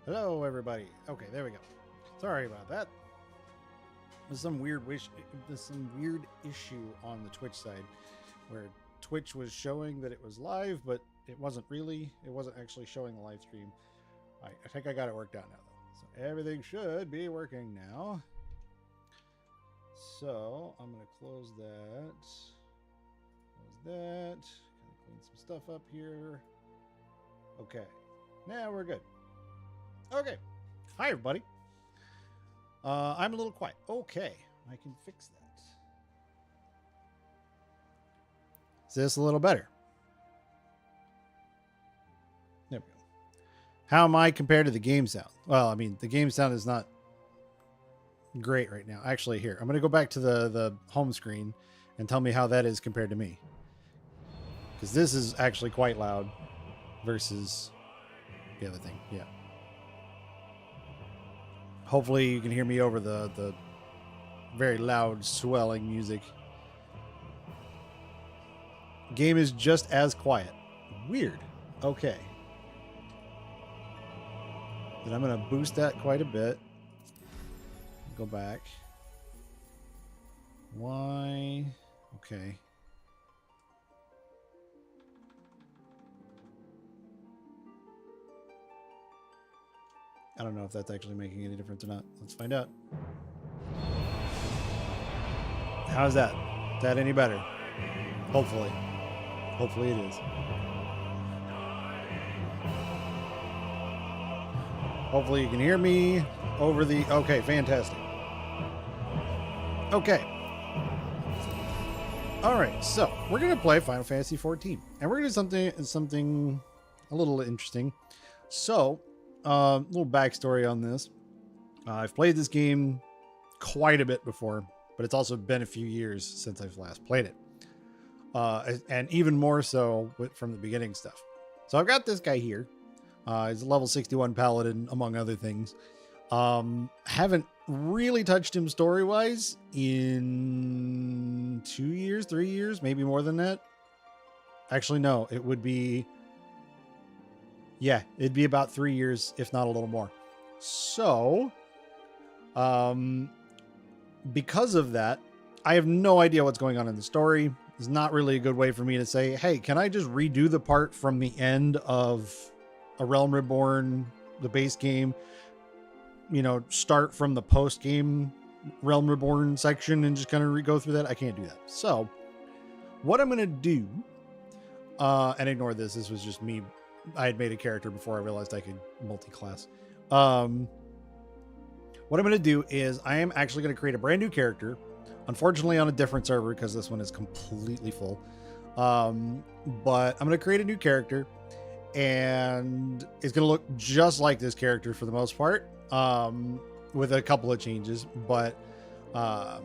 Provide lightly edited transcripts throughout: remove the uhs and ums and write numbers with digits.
Hello, everybody. Okay, there we go. Sorry about that. There's some weird issue on the Twitch side where Twitch was showing that it was live, but it wasn't really. It wasn't actually showing the live stream. I think I got it worked out now, though. So everything should be working now. So I'm going to close that. Close that. Kind of clean some stuff up here. Okay. Now we're good. Okay. Hi, everybody. I'm a little quiet. Okay. I can fix that. Is this a little better? There we go. How am I compared to the game sound? Well, I mean, the game sound is not great right now. Actually, here. I'm going to go back to the home screen and tell me how that is compared to me. Because this is actually quite loud versus the other thing. Yeah. Hopefully you can hear me over the very loud swelling music. Game is just as quiet. Weird. Okay. Then I'm going to boost that quite a bit. Go back. Why? Okay. I don't know if that's actually making any difference or not. Let's find out. How's that? Is that any better? Hopefully. Hopefully it is. Hopefully you can hear me over the... Okay, fantastic. Okay. All right, so we're going to play Final Fantasy XIV. And we're going to do something a little interesting. So... little backstory on this. I've played this game quite a bit before, but it's also been a few years since I've last played it. And even more so from the beginning stuff. So I've got this guy here. He's a level 61 paladin, among other things. Haven't really touched him story-wise in 2 years, 3 years, maybe more than that. Actually, no, it would be... Yeah, it'd be about 3 years, if not a little more. So, because of that, I have no idea what's going on in the story. It's not really a good way for me to say, hey, can I just redo the part from the end of A Realm Reborn, the base game, you know, start from the post-game Realm Reborn section and just kind of go through that? I can't do that. So, what I'm going to do, and ignore this, this was just me. I had made a character before I realized I could multi-class. What I'm going to do is I am actually going to create a brand new character, unfortunately on a different server because this one is completely full. But I'm going to create a new character and it's going to look just like this character for the most part, with a couple of changes, but going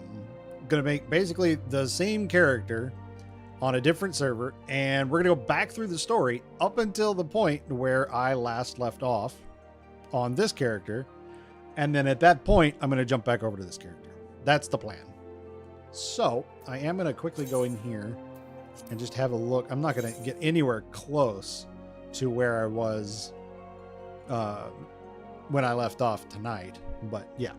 to make basically the same character on a different server, and we're gonna go back through the story up until the point where I last left off on this character, and then at that point I'm gonna jump back over to this character. That's the plan. So I am gonna quickly go in here and just have a look. I'm not gonna get anywhere close to where I was when I left off tonight, but yeah.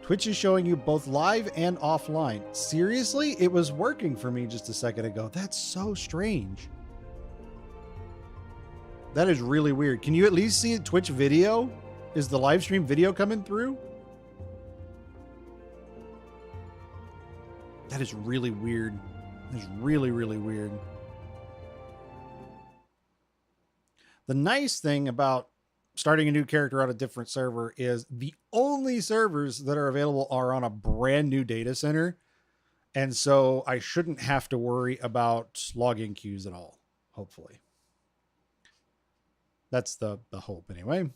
Twitch is showing you both live and offline. Seriously? It was working for me just a second ago. That's so strange. That is really weird. Can you at least see Twitch video? Is the live stream video coming through? That is really weird. That is really, really weird. The nice thing about starting a new character on a different server is the only servers that are available are on a brand new data center. And so I shouldn't have to worry about login queues at all, hopefully. That's the hope anyway.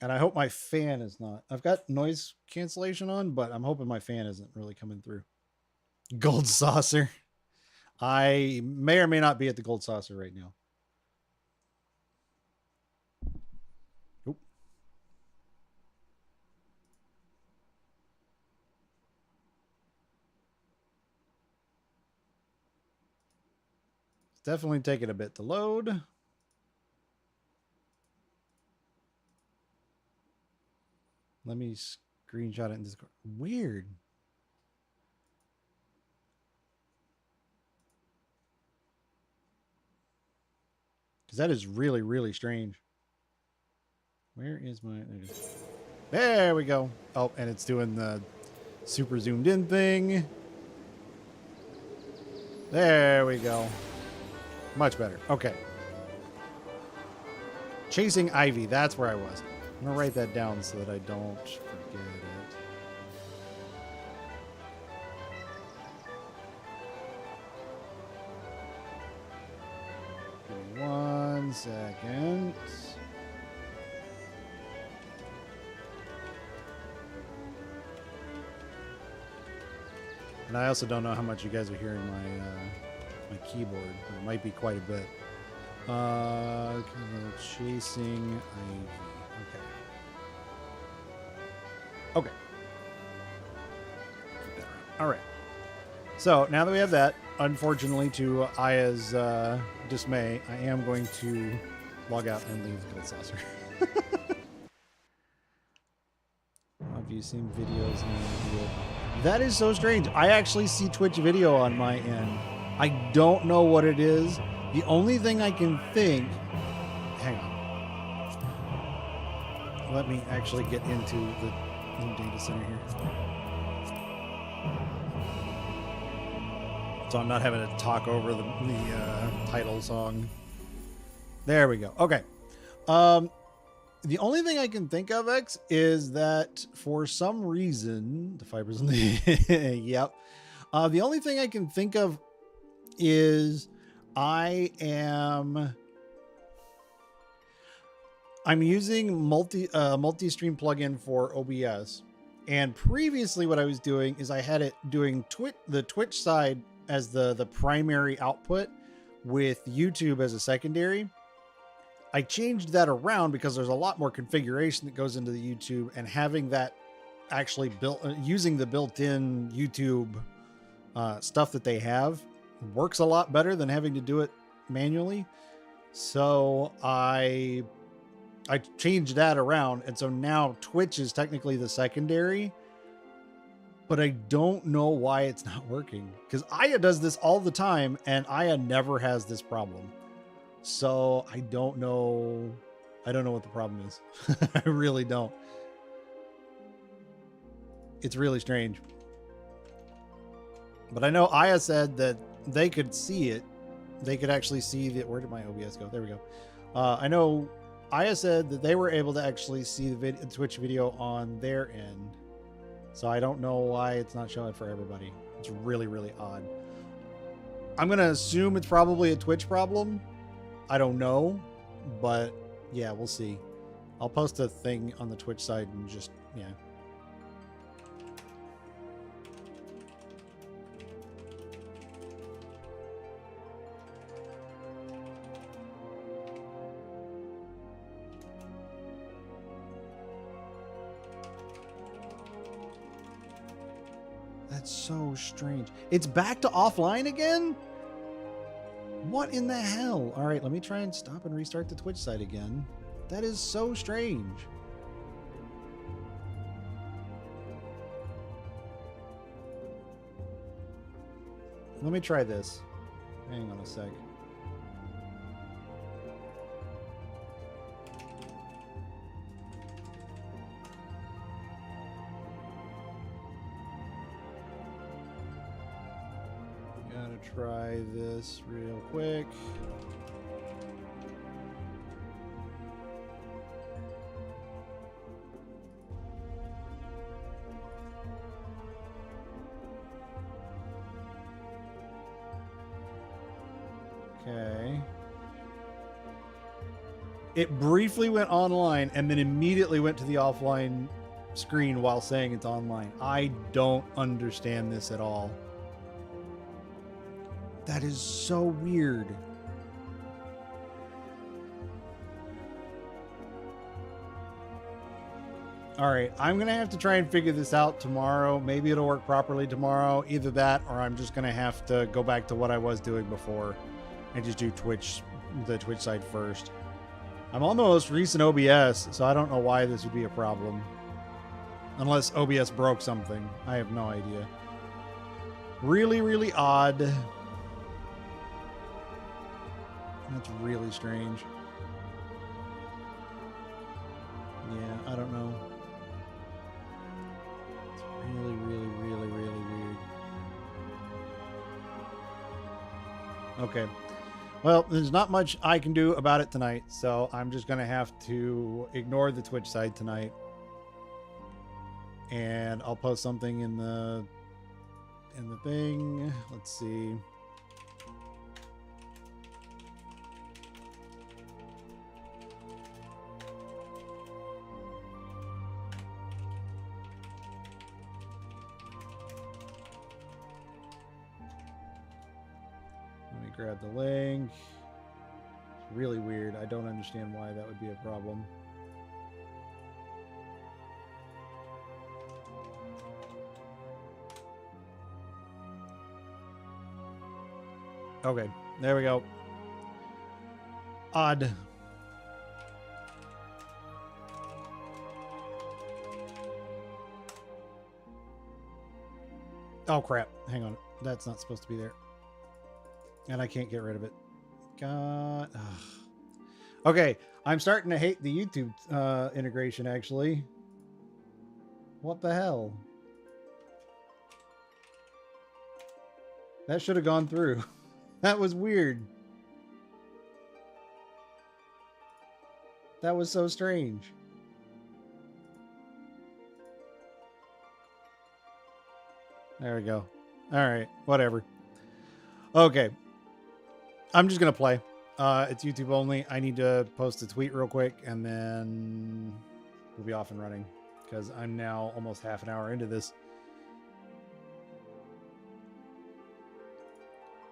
And I hope my fan is not. I've got noise cancellation on, but I'm hoping my fan isn't really coming through. Gold saucer. I may or may not be at the Gold Saucer right now. Oop. definitely taking a bit to load. Let me screenshot it in Discord. Weird. Because that is really, really strange. Where is my... There we go. Oh, and it's doing the super zoomed in thing. There we go. Much better. Okay. Chasing Ivy. That's where I was. I'm going to write that down so that I don't forget it. Give me 1 second. And I also don't know how much you guys are hearing my keyboard. It might be quite a bit. Chasing Ivy. Okay. All right. So now that we have that, unfortunately, to Aya's dismay, I am going to log out and leave Gold Saucer. Have you seen videos in the video? That is so strange. I actually see Twitch video on my end. I don't know what it is. The only thing I can think... Hang on. Let me actually get into the data center here. So I'm not having to talk over the title song. There we go. Okay. The only thing I can think of, X, is that for some reason, the fibers in the... Yep. The only thing I can think of is I'm using multi-stream plugin for OBS. And previously what I was doing is I had it doing the Twitch side as the primary output with YouTube as a secondary. I changed that around because there's a lot more configuration that goes into the YouTube, and having that actually built using the built-in YouTube stuff that they have works a lot better than having to do it manually. So I changed that around, and so now Twitch is technically the secondary, but I don't know why it's not working, because Aya does this all the time and Aya never has this problem. So I don't know what the problem is. I really don't. It's really strange. But I know Aya said that they could see it. They could actually see the... Where did my OBS go? There we go. I know Aya said that they were able to actually see the Twitch video on their end. So I don't know why it's not showing for everybody. It's really, really odd. I'm going to assume it's probably a Twitch problem. I don't know, but yeah, we'll see. I'll post a thing on the Twitch side and just, yeah. That's so strange. It's back to offline again? What in the hell? All right, let me try and stop and restart the Twitch site again. That is so strange. Let me try this. Hang on a sec. Try this real quick. Okay. It briefly went online and then immediately went to the offline screen while saying it's online. I don't understand this at all. That is so weird. All right, I'm going to have to try and figure this out tomorrow. Maybe it'll work properly tomorrow. Either that or I'm just going to have to go back to what I was doing before. and just do the Twitch side first. I'm on the most recent OBS, so I don't know why this would be a problem. Unless OBS broke something. I have no idea. Really, really odd. That's really strange. Yeah, I don't know. It's really, really, really, really weird. Okay. Well, there's not much I can do about it tonight, so I'm just going to have to ignore the Twitch side tonight. And I'll post something in the thing. Let's see. Grab the link. It's really weird. I don't understand why that would be a problem. Okay, there we go. Odd. Oh crap. Hang on. That's not supposed to be there. And I can't get rid of it. God. Ugh. Okay, I'm starting to hate the YouTube integration, actually. What the hell? That should have gone through. That was weird. That was so strange. There we go. All right, whatever. Okay. I'm just going to play. It's YouTube only. I need to post a tweet real quick, and then we'll be off and running, because I'm now almost half an hour into this.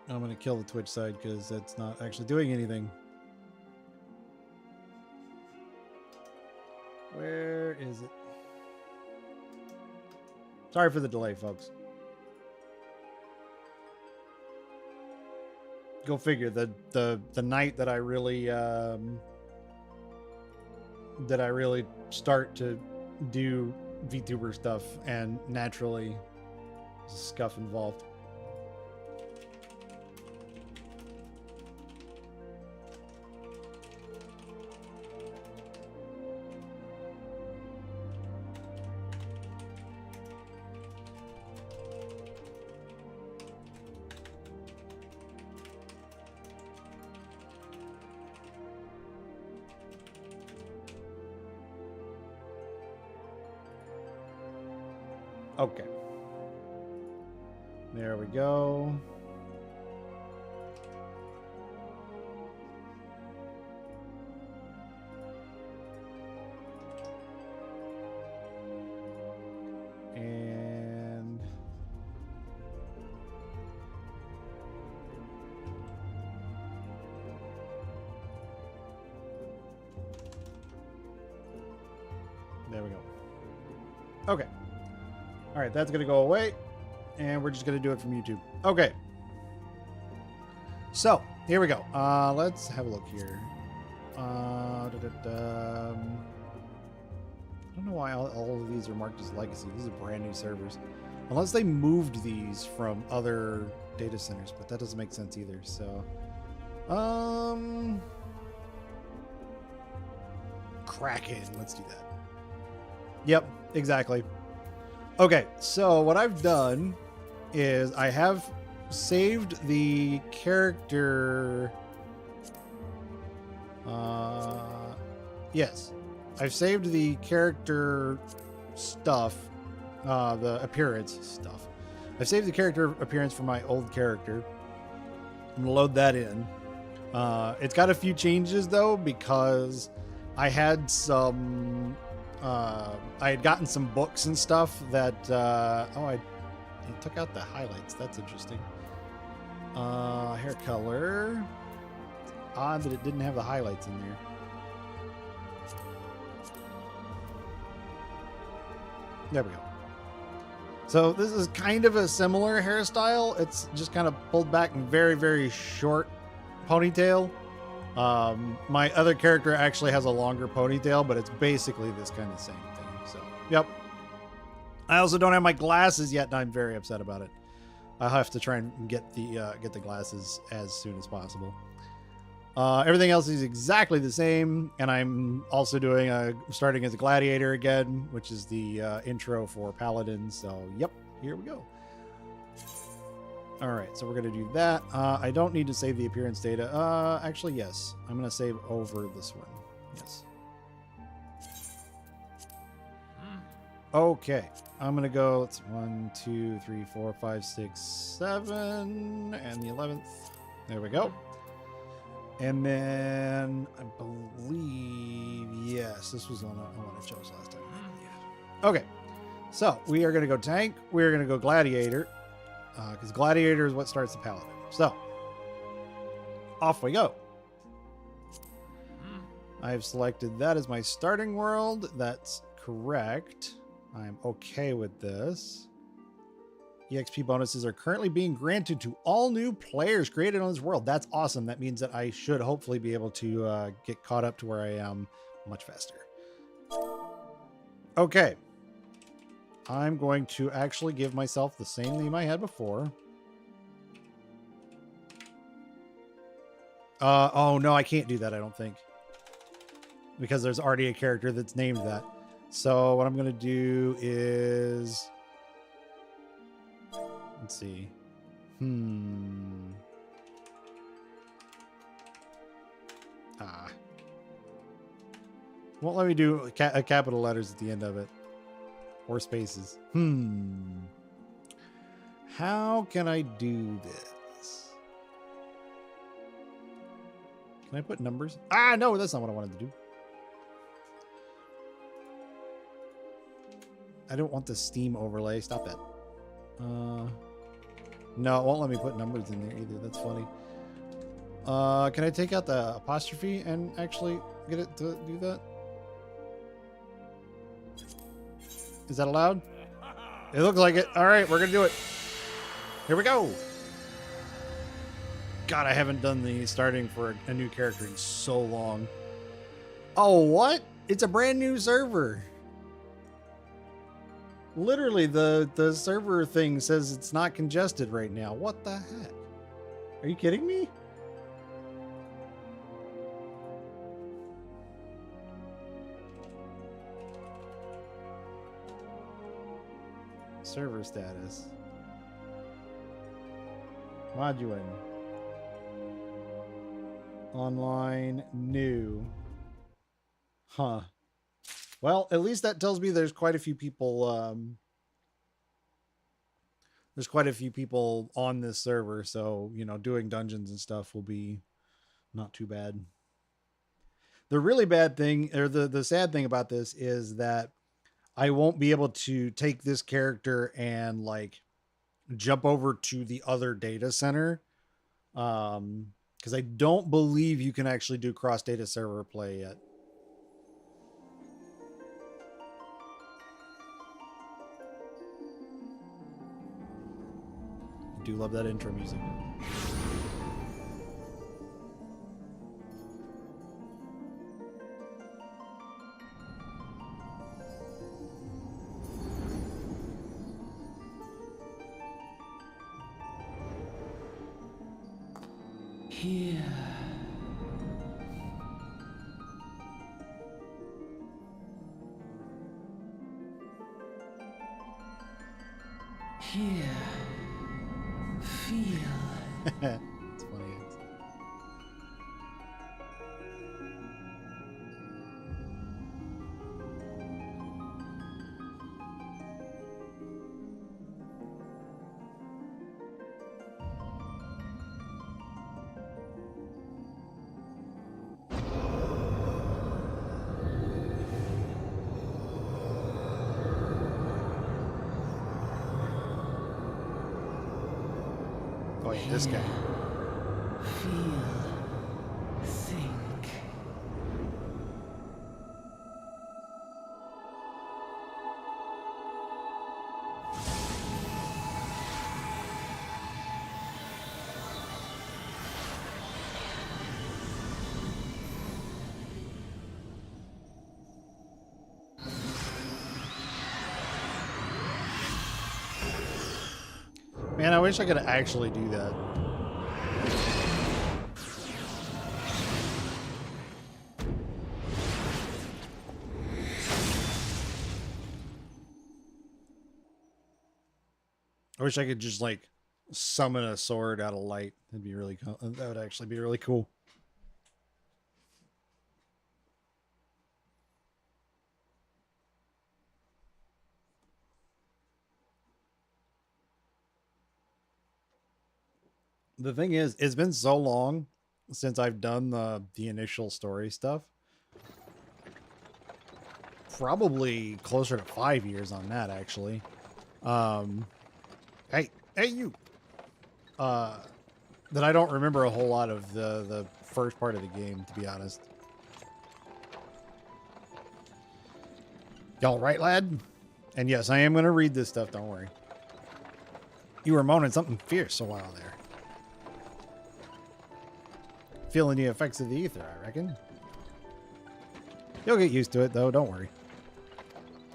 I'm going to kill the Twitch side, because that's not actually doing anything. Where is it? Sorry for the delay, folks. Go figure. The night that I really start to do VTuber stuff, and naturally there's scuff involved. Okay. There we go. And there we go. Okay. All right, that's going to go away, and we're just going to do it from YouTube. Okay. So, here we go. Let's have a look here. I don't know why all of these are marked as legacy. These are brand new servers. Unless they moved these from other data centers, but that doesn't make sense either. So, Kraken. Let's do that. Yep, exactly. Okay, so what I've done is I have saved the character. Yes, I've saved the character stuff, the appearance stuff. I've saved the character appearance for my old character. I'm gonna load that in. It's got a few changes though, because I had some. I had gotten some books and stuff that, I took out the highlights. That's interesting. Hair color. It's odd that it didn't have the highlights in there. There we go. So this is kind of a similar hairstyle. It's just kind of pulled back and very, very short ponytail. My other character actually has a longer ponytail, but it's basically this kind of same thing. So, yep. I also don't have my glasses yet, and I'm very upset about it. I'll have to try and get the glasses as soon as possible. Everything else is exactly the same, and I'm also doing starting as a gladiator again, which is the intro for paladins. So, yep, here we go. All right, so we're going to do that. I don't need to save the appearance data. Actually, yes. I'm going to save over this one. Yes. Okay. I'm going to go, it's 1, 2, 3, 4, 5, 6, 7, and the 11th. There we go. And then I believe, yes, this was the one I chose last time. Yeah. Okay. So we are going to go tank. We're going to go gladiator. Because gladiator is what starts the paladin. So, off we go. I've selected that as my starting world. That's correct. I'm okay with this. EXP bonuses are currently being granted to all new players created on this world. That's awesome. That means that I should hopefully be able to get caught up to where I am much faster. Okay. I'm going to actually give myself the same name I had before. Oh, no, I can't do that, I don't think. Because there's already a character that's named that. So what I'm going to do is... Let's see. Won't let me do capital letters at the end of it. Or spaces. How can I do this? Can I put numbers? Ah, no, that's not what I wanted to do. I don't want the Steam overlay. Stop that. No, it won't let me put numbers in there either. That's funny. Can I take out the apostrophe and actually get it to do that? Is that allowed? It looks like it. All right, we're going to do it. Here we go. God, I haven't done the starting for a new character in so long. Oh, what? It's a brand new server. Literally, the server thing says it's not congested right now. What the heck? Are you kidding me? Server status. Moduin. Online. New. Huh. Well, at least that tells me there's quite a few people, there's quite a few people on this server, so, you know, doing dungeons and stuff will be not too bad. The really bad thing, or the sad thing about this is that I won't be able to take this character and, like, jump over to the other data center. Because I don't believe you can actually do cross-data server play yet. I do love that intro music. Here. Here. Feel. It's funny. Oh, yeah, this guy. Feel. Think. Man, I wish I could actually do that. I wish I could just like summon a sword out of light. That'd be really cool. That would actually be really cool. The thing is, it's been so long since I've done the initial story stuff. Probably closer to 5 years on that, actually. Hey, you. That I don't remember a whole lot of the first part of the game, to be honest. Y'all right, lad? And yes, I am going to read this stuff, don't worry. You were moaning something fierce a while there. Feeling the effects of the ether, I reckon. You'll get used to it, though, don't worry.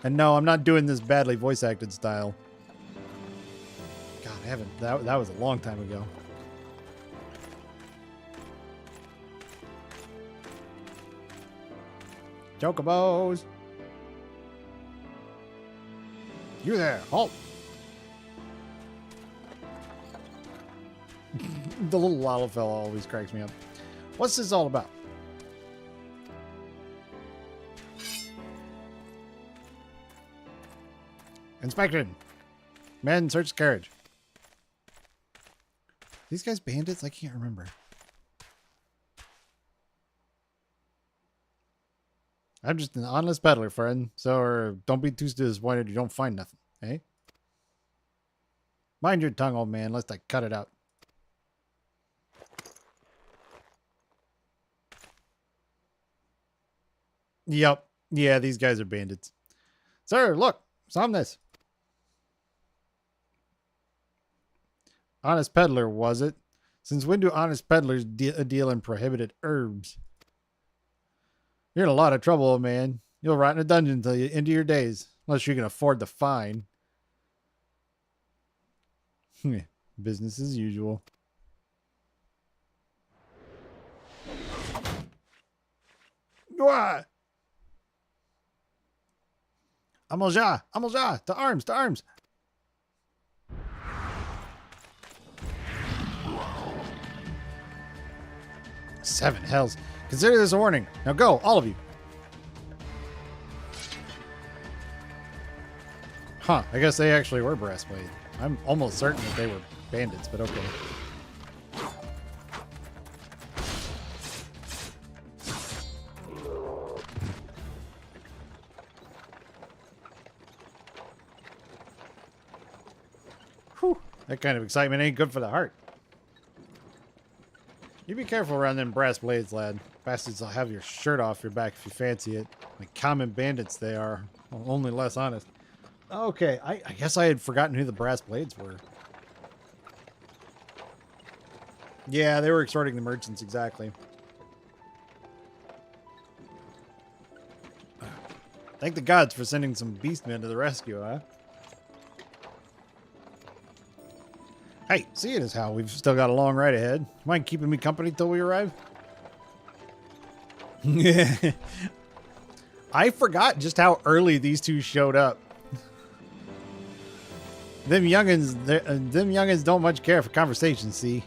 And no, I'm not doing this badly voice acted style. God, I haven't. That was a long time ago. Chocobos! You there, halt! The little lava fella always cracks me up. What's this all about? Inspection! Men, search the carriage. These guys bandits? I can't remember. I'm just an honest peddler, friend. So don't be too disappointed you don't find nothing, eh? Mind your tongue, old man, lest I cut it out. Yep. Yeah, these guys are bandits. Sir, look. Some this. Honest peddler, was it? Since when do honest peddlers deal in prohibited herbs? You're in a lot of trouble, old man. You'll rot in a dungeon till you end of your days, unless you can afford the fine. Business as usual. What? Eorzea, to arms, to arms. Seven hells. Consider this a warning. Now go, all of you. Huh, I guess they actually were brass blade. I'm almost certain that they were bandits, but okay. Whew, that kind of excitement ain't good for the heart. You be careful around them brass blades, lad. Bastards will have your shirt off your back if you fancy it. Like common bandits they are, only less honest. Okay, I guess I had forgotten who the brass blades were. Yeah, they were extorting the merchants, exactly. Thank the gods for sending some beastmen to the rescue, huh? Hey, seeing as how we've still got a long ride ahead, mind keeping me company till we arrive? I forgot just how early these two showed up. Them youngins don't much care for conversation, see?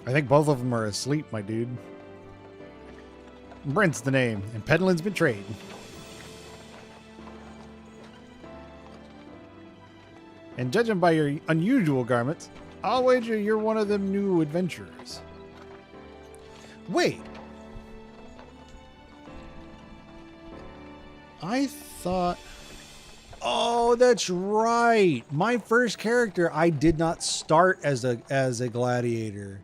I think both of them are asleep, my dude. Brent's the name, and peddling's betrayed. And judging by your unusual garments, I'll wager you're one of them new adventurers. Wait. I thought... Oh, that's right. My first character, I did not start as a gladiator.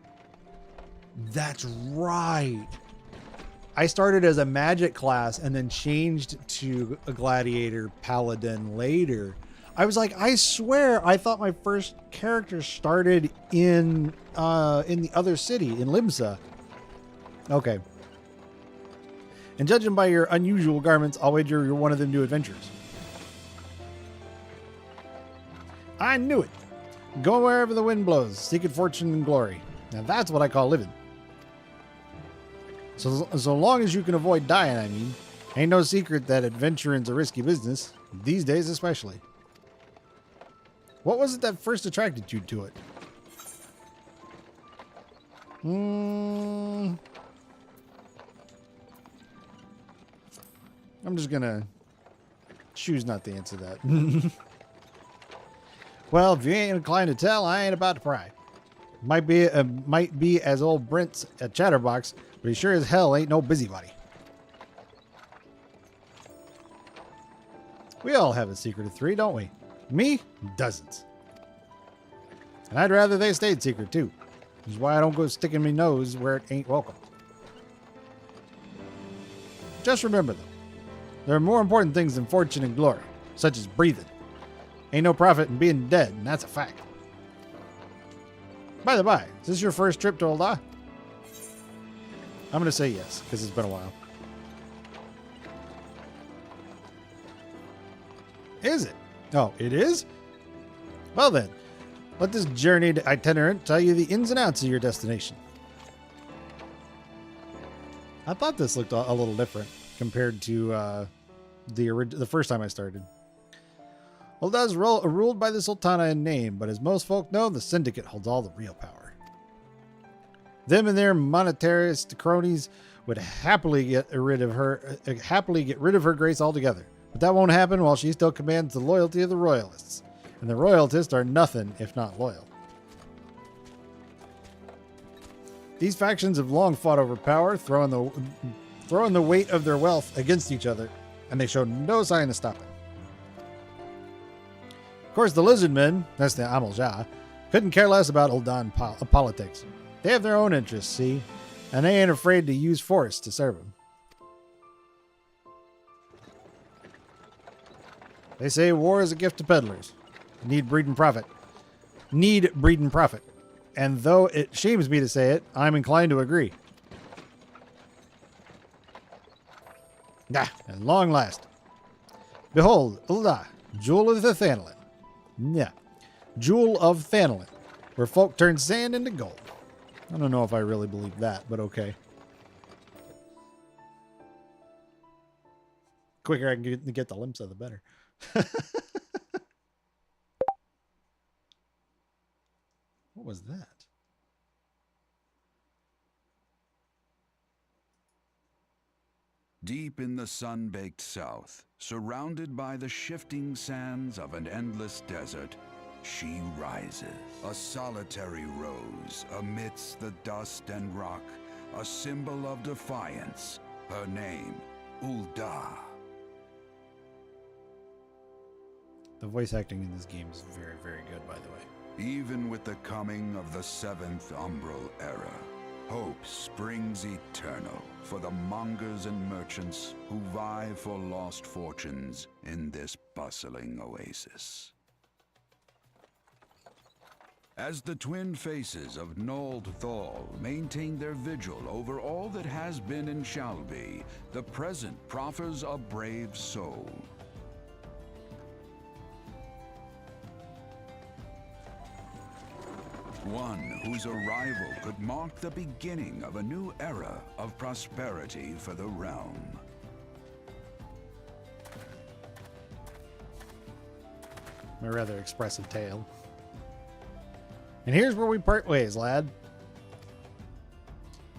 That's right. I started as a magic class and then changed to a gladiator paladin later. I was like, I swear, I thought my first character started in the other city, in Limsa. Okay. And judging by your unusual garments, I'll wager you're one of the new adventurers. I knew it. Go wherever the wind blows, seeking fortune and glory. Now that's what I call living. So long as you can avoid dying, I mean. Ain't no secret that adventuring's a risky business, these days especially. What was it that first attracted you to it? I'm just gonna choose not to answer that. Well, if you ain't inclined to tell, I ain't about to pry. Might be as old Brent's a chatterbox, but he sure as hell ain't no busybody. We all have a secret of 3, don't we? Me? Dozens. And I'd rather they stayed secret too. Which is why I don't go sticking my nose where it ain't welcome. Just remember though, there are more important things than fortune and glory, such as breathing. Ain't no profit in being dead, and that's a fact. By the by, is this your first trip to Ul'dah? I'm going to say yes, because it's been a while. Is it? Oh, it is? Well then, let this journeyed itinerant tell you the ins and outs of your destination. I thought this looked a little different compared to the first time I started. Ul'dah is ruled by the Sultana in name, but as most folk know, the Syndicate holds all the real power. Them and their monetarist cronies would happily get rid of her grace altogether. But that won't happen while she still commands the loyalty of the royalists. And the royalists are nothing if not loyal. These factions have long fought over power, throwing the weight of their wealth against each other, and they show no sign of stopping. Of course, the lizardmen, that's the Eorzea, couldn't care less about Ul'dah politics. They have their own interests, see, and they ain't afraid to use force to serve them. They say war is a gift to peddlers. Need breed and profit. And though it shames me to say it, I'm inclined to agree. At long last. Behold, Ul'dah, Jewel of the Thanalan. Yeah, Jewel of Thanalan, where folk turn sand into gold. I don't know if I really believe that, but okay. Quicker I can get the glimpse of the better. What was that? Deep in the sun-baked south, surrounded by the shifting sands of an endless desert, she rises. A solitary rose amidst the dust and rock, a symbol of defiance. Her name, Ul'dah. The voice acting in this game is very, very good, by the way. Even with the coming of the 7th Umbral Era, hope springs eternal for the mongers and merchants who vie for lost fortunes in this bustling oasis. As the twin faces of Nold Thal maintain their vigil over all that has been and shall be, the present proffers a brave soul. One whose arrival could mark the beginning of a new era of prosperity for the realm. My rather expressive tale. And here's where we part ways, lad.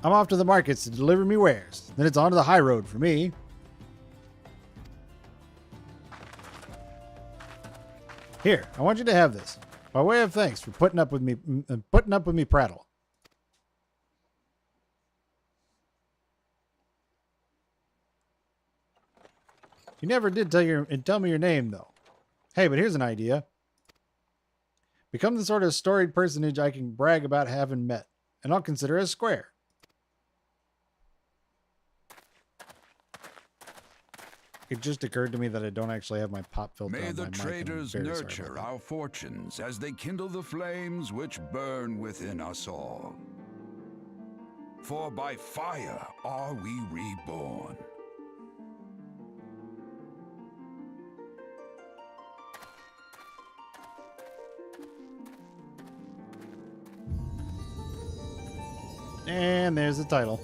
I'm off to the markets to deliver me wares. Then it's on to the high road for me. Here, I want you to have this. By way of thanks for putting up with me prattle. You never did tell me your name though. Hey, but here's an idea. Become the sort of storied personage I can brag about having met, and I'll consider as Squire. It just occurred to me that I don't actually have my pop filter May on my the mic. traders nurture our fortunes as they kindle the flames which burn within us all. For by fire are we reborn. And there's the title.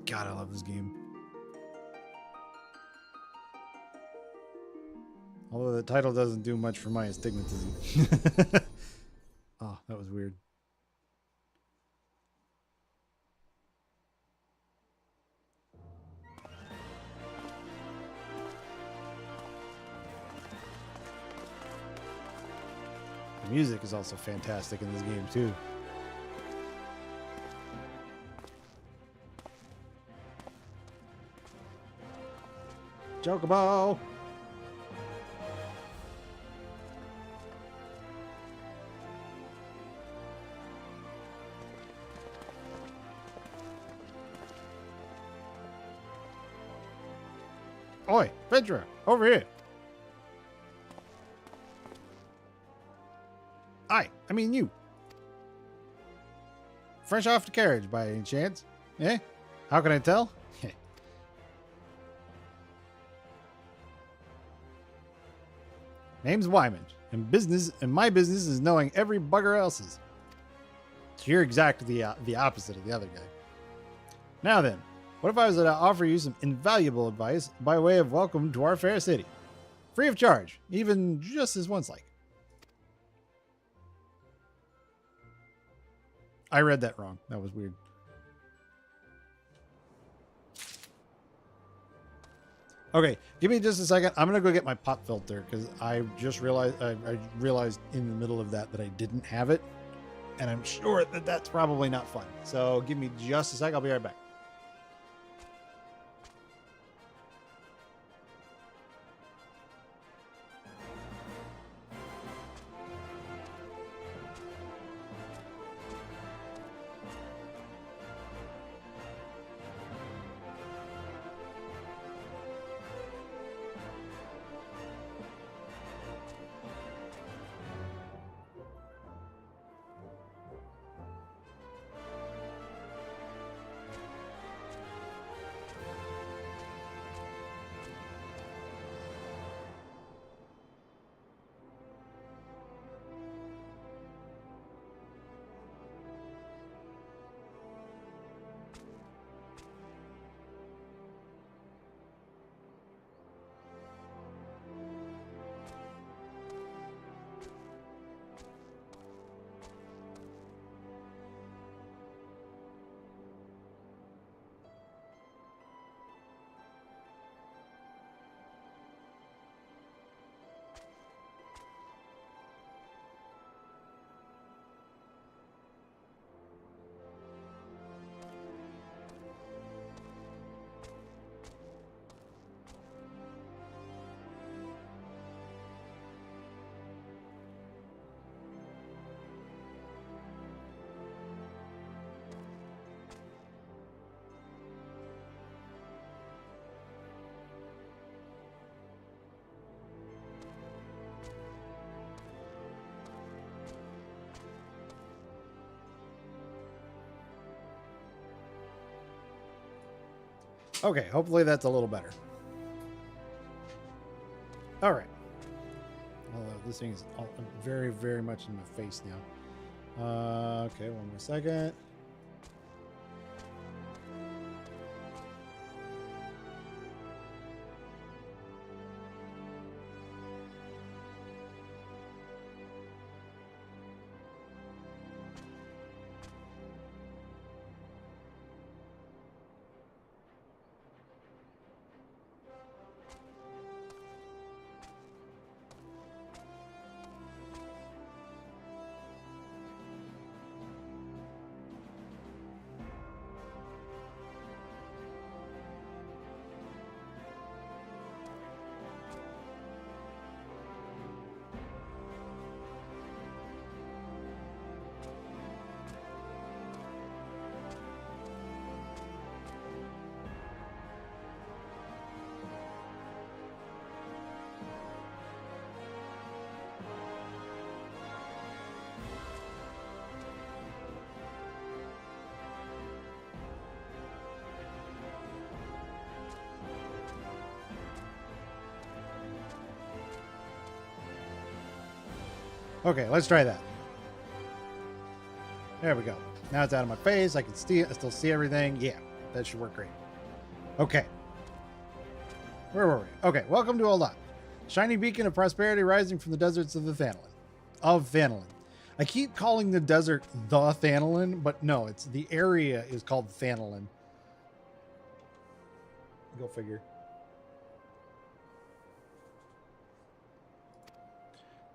God, I love this game. Although the title doesn't do much for my astigmatism. Oh, that was weird. The music is also fantastic in this game, too. Chocobo! Oi, Ventura, over here. I mean you. Fresh off the carriage by any chance? Eh? How can I tell? Name's Wyman, and my business is knowing every bugger else's. So you're exactly the opposite of the other guy. Now then, what if I was to offer you some invaluable advice by way of welcome to our fair city? Free of charge, even just as once like. I read that wrong. That was weird. Okay, give me just a second. I'm gonna go get my pop filter because I just realized I realized in the middle of that I didn't have it, and I'm sure that that's probably not fun. So give me just a sec. I'll be right back. Okay, hopefully that's a little better. All right. Although this thing is very, very much in my face now. Okay, one more second. Okay, let's try that. There we go. Now it's out of my face. I can see it. I still see everything. Yeah, that should work great. Okay. Where were we? Okay, welcome to Olot. Shiny beacon of prosperity rising from the deserts of the Thanalan. I keep calling the desert the Thanalan, but no, it's the area is called Thanalan. Go figure.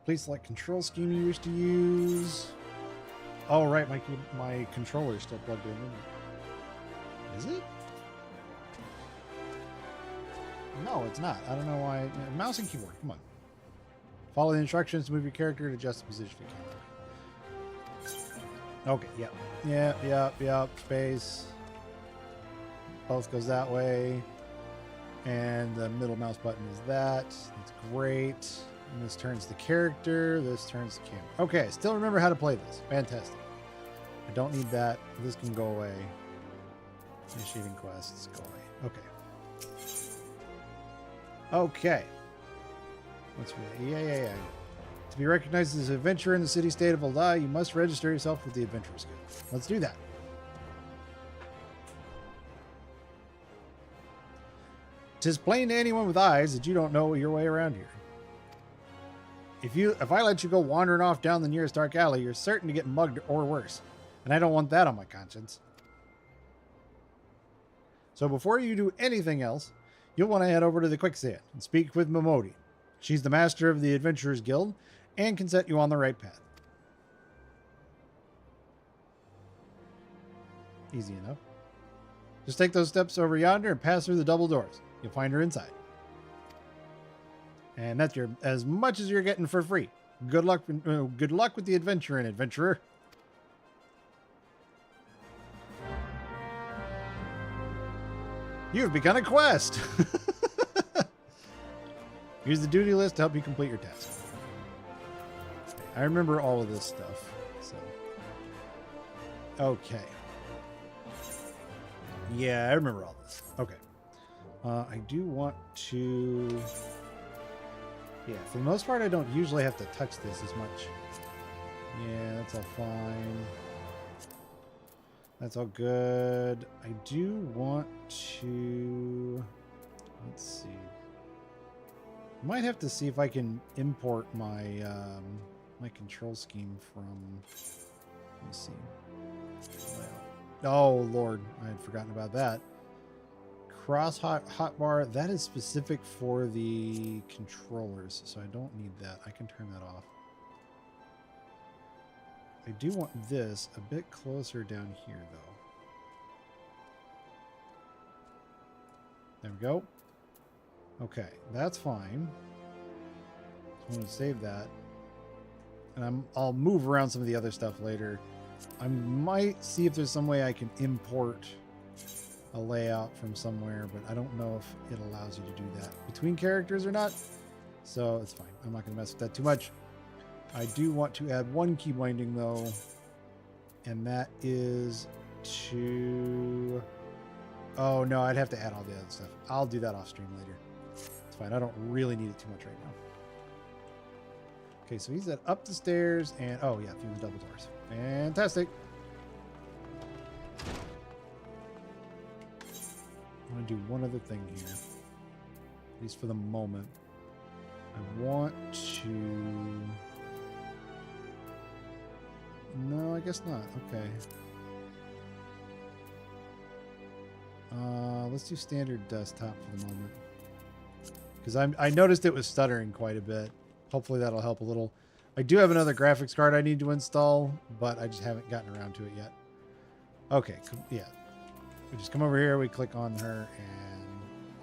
Please select control scheme you wish to use. Oh, right, my controller is still plugged in, isn't it? Is it? No, it's not. I don't know why. Mouse and keyboard, come on. Follow the instructions to move your character to adjust the position of the camera. Okay, yep. Space. Both goes that way. And the middle mouse button is that. That's great. And this turns the character. This turns the camera. Okay, still remember how to play this. Fantastic. I don't need that. This can go away. Initiating quests. Go away. Okay. What's really? Yeah. To be recognized as an adventurer in the city-state of Eorzea, you must register yourself with the Adventurers Guild. Let's do that. Tis plain to anyone with eyes that you don't know your way around here. If I let you go wandering off down the nearest dark alley, you're certain to get mugged or worse. And I don't want that on my conscience. So before you do anything else, you'll want to head over to the quicksand and speak with Momodi. She's the master of the Adventurers Guild and can set you on the right path. Easy enough. Just take those steps over yonder and pass through the double doors. You'll find her inside. And that's as much as you're getting for free. Good luck with the adventurer. You've begun a quest. Use the duty list to help you complete your task. I remember all of this stuff. So, okay. Yeah, I remember all this. Okay. I do want to... Yeah, for the most part, I don't usually have to touch this as much. Yeah, that's all fine. That's all good. I do want to... Let's see. I might have to see if I can import my my control scheme from... Let me see. Oh, Lord. I had forgotten about that. Cross hotbar, that is specific for the controllers, so I don't need that. I can turn that off. I do want this a bit closer down here, though. There we go. Okay, that's fine. So I'm going to save that. And I'll move around some of the other stuff later. I might see if there's some way I can import a layout from somewhere, but I don't know if it allows you to do that between characters or not. So it's fine. I'm not going to mess with that too much. I do want to add one key binding though, and that is to... Oh no, I'd have to add all the other stuff. I'll do that off stream later. It's fine. I don't really need it too much right now. Okay, so he's at up the stairs and... Oh yeah, through the double doors. Fantastic. I'm going to do one other thing here, at least for the moment. I want to... No, I guess not. Okay. Let's do standard desktop for the moment. Because I noticed it was stuttering quite a bit. Hopefully that'll help a little. I do have another graphics card I need to install, but I just haven't gotten around to it yet. Okay, yeah. We just come over here, we click on her, and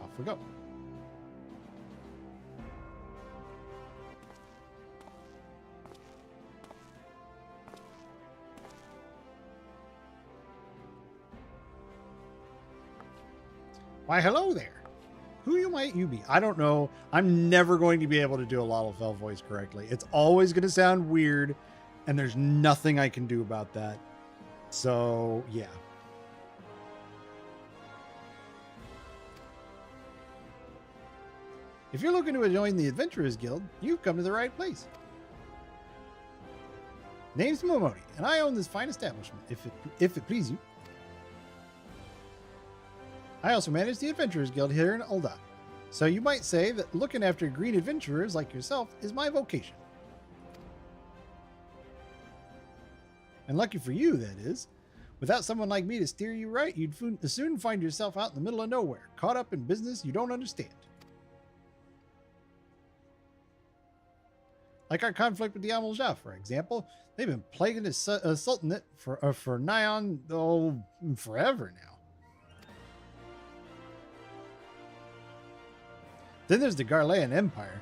off we go. Why, hello there. Who might you be? I don't know. I'm never going to be able to do a Lalafell voice correctly. It's always going to sound weird, and there's nothing I can do about that. So, yeah. If you're looking to join the Adventurers Guild, you've come to the right place. Name's Momoni, and I own this fine establishment, if it please you. I also manage the Adventurers Guild here in Ul'dah. So you might say that looking after green adventurers like yourself is my vocation. And lucky for you, that is. Without someone like me to steer you right, you'd soon find yourself out in the middle of nowhere, caught up in business you don't understand. Like our conflict with the Eorzea, for example. They've been plaguing the Sultanate for nigh on, forever now. Then there's the Garlean Empire.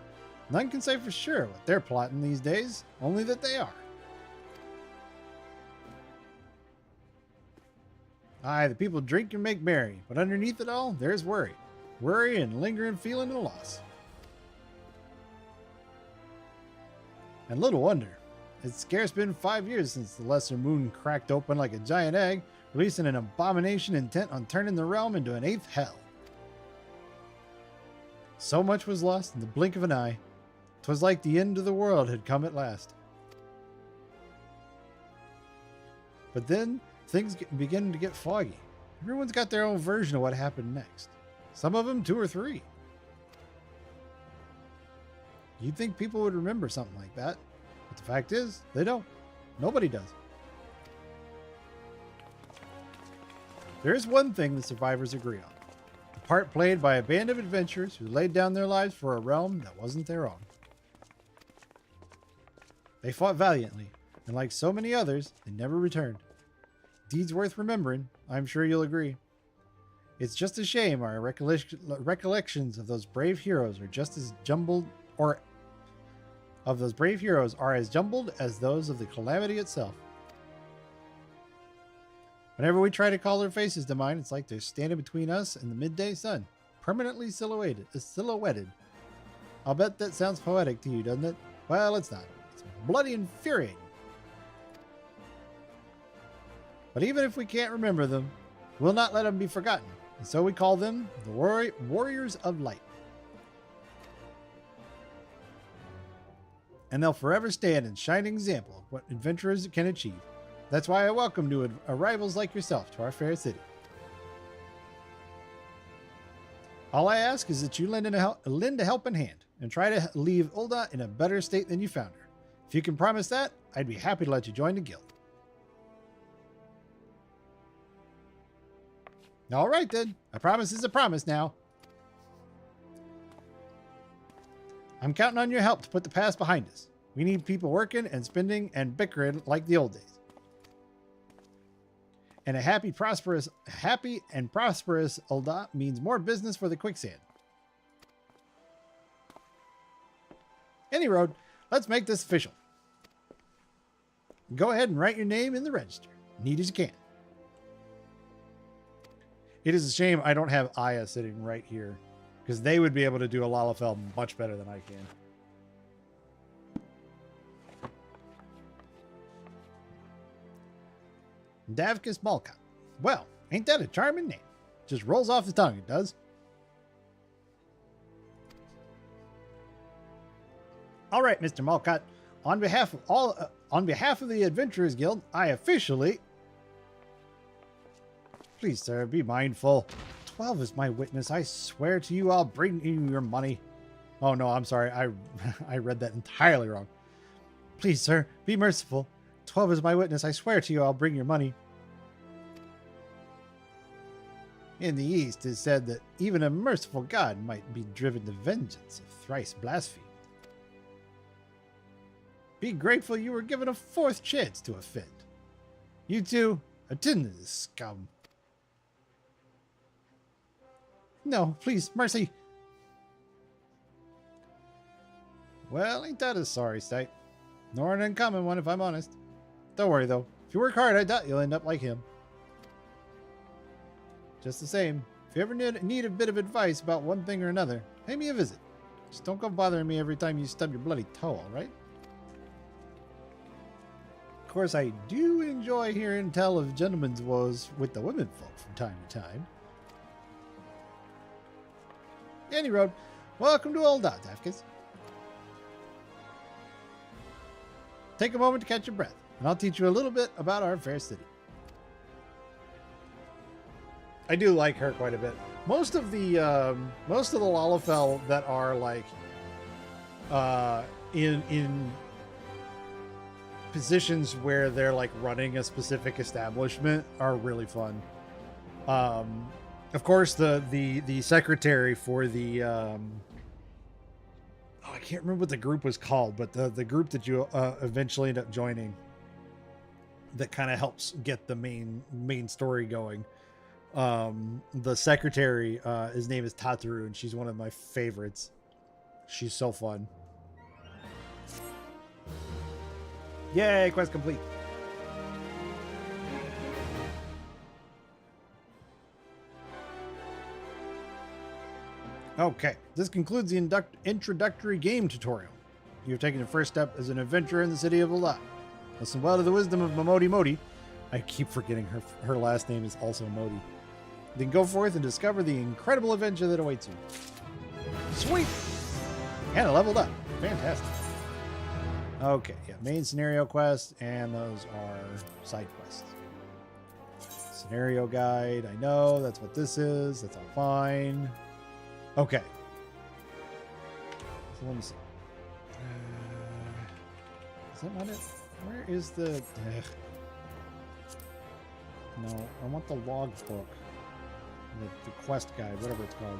None can say for sure what they're plotting these days, only that they are. Aye, the people drink and make merry, but underneath it all, there's worry. Worry and lingering feeling of loss. And little wonder. It's scarce been 5 years since the Lesser Moon cracked open like a giant egg, releasing an abomination intent on turning the realm into an 8th hell. So much was lost in the blink of an eye. 'Twas like the end of the world had come at last. But then, things begin to get foggy. Everyone's got their own version of what happened next. Some of them 2 or 3. You'd think people would remember something like that. But the fact is, they don't. Nobody does. There is one thing the survivors agree on. The part played by a band of adventurers who laid down their lives for a realm that wasn't their own. They fought valiantly, and like so many others, they never returned. Deeds worth remembering, I'm sure you'll agree. It's just a shame our recollections of those brave heroes are just as jumbled, as those of the calamity itself. Whenever we try to call their faces to mind, it's like they're standing between us and the midday sun, permanently silhouetted. I'll bet that sounds poetic to you, doesn't it? Well, it's not. It's bloody infuriating. But even if we can't remember them, we'll not let them be forgotten, and so we call them the Warriors of Light. And they'll forever stand in shining example of what adventurers can achieve. That's why I welcome new arrivals like yourself to our fair city. All I ask is that you lend a helping hand and try to leave Ul'dah in a better state than you found her. If you can promise that, I'd be happy to let you join the guild. All right then, a promise is a promise now. I'm counting on your help to put the past behind us. We need people working and spending and bickering like the old days. And a happy and prosperous Ul'dah means more business for the quicksand. Any road, let's make this official. Go ahead and write your name in the register, neat as you can. It is a shame I don't have Aya sitting right here, because they would be able to do a Lalafell much better than I can. Davkas Malkat. Well, ain't that a charming name? Just rolls off the tongue, it does. All right, Mr. Malkat. On behalf of the Adventurers Guild, I officially... Please, sir, be mindful. 12 is my witness. I swear to you, I'll bring you your money. Oh no, I'm sorry. I read that entirely wrong. Please, sir, be merciful. 12 is my witness. I swear to you, I'll bring your money. In the East, it is said that even a merciful god might be driven to vengeance if thrice blasphemed. Be grateful you were given a 4th chance to offend. You two, attend to this scum. No, please, mercy. Well, ain't that a sorry sight? Nor an uncommon one, if I'm honest. Don't worry, though. If you work hard, I doubt you'll end up like him. Just the same, if you ever need a bit of advice about one thing or another, pay me a visit. Just don't go bothering me every time you stub your bloody toe, all right? Of course, I do enjoy hearing tell of gentlemen's woes with the women folk from time to time. Any road, welcome to Ul'dah, Davkas. Take a moment to catch your breath. and I'll teach you a little bit about our fair city. I do like her quite a bit. Most of the Lalafell that are like in positions where they're like running a specific establishment are really fun. Of course, the secretary for the I can't remember what the group was called, but the group that you eventually end up joining that kind of helps get the main story going. The secretary, his name is Tataru, and she's one of my favorites. She's so fun. Yay, quest complete. Okay, this concludes the introductory game tutorial. You've taken the first step as an adventurer in the city of Elec. Listen well to the wisdom of Modi. I keep forgetting her last name is also Modi. Then go forth and discover the incredible adventure that awaits you. Sweet! And I leveled up. Fantastic. Okay, yeah, main scenario quest, and those are side quests. Scenario guide, I know, that's what this is. That's all fine. Okay. So let me see. Is that not it? Where is the... No, I want the log book. The quest guide, whatever it's called.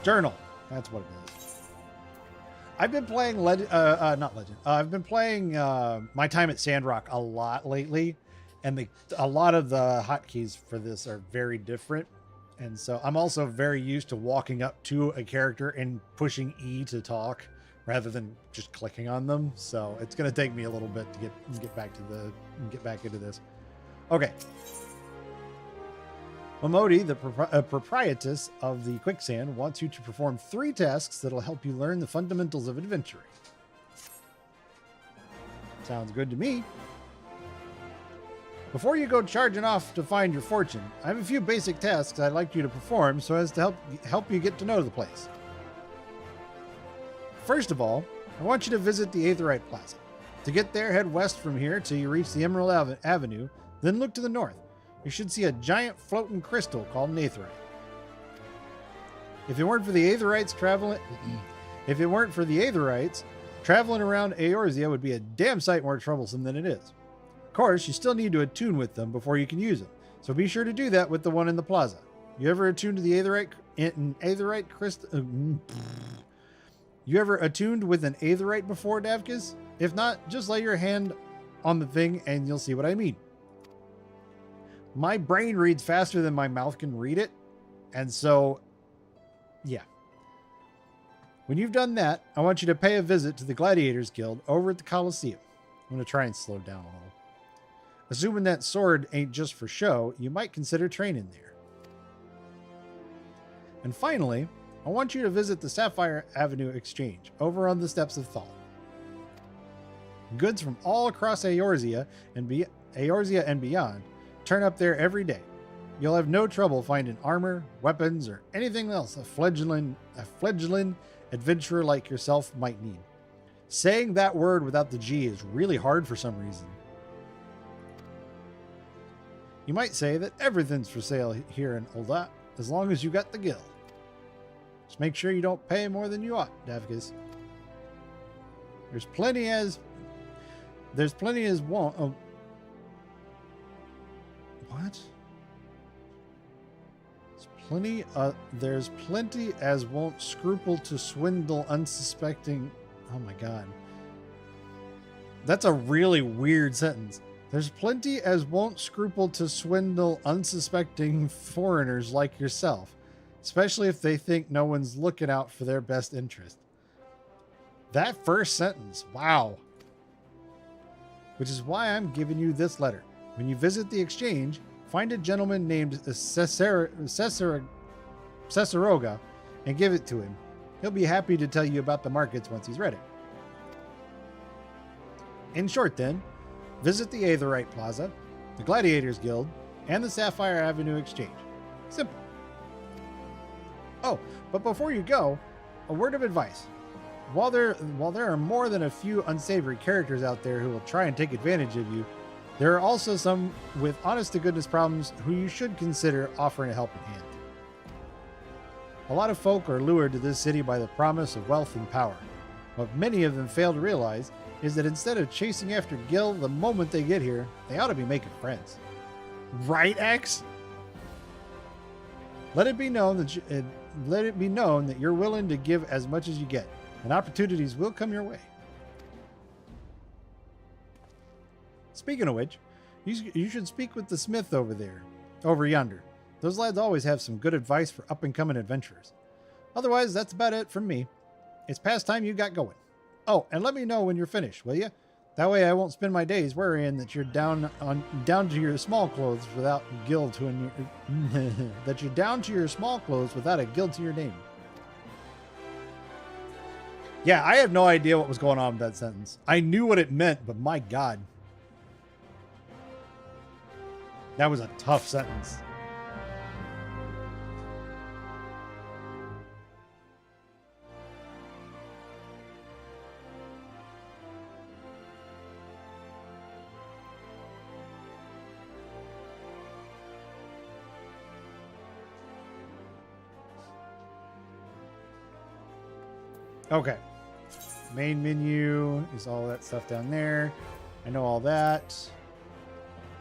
Journal. That's what it is. I've been playing not Legend. I've been playing My Time at Sandrock a lot lately, and a lot of the hotkeys for this are very different. And so I'm also very used to walking up to a character and pushing E to talk rather than just clicking on them. So it's going to take me a little bit to get back into this. Okay. Momodi, the proprietress of the Quicksand, wants you to perform 3 tasks that'll help you learn the fundamentals of adventuring. Sounds good to me. Before you go charging off to find your fortune, I have a few basic tasks I'd like you to perform so as to help you get to know the place. First of all, I want you to visit the Aetheryte Plaza. To get there, head west from here till you reach the Emerald Avenue, then look to the north. You should see a giant floating crystal called an aetheryte. If it weren't for the Aetherites traveling around Eorzea would be a damn sight more troublesome than it is. Of course, you still need to attune with them before you can use them, so be sure to do that with the one in the plaza. You ever attuned to the Aetherite crystal? You ever attuned with an Aetherite before, Davkas? If not, just lay your hand on the thing and you'll see what I mean. My brain reads faster than my mouth can read it. And so, yeah. When you've done that, I want you to pay a visit to the Gladiators Guild over at the Coliseum. I'm going to try and slow down a little. Assuming that sword ain't just for show, you might consider training there. And finally, I want you to visit the Sapphire Avenue Exchange over on the Steps of Thal. Goods from all across Eorzea and beyond turn up there every day. You'll have no trouble finding armor, weapons, or anything else a fledgling adventurer like yourself might need. Saying that word without the G is really hard for some reason. You might say that everything's for sale here in Elec, as long as you got the guild. Just make sure you don't pay more than you ought, Davkas. There's plenty as won't. Oh, what? There's plenty as won't scruple to swindle unsuspecting. Oh my god. That's a really weird sentence. There's plenty as won't scruple to swindle unsuspecting foreigners like yourself, especially if they think no one's looking out for their best interest. That first sentence, wow. Which is why I'm giving you this letter. When you visit the exchange, find a gentleman named Cesaroga and give it to him. He'll be happy to tell you about the markets once he's ready. In short then, visit the Aetherite Plaza, the Gladiators Guild, and the Sapphire Avenue Exchange. Simple. Oh, but before you go, a word of advice. while there are more than a few unsavory characters out there who will try and take advantage of you, there are also some with honest-to-goodness problems who you should consider offering a helping hand. A lot of folk are lured to this city by the promise of wealth and power. What many of them fail to realize is that instead of chasing after Gil the moment they get here, they ought to be making friends. Right, X? Let it be known that you're willing to give as much as you get, and opportunities will come your way. Speaking of which, you should speak with the smith over yonder. Those lads always have some good advice for up-and-coming adventurers. Otherwise, that's about it from me. It's past time you got going. Oh, and let me know when you're finished, will you? That way I won't spend my days worrying that you're down to your small clothes without guilt to that you're down to your small clothes without a guilt to your name. Yeah, I have no idea what was going on with that sentence. I knew what it meant, but my God. That was a tough sentence. Okay. Main menu is all that stuff down there. I know all that.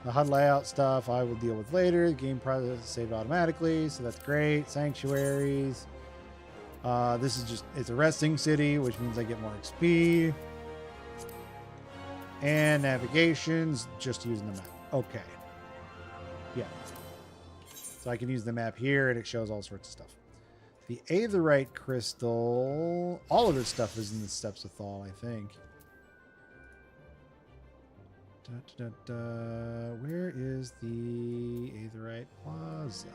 The HUD layout stuff I will deal with later. The game process is saved automatically, so that's great. Sanctuaries. This is just, it's a resting city, which means I get more XP. And navigation's just using the map. Okay. Yeah. So I can use the map here and it shows all sorts of stuff. The Aetherite crystal, all of this stuff is in the Steps of Thal, I think. Where is the Aetherite Plaza?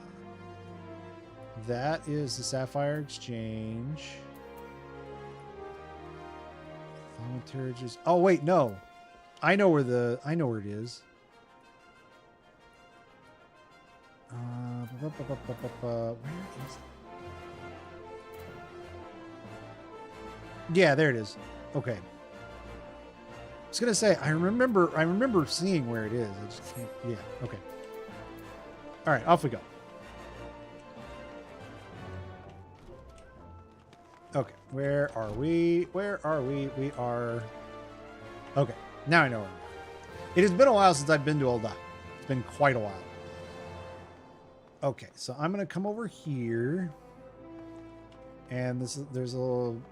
That is the Sapphire Exchange. Thaumaturgist. Oh wait, no. I know where it is. Where is it? Yeah, there it is. Okay. I was gonna say I remember seeing where it is. I just can't. Yeah. Okay. All right, off we go. Okay, where are we? Where are we? We are. Okay, now I know where we are. It has been a while since I've been to Ul'dah. It's been quite a while. Okay, so I'm gonna come over here. And there's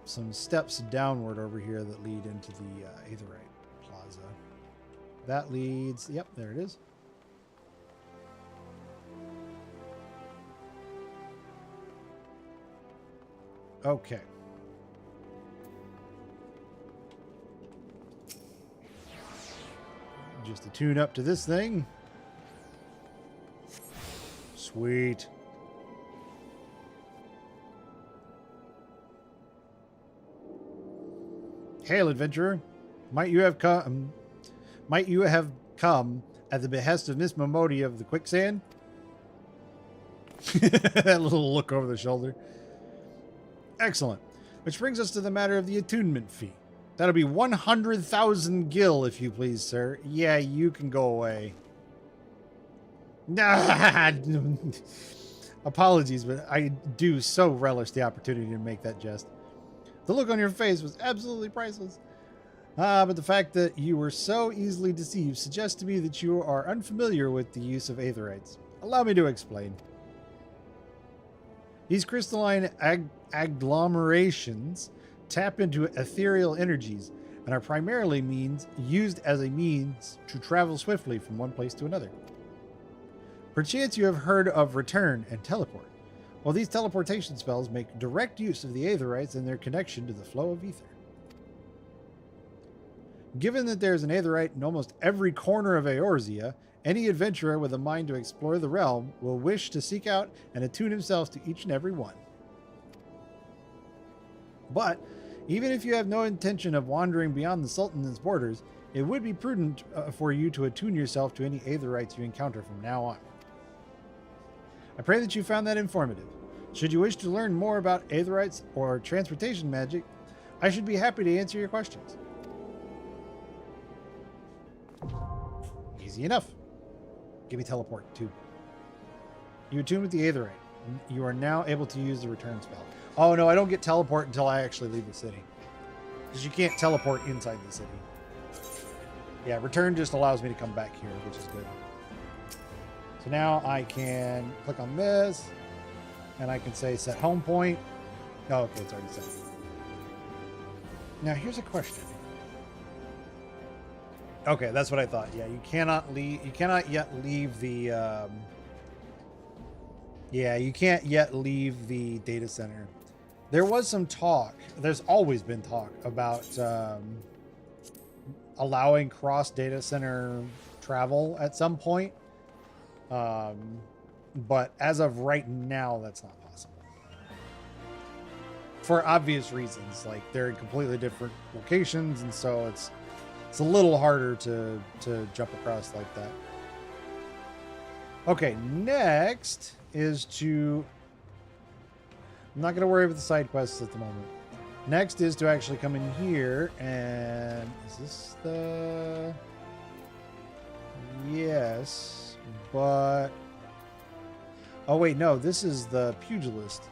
some steps downward over here that lead into the Aetherite Plaza. That leads, yep, there it is. Okay. Just a tune up to this thing. Sweet. Hail, adventurer! Might you have come at the behest of Miss Momodi of the Quicksand? That little look over the shoulder. Excellent. Which brings us to the matter of the attunement fee. That'll be 100,000 gil, if you please, sir. Yeah, you can go away. Apologies, but I do so relish the opportunity to make that jest. The look on your face was absolutely priceless. But the fact that you were so easily deceived suggests to me that you are unfamiliar with the use of aetherites. Allow me to explain. These crystalline agglomerations tap into ethereal energies and are primarily used as a means to travel swiftly from one place to another. Perchance you have heard of return and teleport. Well, these teleportation spells make direct use of the aetherites and their connection to the flow of ether. Given that there's an aetherite in almost every corner of Eorzea, any adventurer with a mind to explore the realm will wish to seek out and attune himself to each and every one. But, even if you have no intention of wandering beyond the Sultan's borders, it would be prudent for you to attune yourself to any aetherites you encounter from now on. I pray that you found that informative. Should you wish to learn more about aetherites or transportation magic, I should be happy to answer your questions. Easy enough. Give me teleport, too. You attune with the Aetherite. You are now able to use the return spell. Oh, no, I don't get teleport until I actually leave the city. Because you can't teleport inside the city. Yeah, return just allows me to come back here, which is good. So now I can click on this, and I can say set home point. Oh, okay, it's already set. Now, here's a question. Okay, that's what I thought. Yeah, you cannot leave. You cannot yet leave the. Yeah, you can't yet leave the data center. There was some talk. There's always been talk about allowing cross data center travel at some point. But as of right now, that's not possible. For obvious reasons, like they're in completely different locations, and so it's a little harder to jump across like that. Okay, next is to... I'm not going to worry about the side quests at the moment. Next is to actually come in here and... Is this the... Yes, but... Oh, wait, no, this is the pugilist.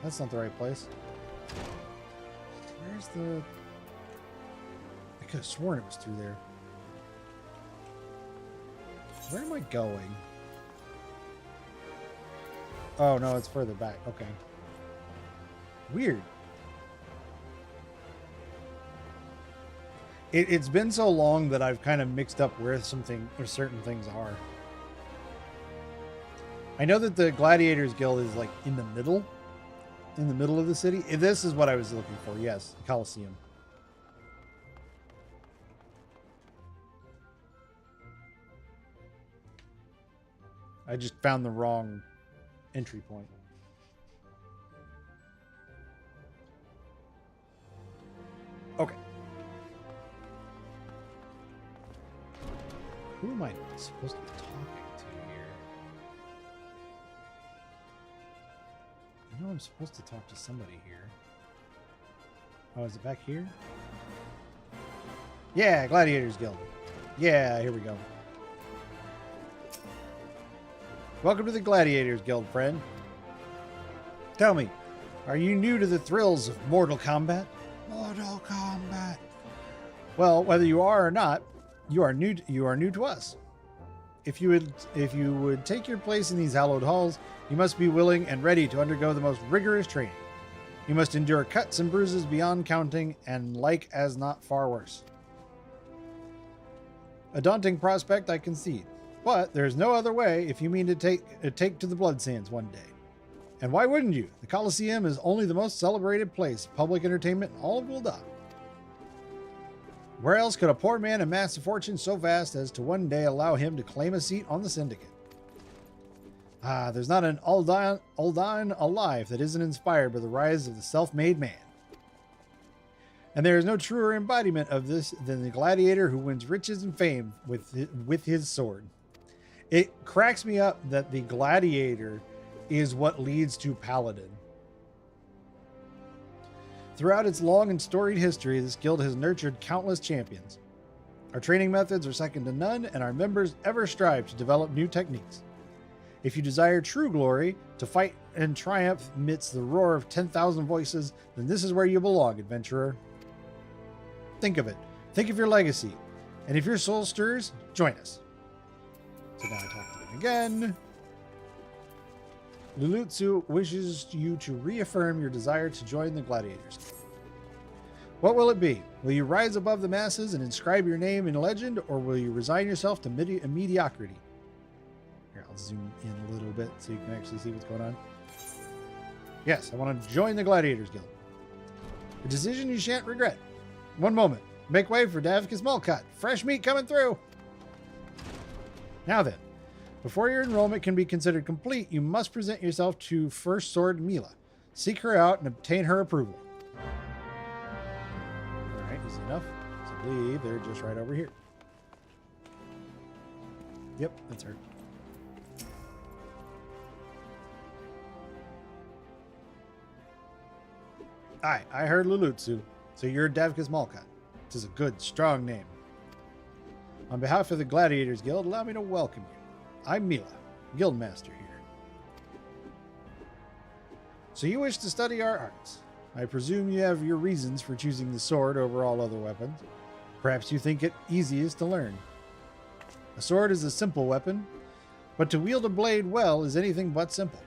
That's not the right place. Where's the... I could have sworn it was through there. Where am I going? Oh, no, it's further back. Okay. Weird. It's been so long that I've kind of mixed up where certain things are. I know that the Gladiators Guild is like in the middle of the city. This is what I was looking for. Yes, Colosseum. I just found the wrong entry point. Okay. Who am I supposed to be talking to here? I know I'm supposed to talk to somebody here. Oh, is it back here? Yeah, Gladiators Guild. Yeah, here we go. Welcome to the Gladiators Guild, friend. Tell me, are you new to the thrills of Mortal Kombat? Mortal Kombat. Well, whether you are or not, you are new to us. If you would take your place in these hallowed halls, you must be willing and ready to undergo the most rigorous training. You must endure cuts and bruises beyond counting, and like as not far worse. A daunting prospect, I concede. But there's no other way if you mean to take to the Blood Sands one day. And why wouldn't you? The Colosseum is only the most celebrated place of public entertainment in all of Gul'dan. Where else could a poor man amass a fortune so vast as to one day allow him to claim a seat on the Syndicate? Ah, there's not an Ul'dan alive that isn't inspired by the rise of the self-made man. And there is no truer embodiment of this than the gladiator who wins riches and fame with his sword. It cracks me up that the gladiator is what leads to paladin. Throughout its long and storied history, this guild has nurtured countless champions. Our training methods are second to none, and our members ever strive to develop new techniques. If you desire true glory, to fight and triumph amidst the roar of 10,000 voices, then this is where you belong, adventurer. Think of it. Think of your legacy. And if your soul stirs, join us. So now I talk to them again. Lulutsu wishes you to reaffirm your desire to join the Gladiators. What will it be? Will you rise above the masses and inscribe your name in legend, or will you resign yourself to mediocrity? Here, I'll zoom in a little bit so you can actually see what's going on. Yes, I want to join the Gladiators Guild. A decision you shan't regret. One moment. Make way for Davkas Mulcut. Fresh meat coming through. Now then, before your enrollment can be considered complete, you must present yourself to First Sword Mila. Seek her out and obtain her approval. Alright, easy enough. So I believe they're just right over here. Yep, that's her. Alright, I heard Lulutsu. So you're Davkas Malkat. This is a good, strong name. On behalf of the Gladiators Guild, allow me to welcome you. I'm Mila, Guildmaster here. So you wish to study our arts. I presume you have your reasons for choosing the sword over all other weapons. Perhaps you think it easiest to learn. A sword is a simple weapon, but to wield a blade well is anything but simple.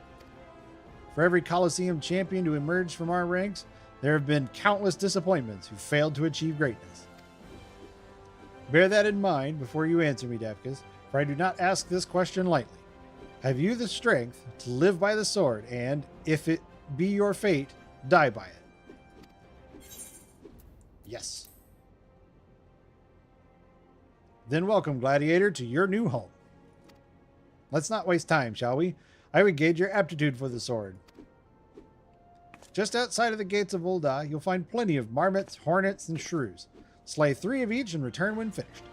For every Colosseum champion to emerge from our ranks, there have been countless disappointments who failed to achieve greatness. Bear that in mind before you answer me, Davkas, for I do not ask this question lightly. Have you the strength to live by the sword and, if it be your fate, die by it? Yes. Then welcome, Gladiator, to your new home. Let's not waste time, shall we? I would gauge your aptitude for the sword. Just outside of the gates of Ul'dah, you'll find plenty of marmots, hornets, and shrews. Slay 3 of each and return when finished.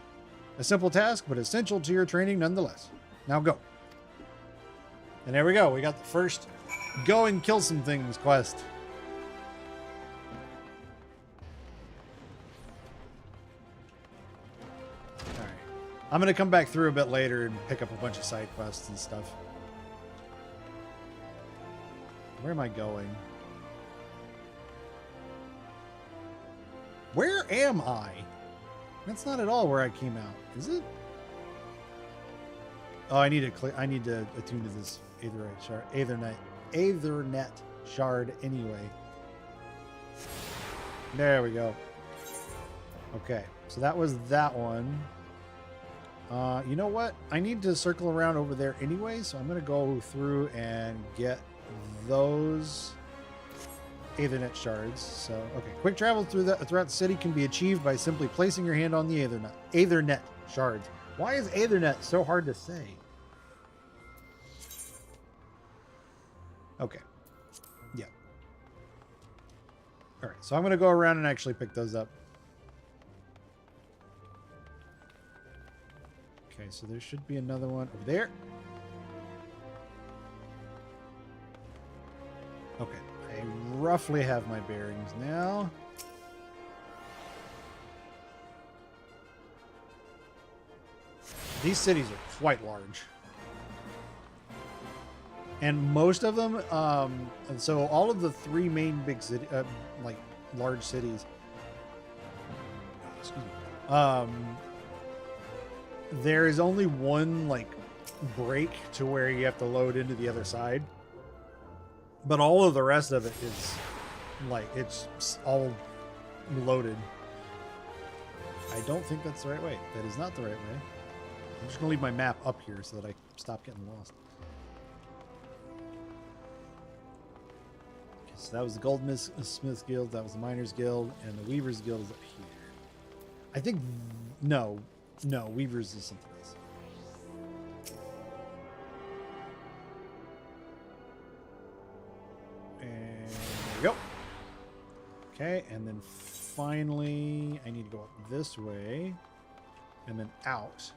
A simple task, but essential to your training nonetheless. Now go. And there we go. We got the first go and kill some things quest. Alright. I'm going to come back through a bit later and pick up a bunch of side quests and stuff. Where am I going? Where am I? That's not at all where I came out, is it? Oh, I need to attune to this Aethernet shard anyway. There we go. Okay, so that was that one. You know what? I need to circle around over there anyway, so I'm going to go through and get those Aethernet shards. So, okay, quick travel throughout the city can be achieved by simply placing your hand on the Aethernet shards. Why is Aethernet so hard to say? Okay. Yeah. All right, so I'm going to go around and actually pick those up. Okay, so there should be another one over there. Okay, I roughly have my bearings now. These cities are quite large. And most of them, and so all of the 3 main big city, like large cities, excuse me, there is only one like break to where you have to load into the other side. But all of the rest of it is like, it's all loaded. I don't think that's the right way. That is not the right way. I'm just going to leave my map up here so that I stop getting lost. Okay, so that was the Goldsmiths Guild, that was the Miners Guild, and the Weavers Guild is up here. I think, no, Weavers is something else. And there we go. Okay, and then finally, I need to go up this way and then out.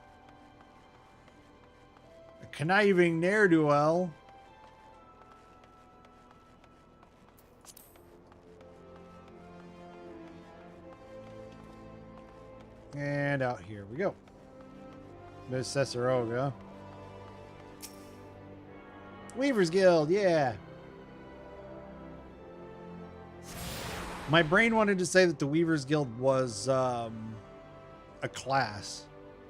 A conniving ne'er-do-well. And out here we go. There's Eorzea. Weavers Guild, yeah. My brain wanted to say that the Weavers Guild was a class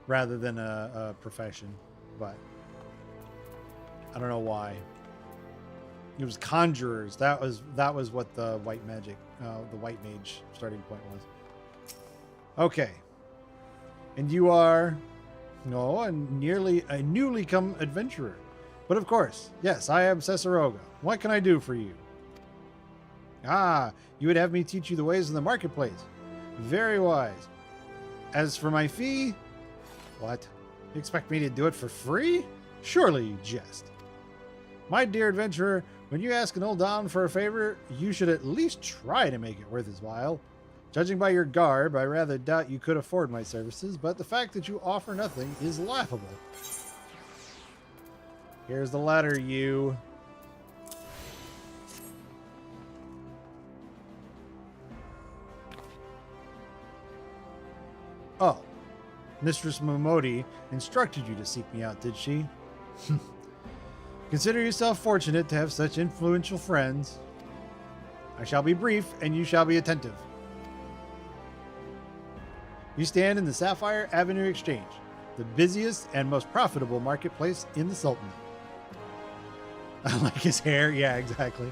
rather than a profession, but I don't know why. It was conjurers. That was what the white magic, the white mage starting point was. Okay. And you are, no, a newly come adventurer. But of course, yes, I am Eorzea. What can I do for you? Ah, you would have me teach you the ways of the marketplace. Very wise. As for my fee, what? You expect me to do it for free? Surely you jest. My dear adventurer, when you ask an old Don for a favor, you should at least try to make it worth his while. Judging by your garb, I rather doubt you could afford my services, but the fact that you offer nothing is laughable. Here's the letter, you. Mistress Momodi instructed you to seek me out, did she? Consider yourself fortunate to have such influential friends. I shall be brief, and you shall be attentive. You stand in the Sapphire Avenue Exchange, the busiest and most profitable marketplace in the Sultanate. I like his hair. Yeah, exactly.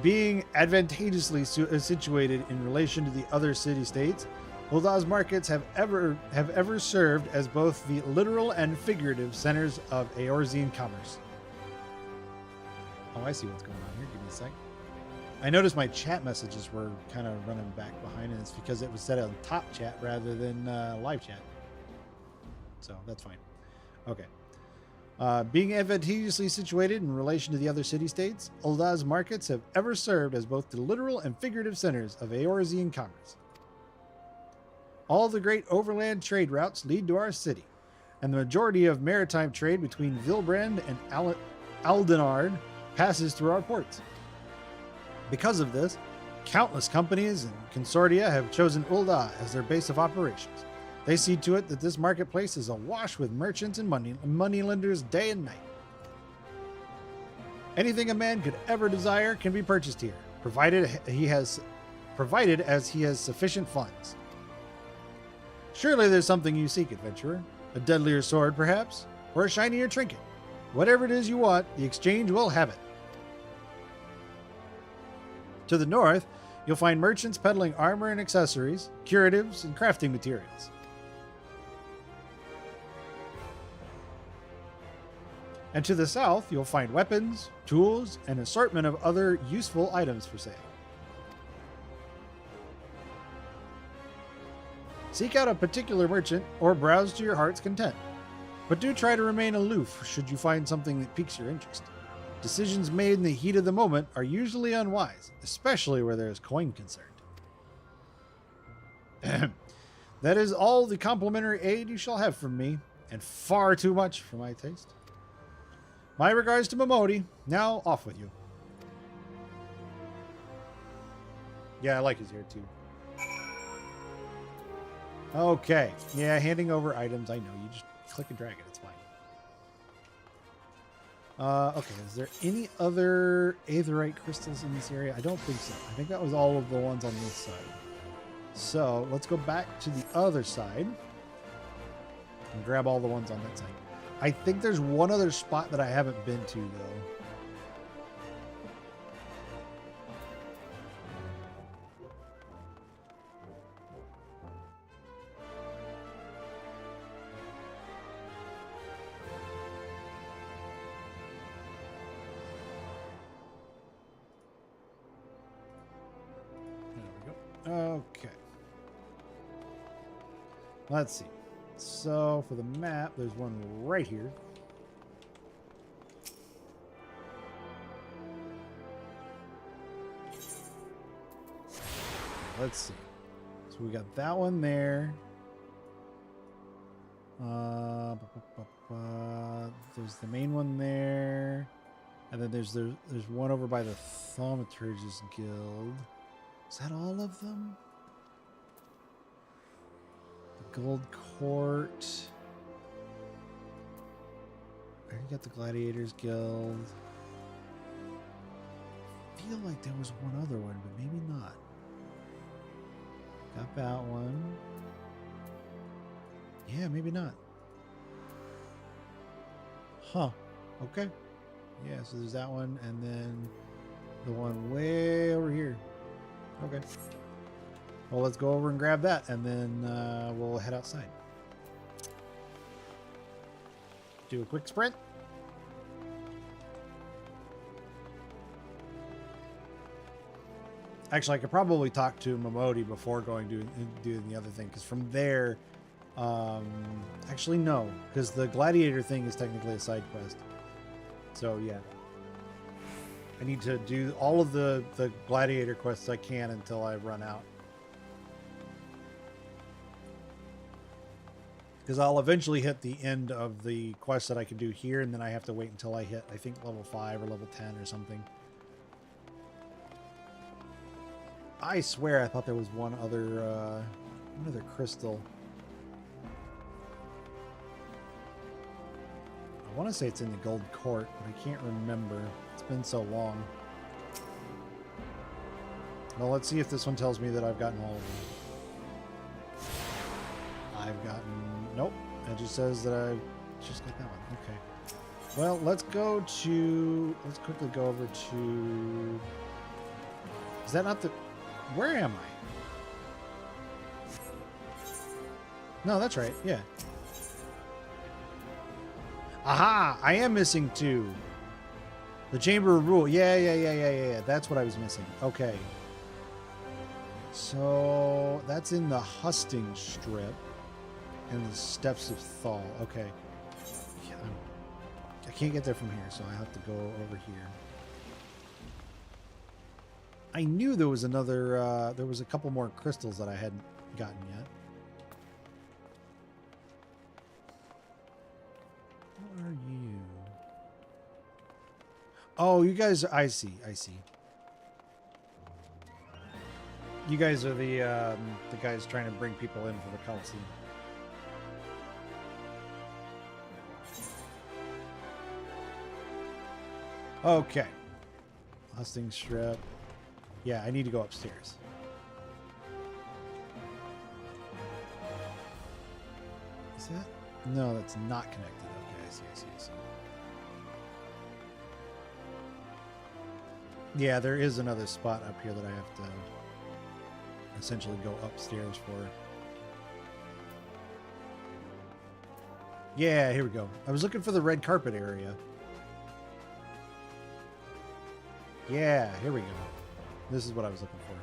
Being advantageously situated in relation to the other city-states, Uldah's markets have ever served as both the literal and figurative centers of Eorzean commerce. Oh, I see what's going on here. Give me a sec. I noticed my chat messages were kind of running back behind, and it's because it was set on top chat rather than live chat. So that's fine. Okay. Being advantageously situated in relation to the other city-states, Uldah's markets have ever served as both the literal and figurative centers of Eorzean commerce. All the great overland trade routes lead to our city, and the majority of maritime trade between Vilbrand and Aldenard passes through our ports. Because of this, countless companies and consortia have chosen Uldah as their base of operations. They see to it that this marketplace is awash with merchants and moneylenders day and night. Anything a man could ever desire can be purchased here, provided as he has sufficient funds. Surely there's something you seek, adventurer. A deadlier sword, perhaps? Or a shinier trinket? Whatever it is you want, the exchange will have it. To the north, you'll find merchants peddling armor and accessories, curatives, and crafting materials. And to the south, you'll find weapons, tools, and an assortment of other useful items for sale. Seek out a particular merchant or browse to your heart's content. But do try to remain aloof should you find something that piques your interest. Decisions made in the heat of the moment are usually unwise, especially where there is coin concerned. That is all the complimentary aid you shall have from me, and far too much for my taste. My regards to Momodi. Now off with you. Yeah, I like his hair too. Okay. Yeah, handing over items. I know. You just click and drag it. It's fine. Okay. Is there any other aetherite crystals in this area? I don't think so. I think that was all of the ones on this side. So let's go back to the other side and grab all the ones on that side. I think there's one other spot that I haven't been to, though. Okay. Let's see. So for the map, there's one right here. Let's see. So we got that one there. There's the main one there. And then there's one over by the Thaumaturge's Guild. Is that all of them? The Gold Court. I already got the Gladiators Guild. I feel like there was one other one, but maybe not. Got that one. Yeah, maybe not. Huh. Okay. Yeah, so there's that one, and then the one way over here. Okay. Well, let's go over and grab that, and then we'll head outside. Do a quick sprint. Actually, I could probably talk to Momodi before going to doing the other thing, because from there, actually no, because the gladiator thing is technically a side quest. So yeah, I need to do all of the gladiator quests I can until I run out. Because I'll eventually hit the end of the quest that I can do here, and then I have to wait until I hit, I think, level 5 or level 10 or something. I swear I thought there was one other Another crystal. I want to say it's in the gold court, but I can't remember. It's been so long. Well, let's see if this one tells me that I've gotten all of them. I've gotten... Nope. It just says that I've just got that one. Okay. Well, let's go to... Let's quickly go over to... Is that not the... Where am I? No, that's right. Yeah. Aha! I am missing 2. The Chamber of Rule. Yeah. That's what I was missing. Okay. So that's in the Husting Strip and the Steps of Thal. Okay. Yeah, I can't get there from here, so I have to go over here. I knew there was another, there was a couple more crystals that I hadn't gotten yet. What are you? Oh, you guys, I see. You guys are the guys trying to bring people in for the Coliseum. Okay. Husting Strip. Yeah, I need to go upstairs. Is that? No, that's not connected. Okay, I see. Yeah, there is another spot up here that I have to essentially go upstairs for. Yeah, here we go. I was looking for the red carpet area. Yeah, here we go. This is what I was looking for.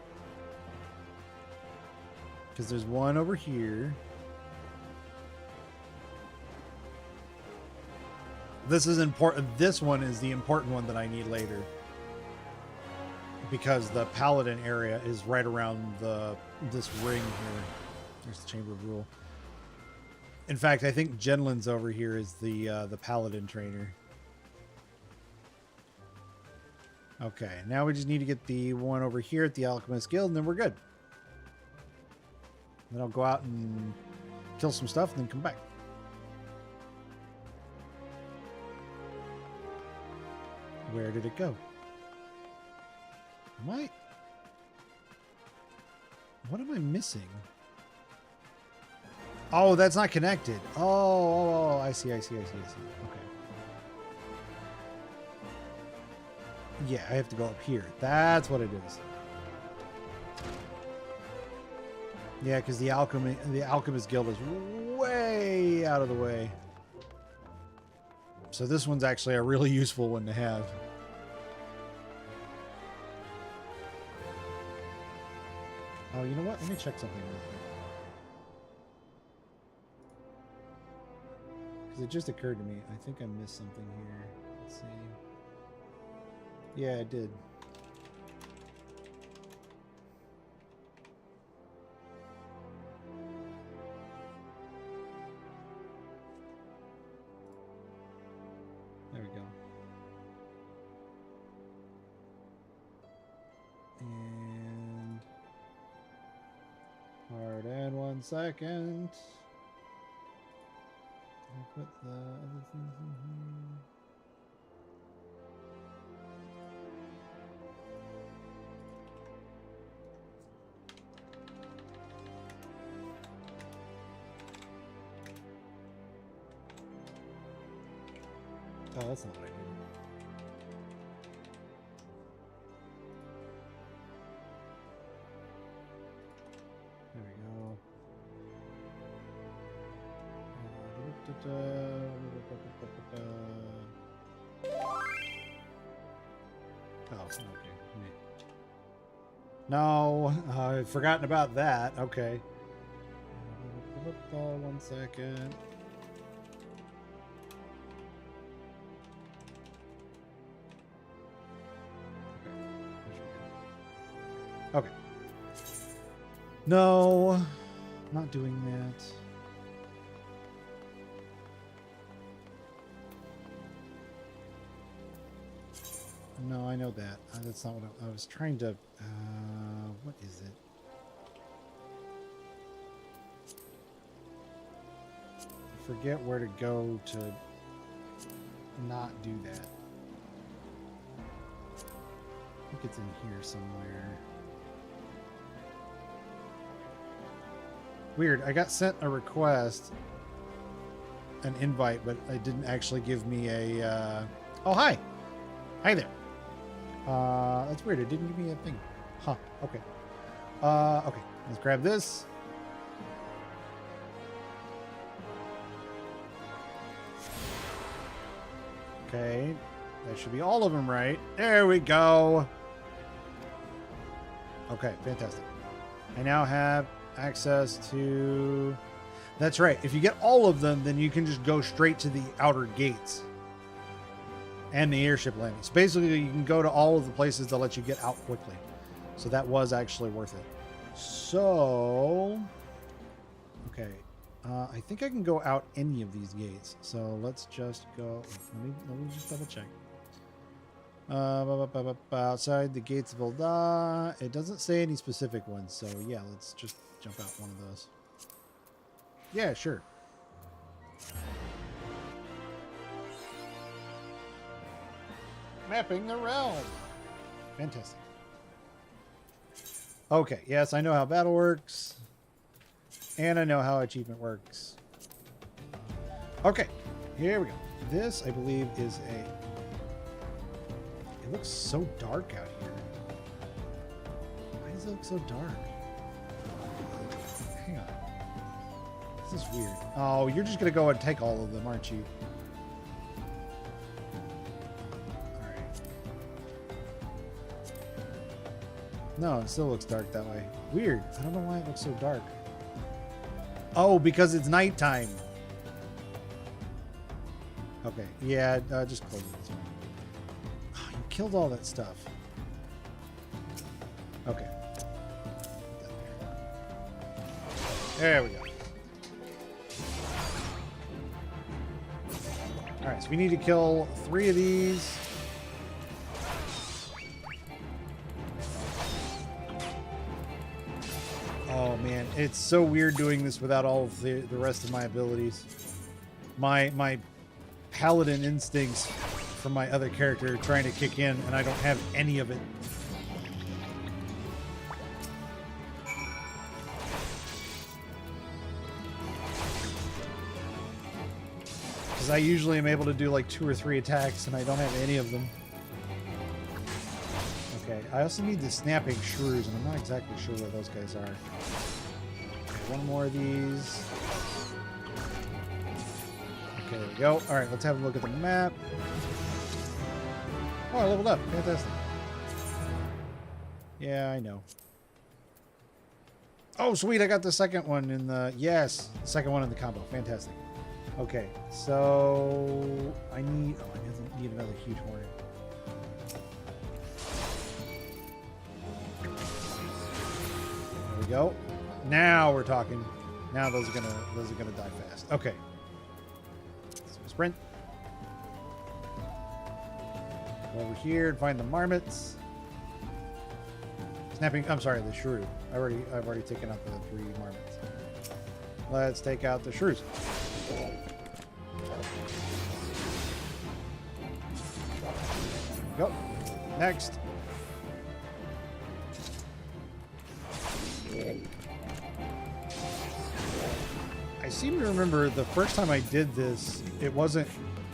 Because there's one over here. This is important. This one is the important one that I need later. Because the Paladin area is right around this ring here. There's the Chamber of Rule. In fact, I think Genlin's over here is the Paladin trainer. Okay, now we just need to get the one over here at the Alchemist Guild, and then we're good. Then I'll go out and kill some stuff, and then come back. Where did it go? What am I missing? Oh, that's not connected. Oh, I see. Okay. Yeah, I have to go up here. That's what it is. Yeah, because the Alchemist Guild is way out of the way. So this one's actually a really useful one to have. Oh, you know what? Let me check something real quick. Because it just occurred to me. I think I missed something here. Let's see. Yeah, I did. There we go. And hard and 1 second. I'll put the other things in here. Oh, that's not what I needed. There we go. Oh, okay. No, I've forgotten about that. Okay. 1 second. Okay. No, not doing that. No, I know that. That's not what I was trying to... what is it? forget where to go to not do that. I think it's in here somewhere. Weird. I got sent a request, an invite, but it didn't actually give me a... Oh, hi. Hi there. That's weird. It didn't give me a thing. Huh. Okay. Okay. Let's grab this. Okay. That should be all of them, right? There we go. Okay. Fantastic. I now have access to... That's right. If you get all of them, then you can just go straight to the outer gates and the airship landing. So basically, you can go to all of the places that let you get out quickly. So that was actually worth it. So, okay. I think I can go out any of these gates. So let's just go. Let me just double check. Outside the gates of Elda. It doesn't say any specific ones. So yeah, let's just jump out one of those. Yeah, sure. Mapping the realm. Fantastic. Okay, yes, I know how battle works. And I know how achievement works. Okay, here we go. This, I believe, is a... It looks so dark out here. Why does it look so dark? Hang on. This is weird. Oh, you're just going to go and take all of them, aren't you? No, it still looks dark that way. Weird. I don't know why it looks so dark. Oh, because it's nighttime. Okay. Yeah, just close it. Oh, you killed all that stuff. Okay. There we go. Alright, so we need to kill 3 of these. Oh man, it's so weird doing this without all of the rest of my abilities. My paladin instincts from my other character trying to kick in, and I don't have any of it. Because I usually am able to do like 2 or 3 attacks, and I don't have any of them. Okay, I also need the snapping shrews, and I'm not exactly sure where those guys are. Okay, one more of these. Okay, there we go. Alright, let's have a look at the map. Oh, I leveled up. Fantastic. Yeah, I know. Oh, sweet, I got the second one in the... Yes, second one in the combo. Fantastic. Okay, so... I need... Oh, I need another huge hornet. There we go. Now we're talking. Now those are gonna die fast. Okay. So sprint. Go over here and find the marmots. Snapping. I'm sorry, the shrew. I've already taken out the 3 marmots. Let's take out the shrews. Go. Next. I seem to remember the first time I did this, it wasn't.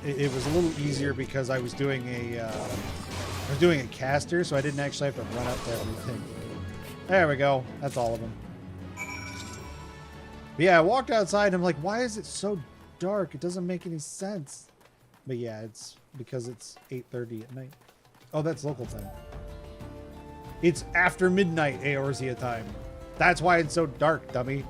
It was a little easier because I was doing a caster, so I didn't actually have to run up to everything. There we go. That's all of them. But yeah, I walked outside and I'm like, why is it so dark? It doesn't make any sense. But yeah, it's because it's 8:30 at night. Oh, that's local time. It's after midnight Eorzea time. That's why it's so dark, dummy.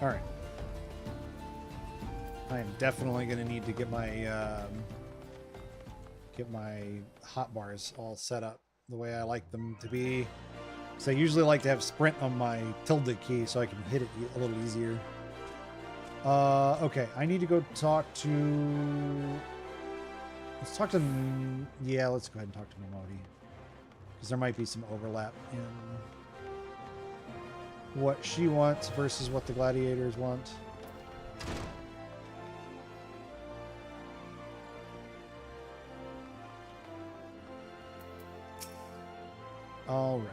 All right. I am definitely going to need to get my hotbars all set up the way I like them to be. Because I usually like to have sprint on my tilde key so I can hit it a little easier. Okay, I need to go talk to... Let's talk to... Yeah, let's go ahead and talk to Momodi. because there might be some overlap in what she wants versus what the gladiators want. All right.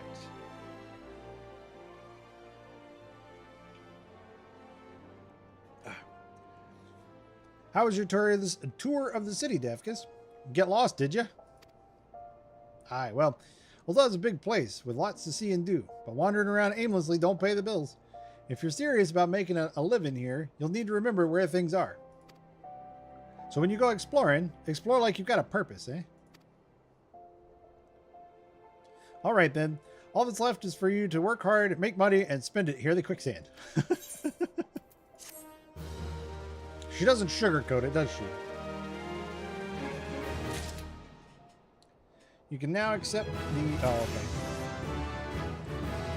How was your tour of the city, Davkas? Get lost, did you? Aye, well, Ul'dah's a big place with lots to see and do, but wandering around aimlessly don't pay the bills. If you're serious about making a living here, you'll need to remember where things are. So when you go exploring, explore like you've got a purpose, eh? All right, then. All that's left is for you to work hard, make money, and spend it here in the quicksand. She doesn't sugarcoat it, does she? You can now accept the... Oh, okay.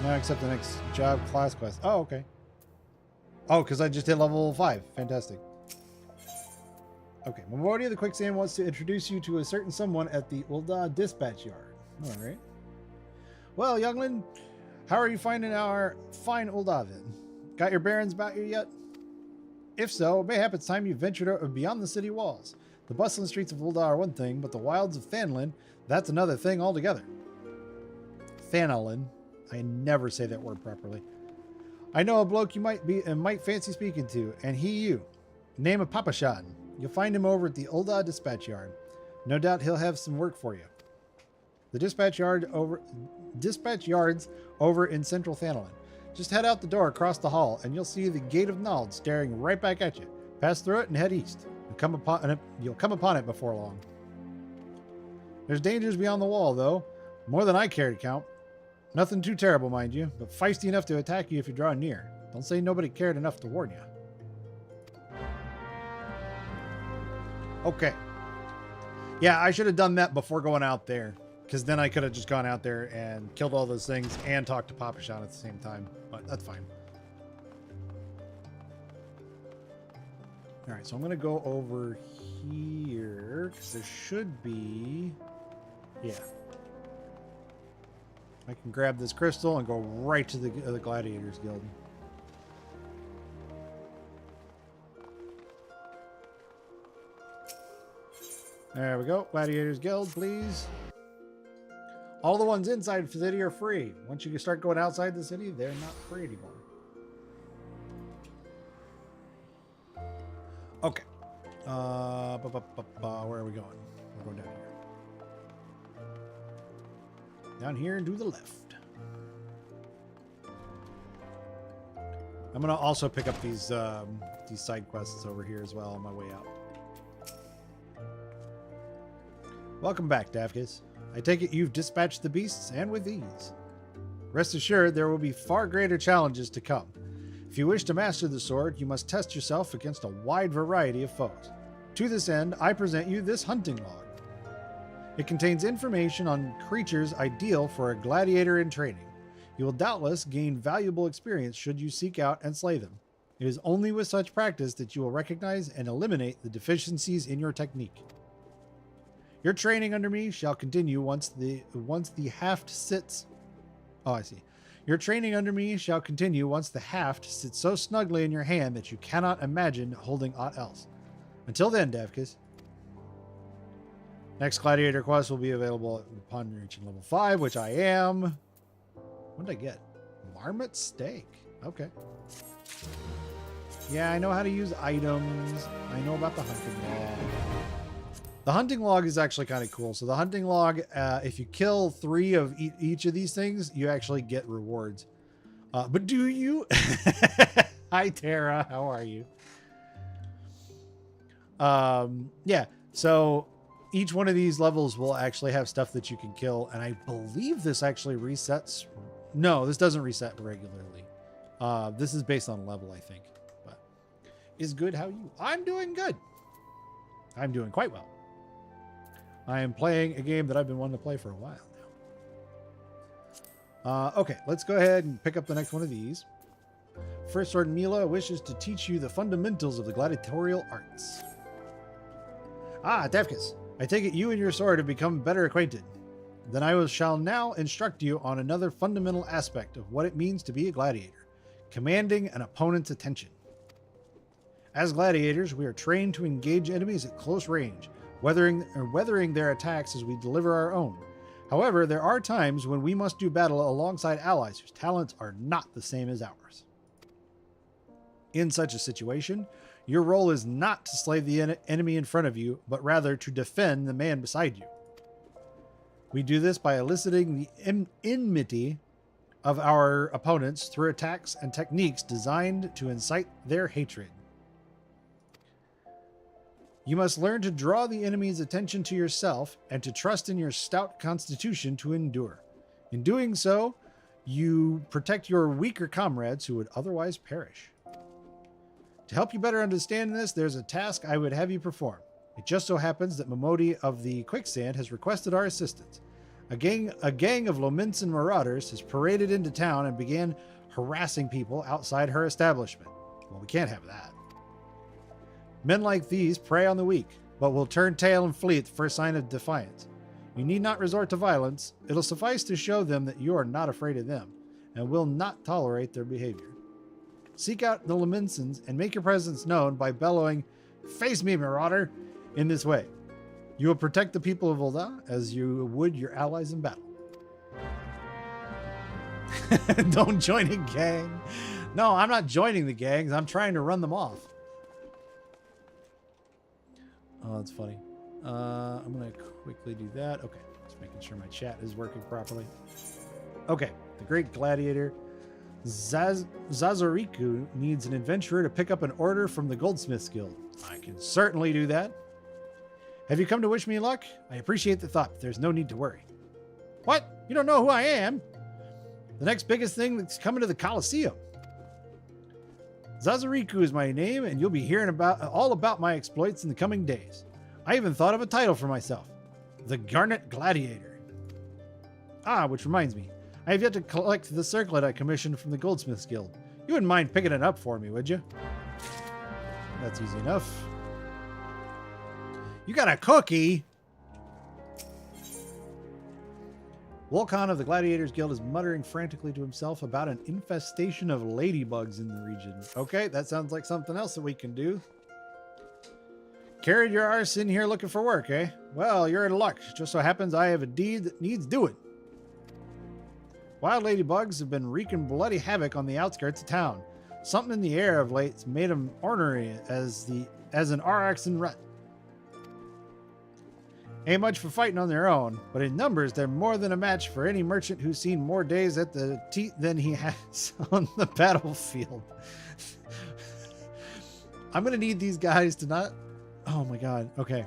Now accept the next job class quest. Oh, okay. Oh, because I just hit level 5. Fantastic. Okay. Memority of the Quicksand wants to introduce you to a certain someone at the Ul'dah Dispatch Yard. All right. Well, youngling, how are you finding our fine Ul'dah then? Got your bearings about you yet? If so, mayhap it's time you ventured beyond the city walls. The bustling streets of Ul'dah are one thing, but the wilds of Thanlin, that's another thing altogether. Thanlin. I never say that word properly. I know a bloke you might fancy speaking to, and he you. Name of Papashan. You'll find him over at the Ul'dah Dispatch Yard. No doubt he'll have some work for you. The dispatch yards over in central Thanlin. Just head out the door across the hall, and you'll see the Gate of Nald staring right back at you. Pass through it and head east. You'll come upon it before long. There's dangers beyond the wall, though. More than I care to count. Nothing too terrible, mind you, but feisty enough to attack you if you draw near. Don't say nobody cared enough to warn you. Okay. Yeah, I should have done that before going out there, because then I could have just gone out there and killed all those things and talked to Papashan at the same time, but that's fine. All right, so I'm going to go over here, because there should be... Yeah. I can grab this crystal and go right to the Gladiators Guild. There we go. Gladiators Guild, please. All the ones inside the city are free. Once you start going outside the city, they're not free anymore. Okay. Where are we going? We're going down here. Down here and to the left. I'm gonna also pick up these side quests over here as well on my way out. Welcome back, Davkas. I take it you've dispatched the beasts, and with ease. Rest assured, there will be far greater challenges to come. If you wish to master the sword, you must test yourself against a wide variety of foes. To this end, I present you this hunting log. It contains information on creatures ideal for a gladiator in training. You will doubtless gain valuable experience should you seek out and slay them. It is only with such practice that you will recognize and eliminate the deficiencies in your technique. Your training under me shall continue once the haft sits... Oh, I see. Your training under me shall continue once the haft sits so snugly in your hand that you cannot imagine holding aught else. Until then, Davkas. Next gladiator quest will be available upon reaching level 5, which I am. What did I get? Marmot steak. Okay. Yeah, I know how to use items. I know about the hunting log. The hunting log is actually kind of cool. So the hunting log, if you kill 3 of each of these things, you actually get rewards. But do you? Hi, Tara. How are you? Yeah. So each one of these levels will actually have stuff that you can kill. And I believe this actually resets. No, this doesn't reset regularly. This is based on level, I think. But is good how you... I'm doing good. I'm doing quite well. I am playing a game that I've been wanting to play for a while now. Okay, let's go ahead and pick up the next one of these. First Sword Mila wishes to teach you the fundamentals of the gladiatorial arts. Ah, Davkas, I take it you and your sword have become better acquainted. then shall now instruct you on another fundamental aspect of what it means to be a gladiator, commanding an opponent's attention. As gladiators, we are trained to engage enemies at close range, weathering their attacks as we deliver our own. However, there are times when we must do battle alongside allies whose talents are not the same as ours. In such a situation, your role is not to slay the enemy in front of you, but rather to defend the man beside you. We do this by eliciting the enmity of our opponents through attacks and techniques designed to incite their hatred. You must learn to draw the enemy's attention to yourself and to trust in your stout constitution to endure. In doing so, you protect your weaker comrades who would otherwise perish. To help you better understand this, there's a task I would have you perform. It just so happens that Momodi of the Quicksand has requested our assistance. A gang of Lominsan marauders has paraded into town and began harassing people outside her establishment. Well, we can't have that. Men like these prey on the weak, but will turn tail and flee at the first sign of defiance. You need not resort to violence. It'll suffice to show them that you are not afraid of them, and will not tolerate their behavior. Seek out the Lominsans and make your presence known by bellowing, "Face me, marauder!" in this way. You will protect the people of Ulda as you would your allies in battle. Don't join a gang. No, I'm not joining the gangs. I'm trying to run them off. Oh, that's funny. I'm going to quickly do that. Okay, just making sure my chat is working properly. Okay, the Great Gladiator. Zazoriku needs an adventurer to pick up an order from the Goldsmiths Guild. I can certainly do that. Have you come to wish me luck? I appreciate the thought, but there's no need to worry. What? You don't know who I am? The next biggest thing that's coming to the Colosseum. Zazoriku is my name, and you'll be hearing all about my exploits in the coming days. I even thought of a title for myself. The Garnet Gladiator. Ah, which reminds me. I have yet to collect the circlet I commissioned from the Goldsmiths Guild. You wouldn't mind picking it up for me, would you? That's easy enough. You got a cookie! Wolcon of the Gladiators Guild is muttering frantically to himself about an infestation of ladybugs in the region. Okay, that sounds like something else that we can do. Carried your arse in here looking for work, eh? Well, you're in luck. Just so happens I have a deed that needs doing. Wild ladybugs have been wreaking bloody havoc on the outskirts of town. Something in the air of late's made them ornery as an RX in rut. Ain't much for fighting on their own, but in numbers, they're more than a match for any merchant who's seen more days at the teat than he has on the battlefield. I'm going to need these guys to not... Oh my god, okay.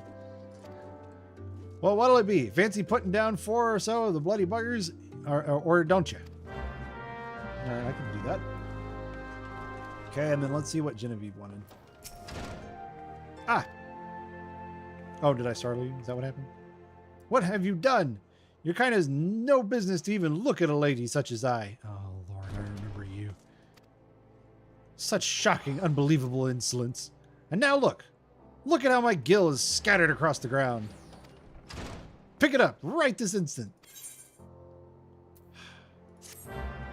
Well, what'll it be? Fancy putting down 4 or so of the bloody buggers? Or don't you? Alright, I can do that. Okay, and then let's see what Genevieve wanted. Ah! Oh, did I startle you? Is that what happened? What have you done? Your kind has no business to even look at a lady such as I. Oh, Lord, I remember you. Such shocking, unbelievable insolence. And now look. Look at how my gill is scattered across the ground. Pick it up right this instant.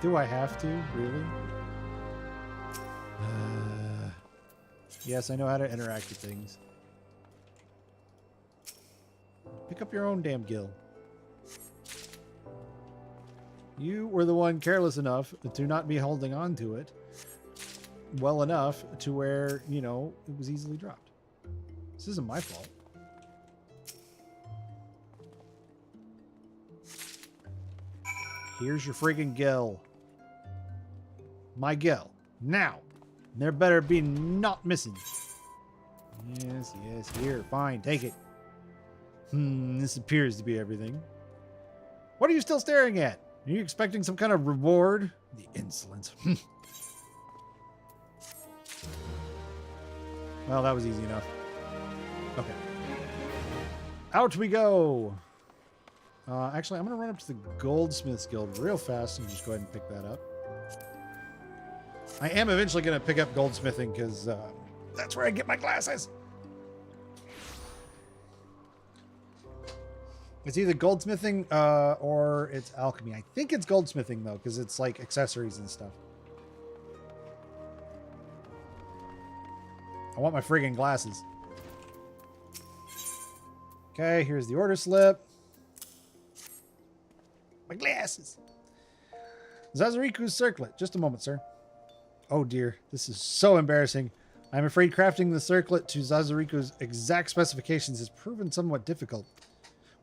Do I have to? Really? Yes, I know how to interact with things. Pick up your own damn gill. You were the one careless enough to not be holding on to it well enough to where, you know, it was easily dropped. This isn't my fault. Here's your friggin' gill. My gill. Now. There better be not missing. Yes, yes, here. Fine, take it. This appears to be everything. What are you still staring at? Are you expecting some kind of reward? The insolence. Well, that was easy enough. Okay. Out we go. Actually, I'm going to run up to the Goldsmiths Guild real fast and just go ahead and pick that up. I am eventually going to pick up goldsmithing because that's where I get my glasses. It's either goldsmithing or it's alchemy. I think it's goldsmithing, though, because it's like accessories and stuff. I want my friggin' glasses. Okay, here's the order slip. My glasses. Zazariku's circlet. Just a moment, sir. Oh dear, this is so embarrassing. I'm afraid crafting the circlet to Zazariku's exact specifications has proven somewhat difficult.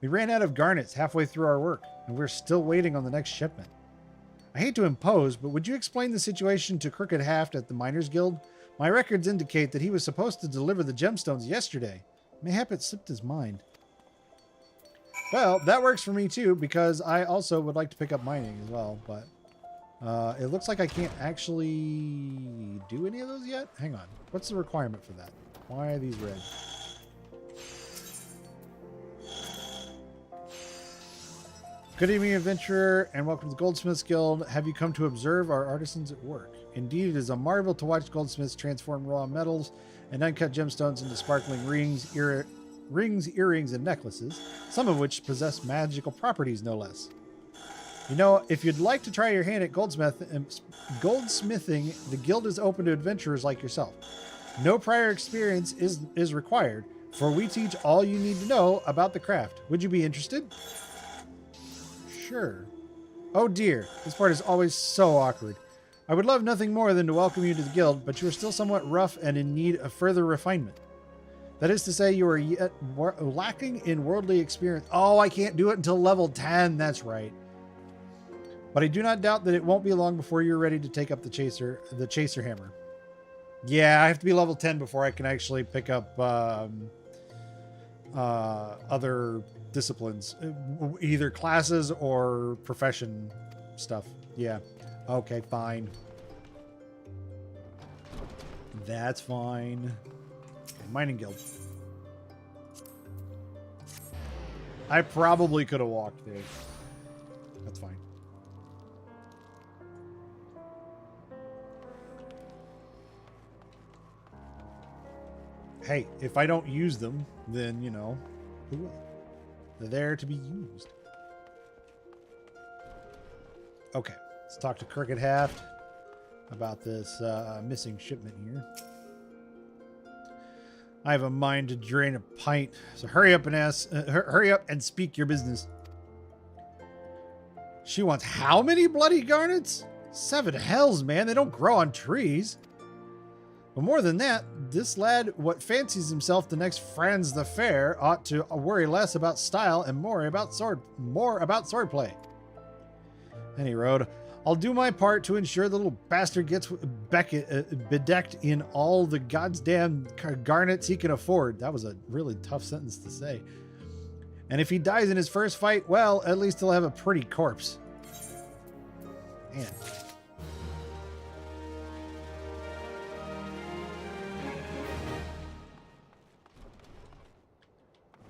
We ran out of garnets halfway through our work, and we're still waiting on the next shipment. I hate to impose, but would you explain the situation to Crooked Haft at the Miners Guild? My records indicate that he was supposed to deliver the gemstones yesterday. Mayhap it slipped his mind. Well, that works for me too, because I also would like to pick up mining as well, but it looks like I can't actually do any of those yet. Hang on. What's the requirement for that? Why are these red? Good evening, adventurer, and welcome to the Goldsmiths Guild. Have you come to observe our artisans at work? Indeed, it is a marvel to watch goldsmiths transform raw metals and uncut gemstones into sparkling rings, earrings, and necklaces, some of which possess magical properties, no less. You know, if you'd like to try your hand at goldsmithing, the guild is open to adventurers like yourself. No prior experience is required, for we teach all you need to know about the craft. Would you be interested? Sure. Oh dear, this part is always so awkward. I would love nothing more than to welcome you to the guild, but you are still somewhat rough and in need of further refinement. That is to say, you are yet lacking in worldly experience. Oh, I can't do it until level 10. That's right. But I do not doubt that it won't be long before you're ready to take up the chaser hammer. Yeah, I have to be level 10 before I can actually pick up other disciplines, either classes or profession stuff. Yeah. Okay, fine. That's fine. Okay, mining guild. I probably could have walked there. That's fine. Hey, if I don't use them, then, you know, who will? They're there to be used. Okay, let's talk to Crooked Haft about this missing shipment here. I have a mind to drain a pint, so hurry up and speak your business. She wants how many bloody garnets? 7 hells, man. They don't grow on trees. But more than that, this lad, what fancies himself the next Franz the Fair, ought to worry less about style and more about swordplay. Any road, I'll do my part to ensure the little bastard gets bedecked in all the goddamn garnets he can afford. That was a really tough sentence to say. And if he dies in his first fight, well, at least he'll have a pretty corpse. Man.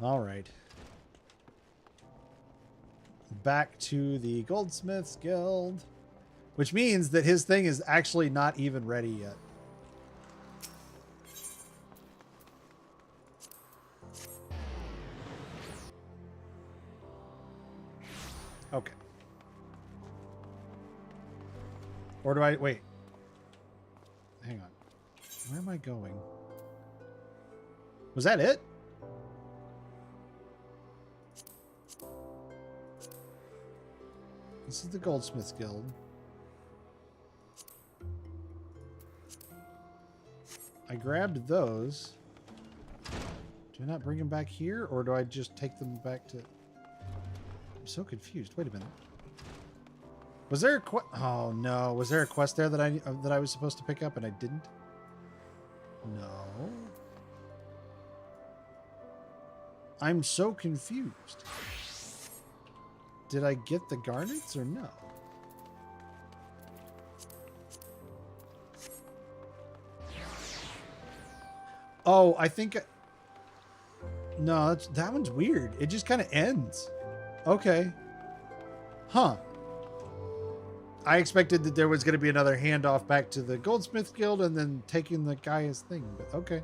All right. Back to the Goldsmiths Guild, which means that his thing is actually not even ready yet. Okay. Or do I wait? Hang on. Where am I going? Was that it? This is the Goldsmiths Guild. I grabbed those. Do I not bring them back here, or do I just take them back to... I'm so confused. Wait a minute. Was there a quest? Oh no! Was there a quest there that I was supposed to pick up and I didn't? No. I'm so confused. Did I get the garnets or no? Oh, I think... No, that one's weird. It just kind of ends. Okay. Huh. I expected that there was going to be another handoff back to the Goldsmith Guild and then taking the guy's thing. But okay.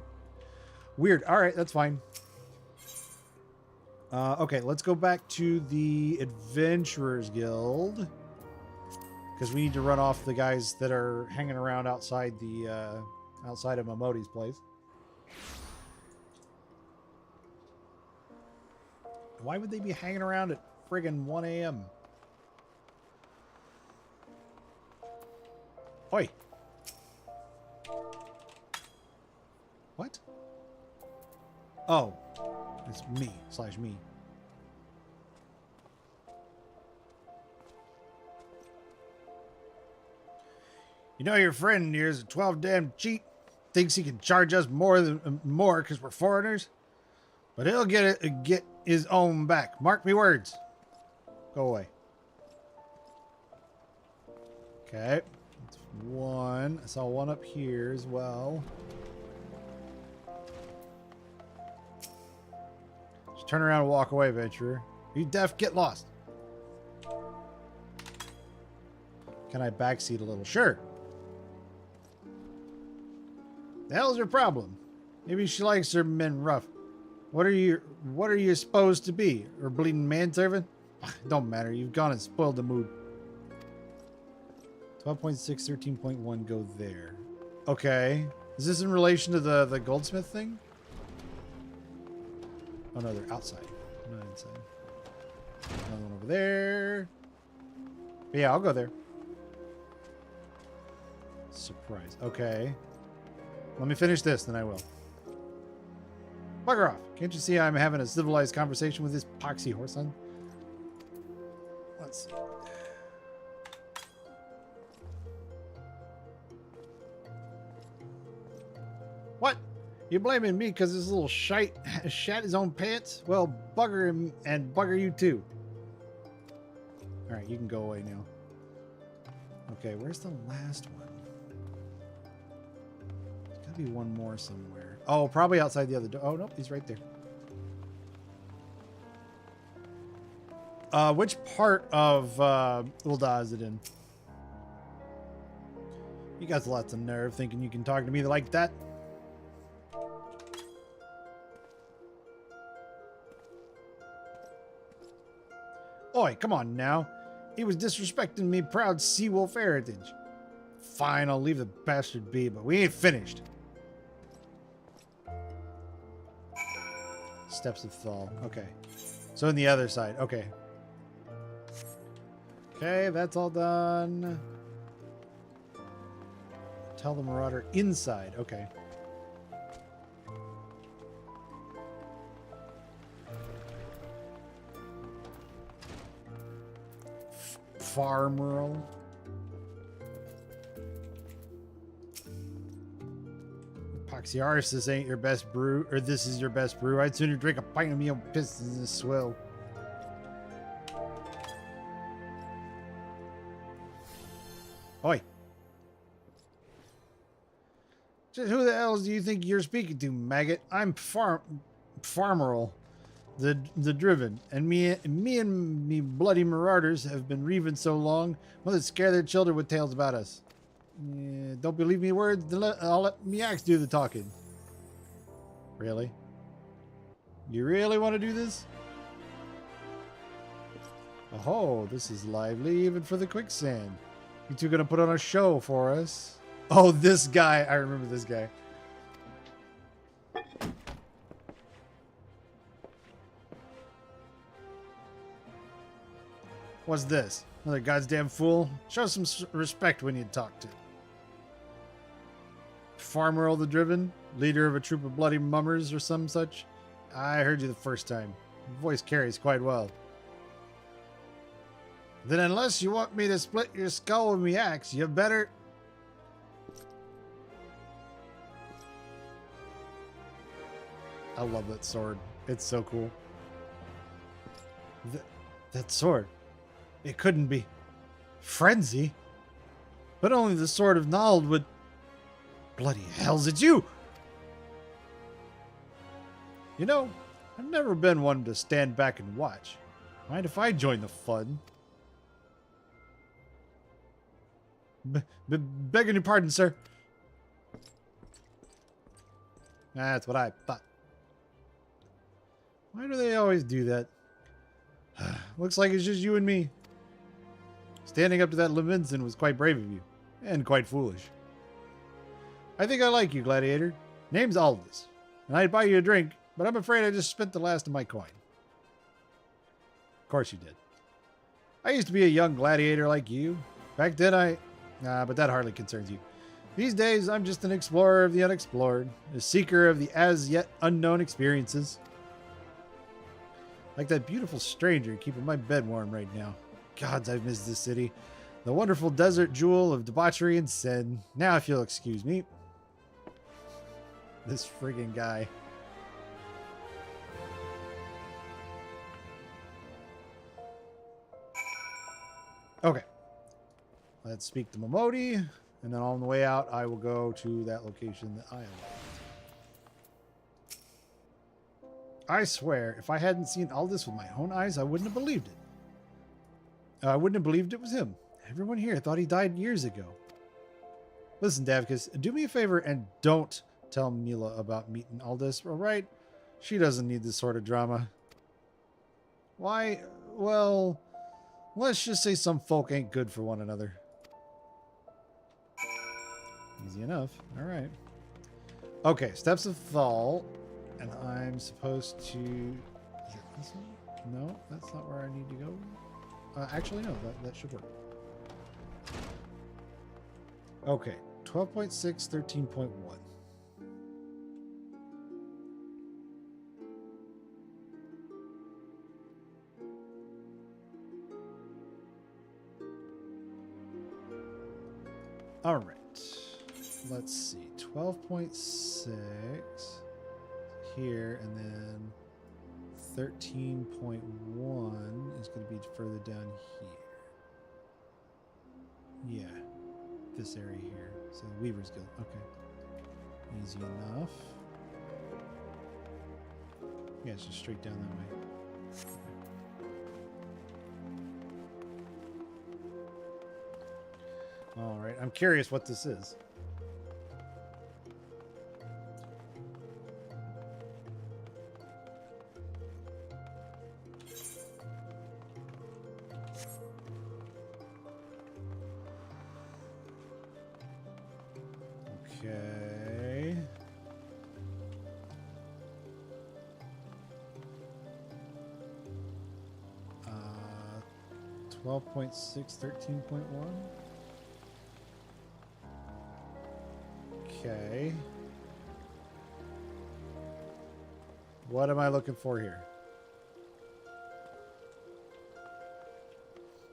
Weird. All right, that's fine. Okay, let's go back to the Adventurers Guild. Because we need to run off the guys that are hanging around outside the outside of Momodi's place. Why would they be hanging around at friggin' 1 a.m.? Oi! What? Oh, it's me/me. You know your friend here's a 12 damn cheat. Thinks he can charge us more because we're foreigners. But he'll get his own back. Mark me words. Go away. Okay. That's one. I saw one up here as well. Just turn around and walk away, adventurer. You deaf? Get lost. Can I backseat a little? Sure. The hell's her problem? Maybe she likes her men rough. What are you supposed to be? Her bleeding manservant? Don't matter. You've gone and spoiled the mood. 12.6, 13.1 go there. Okay. Is this in relation to the goldsmith thing? Oh no, they're outside. Not inside. Another one over there. But yeah, I'll go there. Surprise. Okay. Let me finish this, then I will. Bugger off. Can't you see I'm having a civilized conversation with this poxy horse son? Let's see. What? You blaming me because this little shite shat his own pants? Well, bugger him and bugger you too. Alright, you can go away now. Okay, where's the last one? Be one more somewhere. Oh, probably outside the other door. Oh, nope, he's right there. Which part of Ulda is it in? You got lots of nerve thinking you can talk to me like that. Oi, come on now. He was disrespecting me proud Seawolf heritage. Fine, I'll leave the bastard be, but we ain't finished. Steps of Thal. Okay. So in the other side. Okay. Okay, that's all done. Tell the Marauder inside. Okay. Farmerl. Poxyaris, this ain't your best brew, or this is your best brew. I'd sooner drink a pint of me own piss than this swill. Oi. Just who the hell do you think you're speaking to, maggot? I'm Farmerl, the driven, and me and me bloody marauders have been reaving so long, well, they scare their children with tales about us. Yeah, don't believe me words, I'll let me axe do the talking. Really? You really want to do this? Oh, this is lively even for the quicksand. You two gonna put on a show for us? Oh, this guy. I remember this guy. What's this? Another goddamn fool? Show some respect when you talk to. Farmerl the Driven, leader of a troop of bloody mummers or some such. I heard you the first time. Your voice carries quite well. Then unless you want me to split your skull with me axe, you better... I love that sword. It's so cool. That sword. It couldn't be. Frenzy? But only the sword of Nald would... Bloody hells, it's you! You know, I've never been one to stand back and watch. Mind if I join the fun? Begging your pardon, sir. That's what I thought. Why do they always do that? Looks like it's just you and me. Standing up to that Levinson was quite brave of you, and quite foolish. I think I like you, Gladiator. Name's Aldous, and I'd buy you a drink, but I'm afraid I just spent the last of my coin. Of course you did. I used to be a young gladiator like you. Back then but that hardly concerns you. These days, I'm just an explorer of the unexplored, a seeker of the as-yet unknown experiences. Like that beautiful stranger keeping my bed warm right now. Gods, I've missed this city. The wonderful desert jewel of debauchery and sin. Now, if you'll excuse me. This friggin' guy. Okay. Let's speak to Momodi. And then on the way out, I will go to that location that I love. I swear, if I hadn't seen all this with my own eyes, I wouldn't have believed it. I wouldn't have believed it was him. Everyone here thought he died years ago. Listen, Davkas, do me a favor and don't tell Mila about meeting Aldous, all right? She doesn't need this sort of drama. Why? Well, let's just say some folk ain't good for one another. Easy enough. All right. Okay, Steps of Thal. And I'm supposed to... Is it this one? No, that's not where I need to go. Actually, no, that should work. Okay, 12.6, 13.1. All right. Let's see. 12.6 here, and then 13.1 is going to be further down here. Yeah, this area here. So Weaver's Guild. Okay. Easy enough. Yeah, it's just straight down that way. All right. I'm curious what this is. Okay. 12.6, 13.1. Okay. What am I looking for here?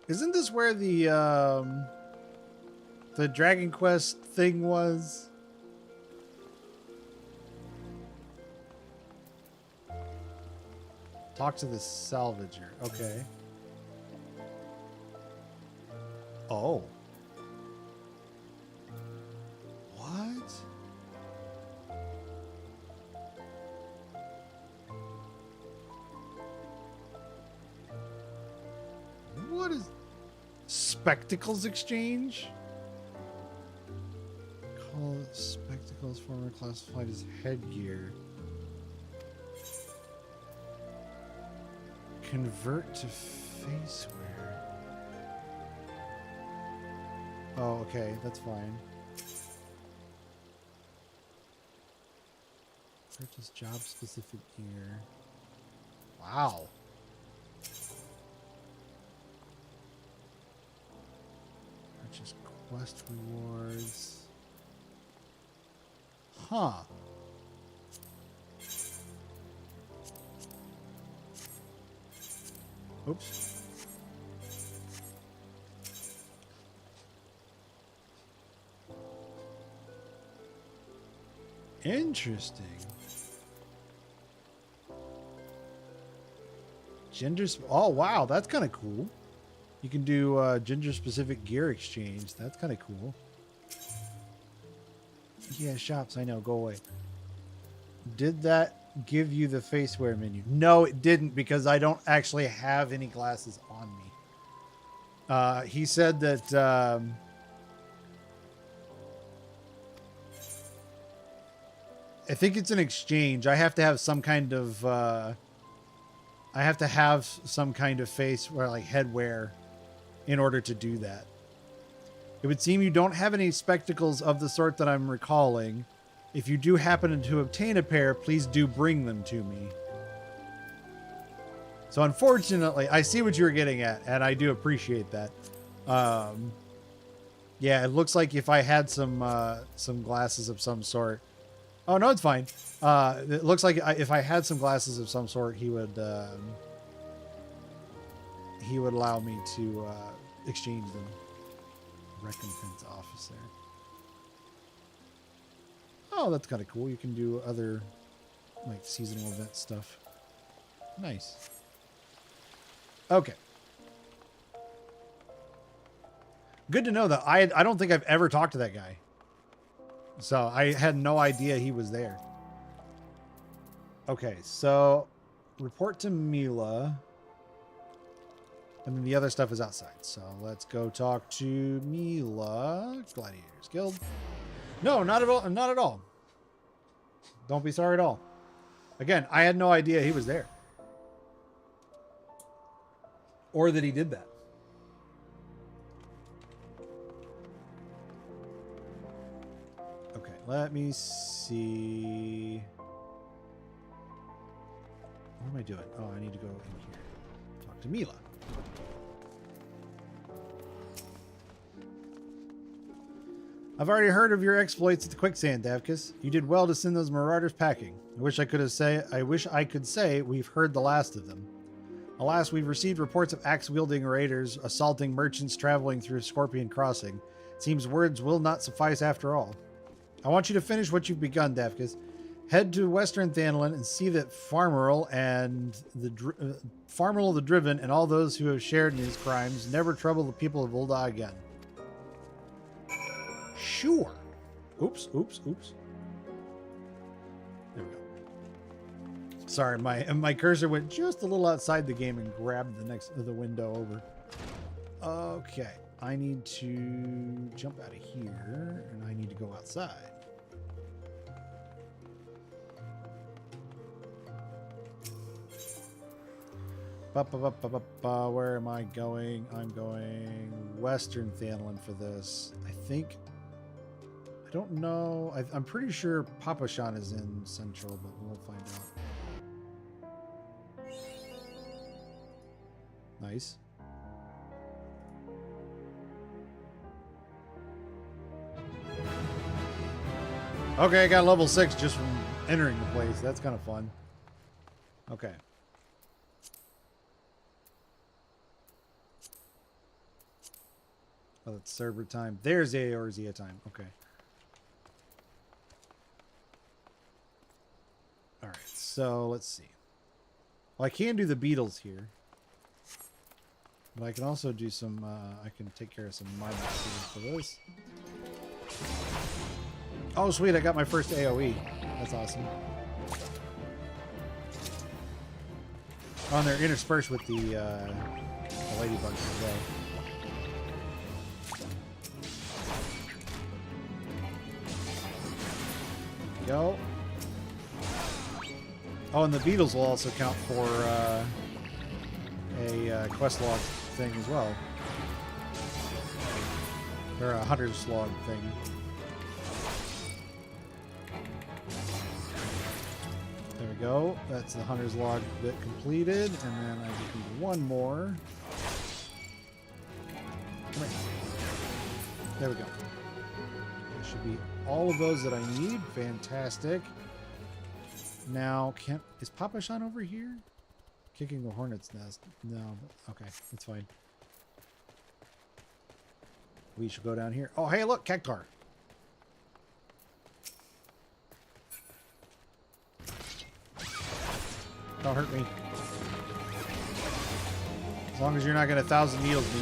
Isn't this where the Dragon Quest thing was? Talk to the salvager. Okay. Oh. What? What is Spectacles Exchange? Call spectacles formerly classified as headgear. Convert to face wear. Oh, okay, that's fine. Purchase job specific gear. Wow. Purchase quest rewards. Huh. Oops. Interesting. Oh, wow. That's kind of cool. You can do gender-specific gear exchange. That's kind of cool. Yeah, shops. I know. Go away. Did that give you the facewear menu? No, it didn't, because I don't actually have any glasses on me. He said that I think it's an exchange. I have to have some kind of I have to have some kind of face where like headwear in order to do that. It would seem you don't have any spectacles of the sort that I'm recalling. If you do happen to obtain a pair, please do bring them to me. So unfortunately, I see what you're getting at, and I do appreciate that. Yeah, it looks like if I had some glasses of some sort. Oh no, it's fine. It looks like if I had some glasses of some sort, he would allow me to exchange them. Recompense officer. Oh, that's kind of cool. You can do other like seasonal event stuff. Nice. Okay. Good to know that I don't think I've ever talked to that guy. So I had no idea he was there. Okay, so report to Mila. And then the other stuff is outside. So let's go talk to Mila. Gladiators Guild. No, not at all. Not at all. Don't be sorry at all. Again, I had no idea he was there. Or that he did that. Okay, let me see. What am I doing? Oh, I need to go in here. Talk to Mila. I've already heard of your exploits at the quicksand, Davkas. You did well to send those marauders packing. I wish I could say we've heard the last of them. Alas, we've received reports of axe-wielding raiders assaulting merchants traveling through Scorpion Crossing. It seems words will not suffice after all. I want you to finish what you've begun, Davkas. Head to Western Thanlin and see that Farmerl the Driven and all those who have shared in his crimes never trouble the people of Ul'dah again. Sure. Oops. There we go. Sorry, my cursor went just a little outside the game and grabbed the window over. Okay, I need to jump out of here and I need to go outside. Where am I going? I'm going Western Thanlin for this. I don't know. I'm pretty sure Papa Shan is in Central, but we'll find out. Nice. Okay, I got level 6 just from entering the place. That's kind of fun. Okay. Oh, that's server time. There's Eorzea time. Okay. All right, so let's see. Well, I can do the beetles here. But I can also do some, I can take care of some minor for this. Oh, sweet, I got my first AoE. That's awesome. Oh, and they're interspersed with the ladybugs as well. Go. Oh, and the beetles will also count for a quest log thing as well. Or a hunter's log thing. There we go. That's the hunter's log bit completed. And then I just need one more. Come here. There we go. That should be all of those that I need. Fantastic. Now, is Papa Shan over here? Kicking the hornet's nest. No. Okay, that's fine. We should go down here. Oh, hey, look, Cactar. Don't hurt me. As long as you're not going to 1,000 needles me.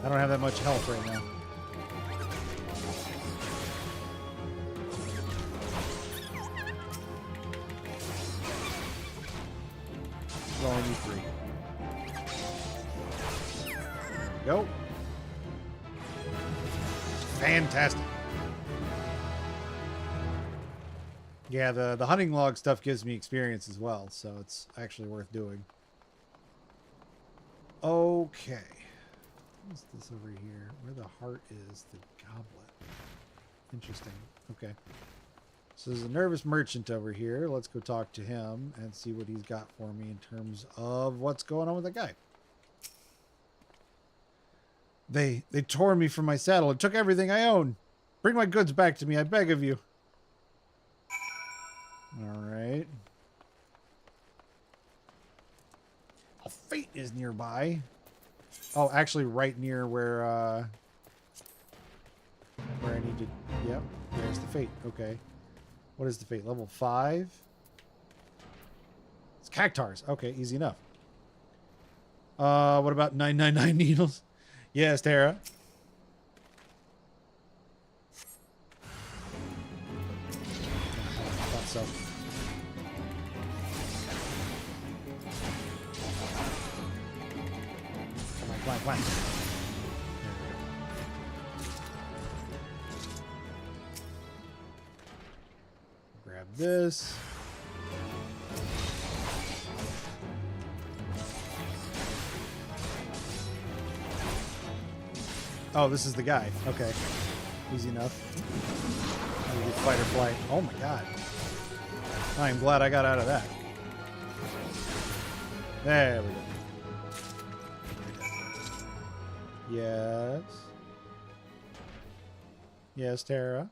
I don't have that much health right now. I only need 3. Go. Fantastic. Yeah, the hunting log stuff gives me experience as well, so it's actually worth doing. Okay. What's this over here? Where the heart is, the goblet. Interesting. Okay. So there's a nervous merchant over here. Let's go talk to him and see what he's got for me in terms of what's going on with that guy. They tore me from my saddle and took everything I own. Bring my goods back to me, I beg of you. All right. A fate is nearby. Oh, actually right near where I need to... Yep, there's the fate. Okay. What is the fate? Level 5? It's cactars. Okay, easy enough. What about 999 needles? Yes, Tara. I thought so. Come on. Grab this. Oh, this is the guy. Okay. Easy enough. I'm gonna do fight or flight. Oh my god. I'm glad I got out of that. There we go. Yes. Yes, Tara.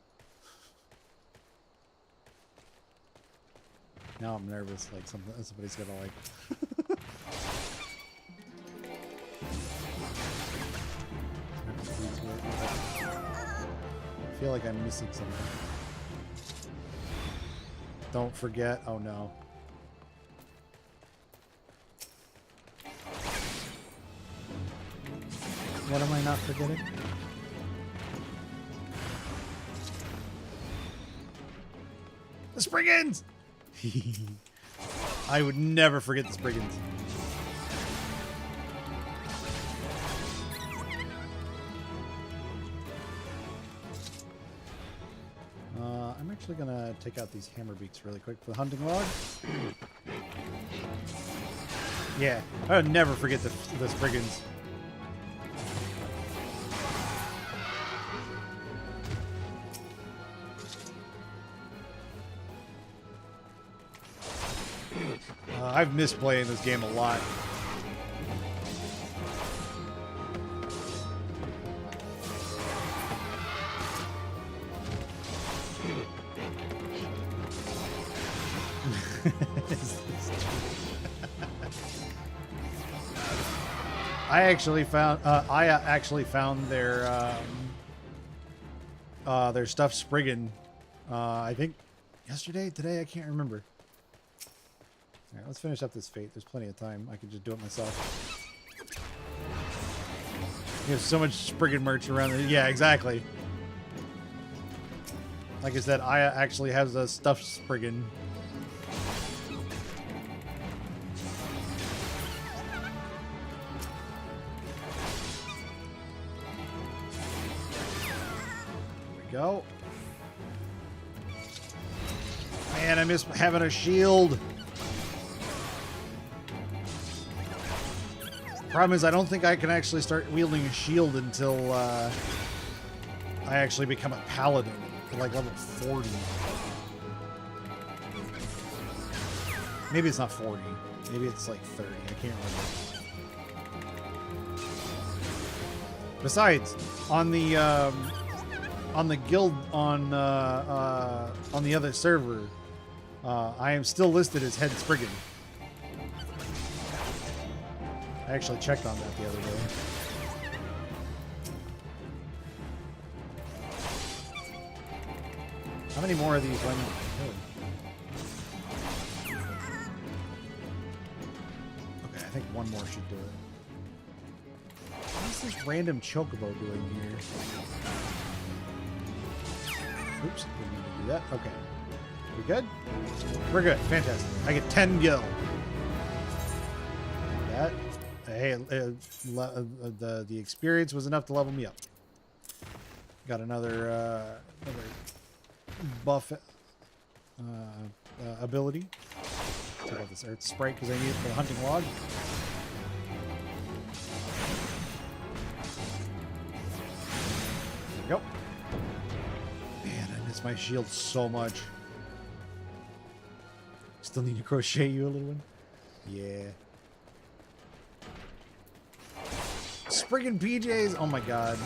Now I'm nervous, like somebody's gonna like. I feel like I'm missing something. Don't forget. Oh no. What am I not forgetting? The Spriggans! I would never forget the Spriggans. I'm actually gonna take out these hammer beaks really quick for the hunting log. Yeah, I would never forget the Spriggans. I've missed playing this game a lot. I actually found their stuffed Spriggan. I think yesterday, today, I can't remember. All right, let's finish up this fate. There's plenty of time. I could just do it myself. You have so much Spriggan merch around there. Yeah, exactly. Like I said, Aya actually has a stuffed Spriggan. There we go. Man, I miss having a shield. Problem is, I don't think I can actually start wielding a shield until I actually become a paladin at like level 40. Maybe it's not 40. Maybe it's like 30. I can't remember. Besides, on the guild on the other server, I am still listed as head Spriggan. I actually checked on that the other day. How many more of these do I need to kill? Okay, I think one more should do it. What is this random chocobo doing here? Oops, didn't mean to do that. Okay. We good? We're good. Fantastic. I get 10 gil. That. Hey, the experience was enough to level me up. Got another buff ability. Take out this earth sprite because I need it for the hunting log. There we go. Man, I miss my shield so much. Still need to crochet you a little one? Yeah. Spriggin' PJs! Oh my god.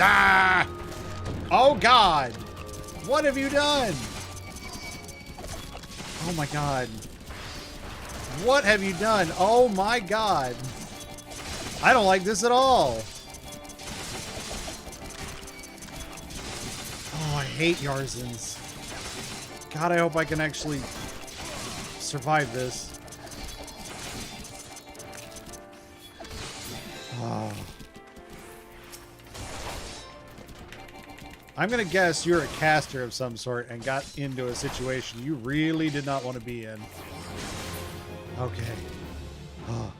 Ah! Oh god! What have you done? Oh my god. What have you done? Oh my god. I don't like this at all. Oh, I hate Eorzeas. God, I hope I can actually survive this. Oh. I'm going to guess you're a caster of some sort and got into a situation you really did not want to be in. Okay. Oh.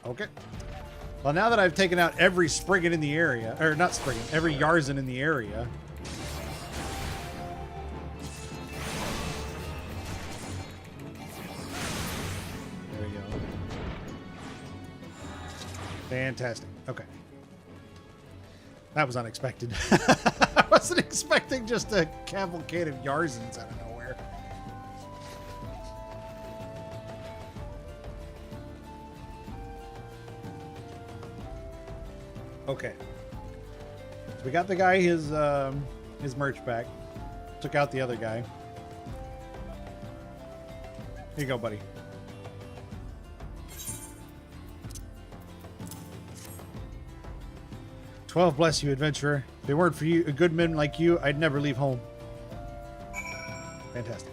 Okay. Well, now that I've taken out every Spriggan in the area, or not Spriggan, every Eorzea in the area. There we go. Fantastic. Okay. That was unexpected. I wasn't expecting just a cavalcade of Eorzeas out of nowhere. Okay. So we got the guy his merch back. Took out the other guy. Here you go, buddy. "12 bless you, adventurer. If it weren't for you, a good men like you, I'd never leave home." Fantastic.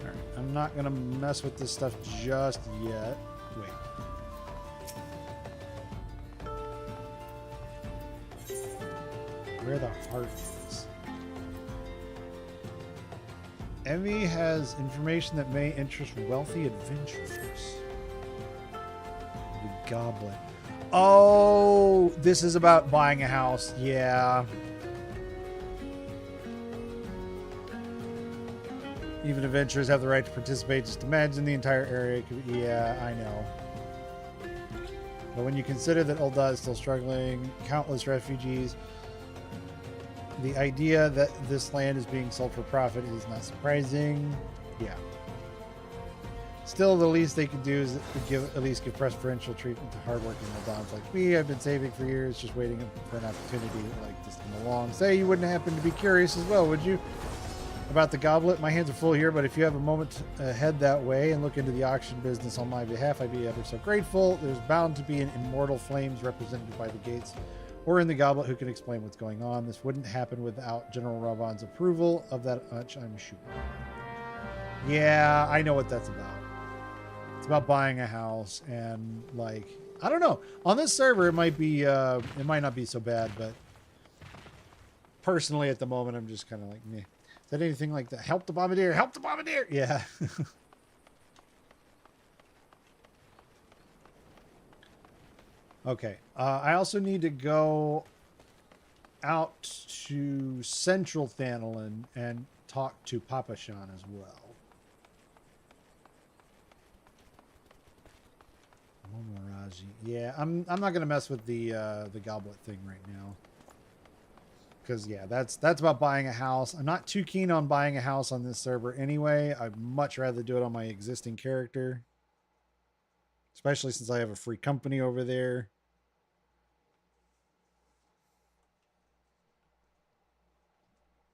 Alright, I'm not gonna mess with this stuff just yet. Wait. Where the heart is. Emmy has information that may interest wealthy adventurers. The goblet. Oh, this is about buying a house. Yeah. Even adventurers have the right to participate. Just imagine the entire area could be, yeah, I know. But when you consider that Ul'dah is still struggling, countless refugees, the idea that this land is being sold for profit is not surprising. Yeah. Still, the least they could do is at least give preferential treatment to hardworking Uldahs like me. I've been saving for years, just waiting for an opportunity like this to come along. Say you wouldn't happen to be curious as well, would you? About the goblet? My hands are full here, but if you have a moment to head that way and look into the auction business on my behalf, I'd be ever so grateful. There's bound to be an immortal flames represented by the gates or in the goblet who can explain what's going on. This wouldn't happen without General Rabban's approval of that much, I'm sure. Yeah, I know what that's about. It's about buying a house and, like, I don't know. On this server, it might be, it might not be so bad, but personally at the moment, I'm just kind of like, meh. Is that anything like that? Help the bombardier! Help the bombardier! Yeah. Okay. I also need to go out to Central Thanalin and talk to Papa Shan as well. Momoraji. Yeah, I'm not gonna mess with the goblet thing right now. Because yeah, that's about buying a house. I'm not too keen on buying a house on this server anyway. I'd much rather do it on my existing character. Especially since I have a free company over there.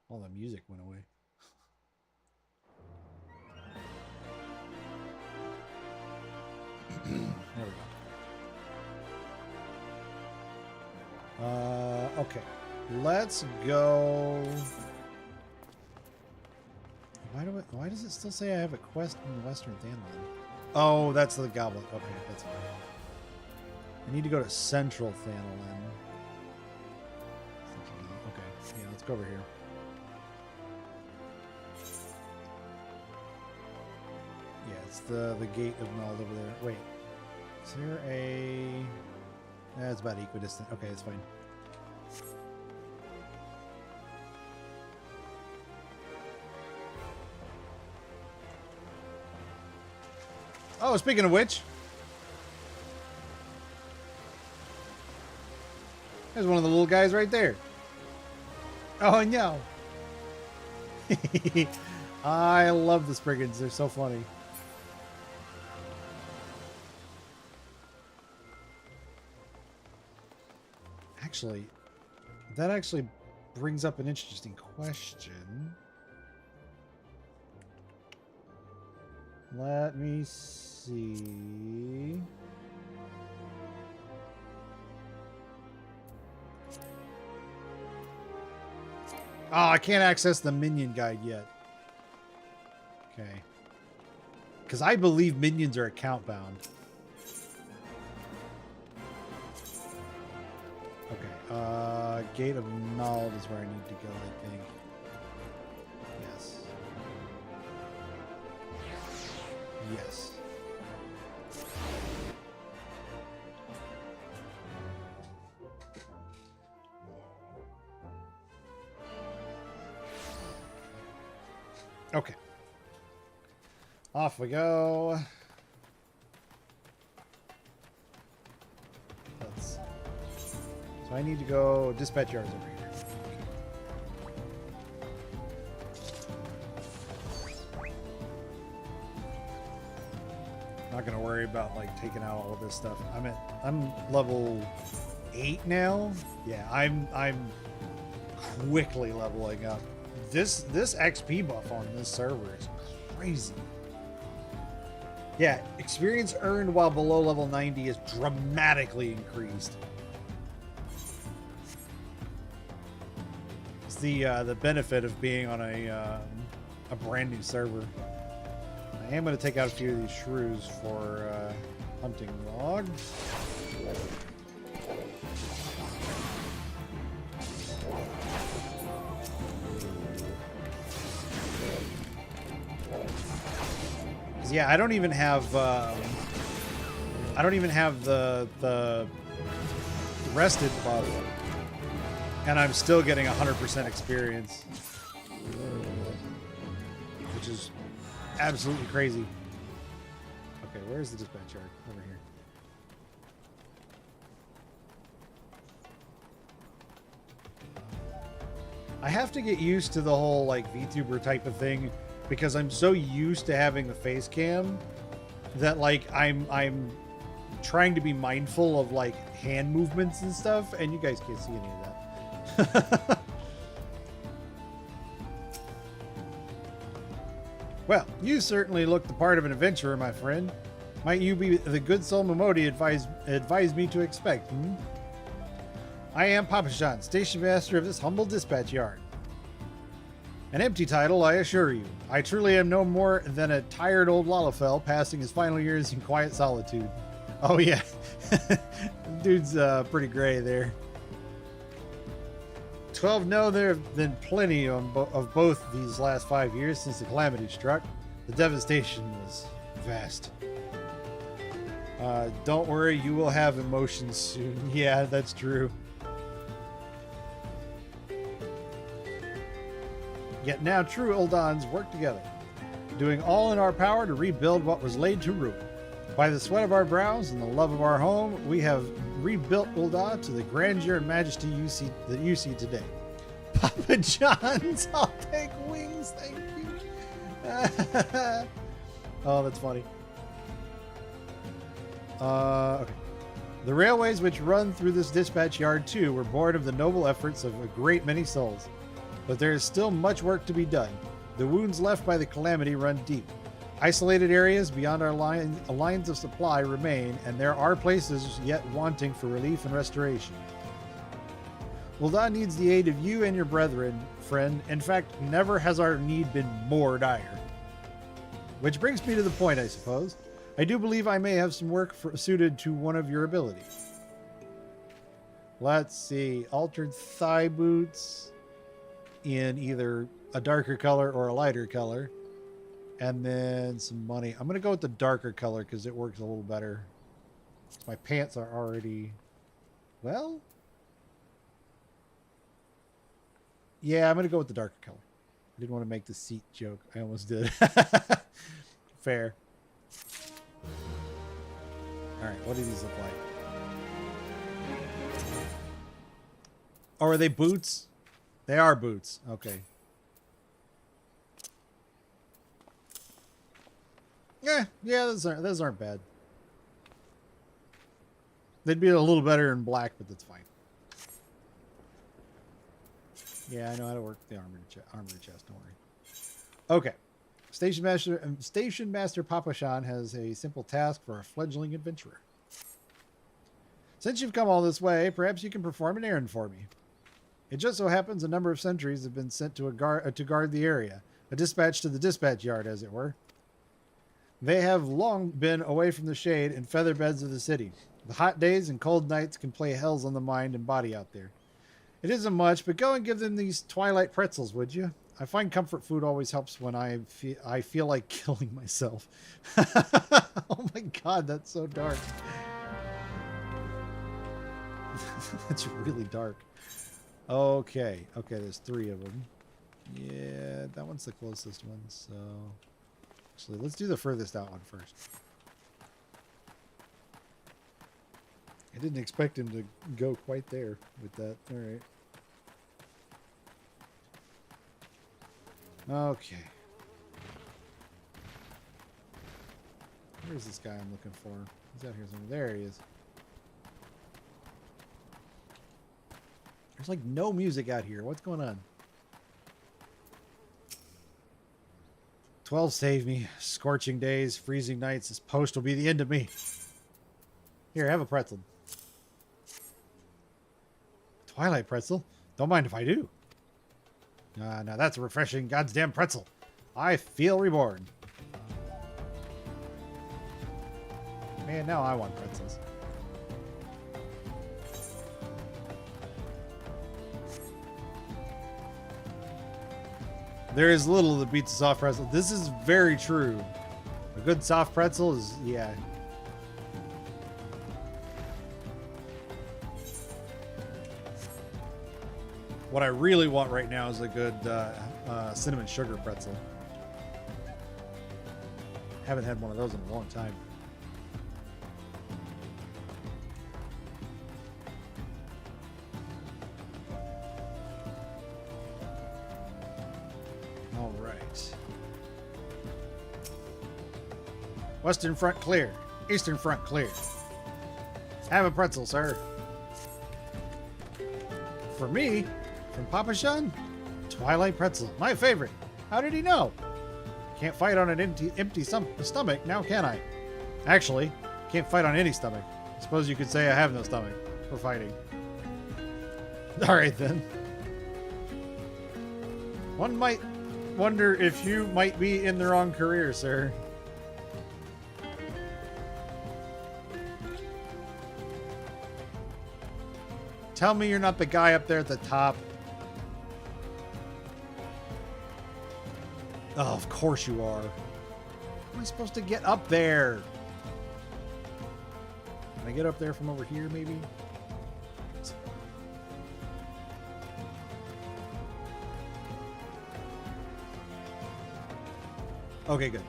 All the music went away. There we go. Okay. Let's go. Why does it still say I have a quest in Western Thanalin? Oh, that's the goblet. Okay, that's fine. I need to go to Central Thanalin. Okay, yeah, let's go over here. It's the gate of Nald over there. Wait. Is there a... That's about equidistant. Okay, it's fine. Oh, speaking of which... There's one of the little guys right there. Oh, no. I love the Spriggans. They're so funny. Actually, that actually brings up an interesting question. Let me see. Oh, I can't access the minion guide yet. Okay. Because I believe minions are account bound. Okay. Gate of Nald is where I need to go, I think. Yes. Yes. Okay. Off we go. So I need to go dispatch yards over here. Not gonna worry about like taking out all of this stuff. I'm level 8 now. Yeah, I'm quickly leveling up. This XP buff on this server is crazy. Yeah, experience earned while below level 90 is dramatically increased. It's the benefit of being on a brand new server. I am going to take out a few of these shrews for hunting log. Yeah, I don't even have the rested buff, and I'm still getting 100% experience, which is absolutely crazy. Okay, where's the dispatch yard? Over here. I have to get used to the whole like VTuber type of thing, because I'm so used to having the face cam that like I'm trying to be mindful of like hand movements and stuff, and you guys can't see any of that. Well, you certainly look the part of an adventurer, my friend. Might you be the good soul Momodi advised me to expect, hmm? I am Papashan, station master of this humble dispatch yard. An empty title, I assure you. I truly am no more than a tired old Lalafell passing his final years in quiet solitude. Oh yeah, dude's pretty gray there. 12 know there have been plenty of both these last 5 years since the calamity struck. The devastation was vast. Don't worry, you will have emotions soon. Yeah, that's true. Yet now true Uldans work together, doing all in our power to rebuild what was laid to ruin. By the sweat of our brows and the love of our home, we have rebuilt Ulda to the grandeur and majesty that you see today. Papa John's, I'll take wings, thank you. Oh, that's funny. Okay. The railways which run through this dispatch yard too were born of the noble efforts of a great many souls. But there is still much work to be done. The wounds left by the calamity run deep. Isolated areas beyond our lines of supply remain, and there are places yet wanting for relief and restoration. Ulda needs the aid of you and your brethren, friend. In fact, never has our need been more dire. Which brings me to the point, I suppose. I do believe I may have some work suited to one of your abilities. Let's see. Altered thigh boots in either a darker color or a lighter color, And then some money. I'm going to go with the darker color because it works a little better. My pants are already... Well... Yeah, I'm going to go with the darker color. I didn't want to make the seat joke. I almost did. Fair. Alright, what do these look like? Oh, are they boots? They are boots. Okay. Yeah, those aren't bad. They'd be a little better in black, but that's fine. Yeah, I know how to work the armored chest. Don't worry. Okay. Station Master Papashan has a simple task for a fledgling adventurer. Since you've come all this way, perhaps you can perform an errand for me. It just so happens a number of sentries have been sent to guard the area, a dispatch to the dispatch yard, as it were. They have long been away from the shade and feather beds of the city. The hot days and cold nights can play hells on the mind and body out there. It isn't much, but go and give them these twilight pretzels, would you? I find comfort food always helps when I feel like killing myself. Oh my god, that's so dark. That's really dark. Okay, there's 3 of them. Yeah, that one's the closest one, so... Actually, let's do the furthest out one first. I didn't expect him to go quite there with that. Alright. Okay. Where's this guy I'm looking for? He's out here somewhere. There he is. There's like no music out here. What's going on? 12 save me. Scorching days, freezing nights. This post will be the end of me. Here, have a pretzel. Twilight pretzel? Don't mind if I do. Now that's a refreshing goddamn pretzel. I feel reborn. Man, now I want pretzels. There is little that beats a soft pretzel. This is very true. A good soft pretzel is, yeah. What I really want right now is a good cinnamon sugar pretzel. Haven't had one of those in a long time. All right. Western front clear. Eastern front clear. Have a pretzel, sir. For me, from Papashan, Twilight pretzel, my favorite. How did he know? Can't fight on an empty stomach, now can I? Actually, can't fight on any stomach. I suppose you could say I have no stomach for fighting. Alright then. One might wonder if you might be in the wrong career, sir. Tell me you're not the guy up there at the top. Oh, of course you are. How am I supposed to get up there? Can I get up there from over here, maybe? Okay, good.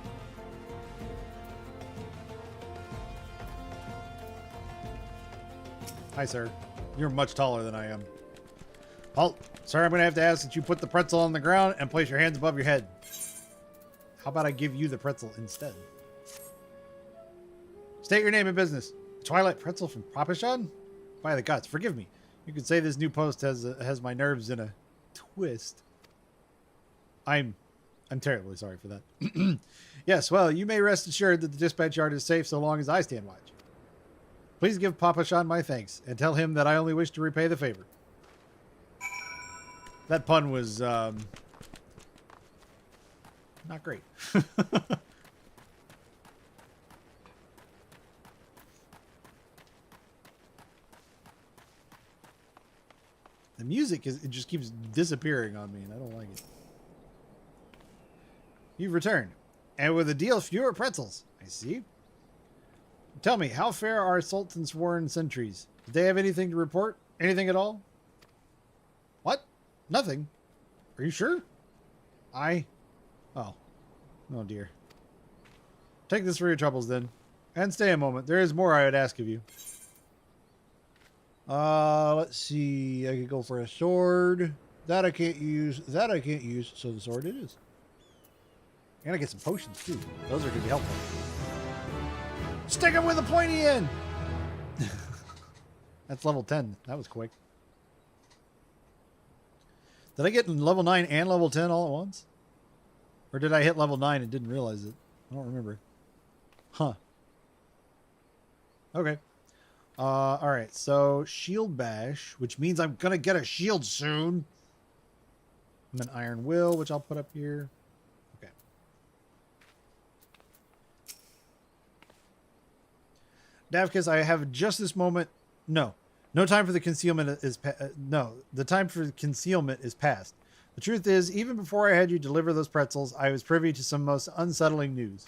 Hi, sir. You're much taller than I am. Halt. Sir, I'm going to have to ask that you put the pretzel on the ground and place your hands above your head. How about I give you the pretzel instead? State your name and business. Twilight pretzel from Papashan? By the gods, forgive me. You could say this new post has my nerves in a twist. I'm terribly sorry for that. Yes, well, you may rest assured that the dispatch yard is safe so long as I stand watch. Please give Papashan my thanks and tell him that I only wish to repay the favor. That pun was not great. The music it just keeps disappearing on me and I don't like it. You've returned. And with a deal, fewer pretzels. I see. Tell me, how fair are Sultan sworn sentries? Did they have anything to report? Anything at all? What? Nothing? Are you sure? Oh. Oh dear. Take this for your troubles then. And stay a moment. There is more I would ask of you. Let's see. I could go for a sword. That I can't use. That I can't use. So the sword it is. And I get some potions too. Those are going to be helpful. Stick him with a pointy end! That's level 10. That was quick. Did I get level 9 and level 10 all at once? Or did I hit level 9 and didn't realize it? I don't remember. Huh. Okay. Alright, so shield bash, which means I'm gonna get a shield soon. And then iron will, which I'll put up here. Okay. Davkas, I have just this moment. No time for the concealment is no. The time for concealment is past. The truth is, even before I had you deliver those pretzels, I was privy to some most unsettling news,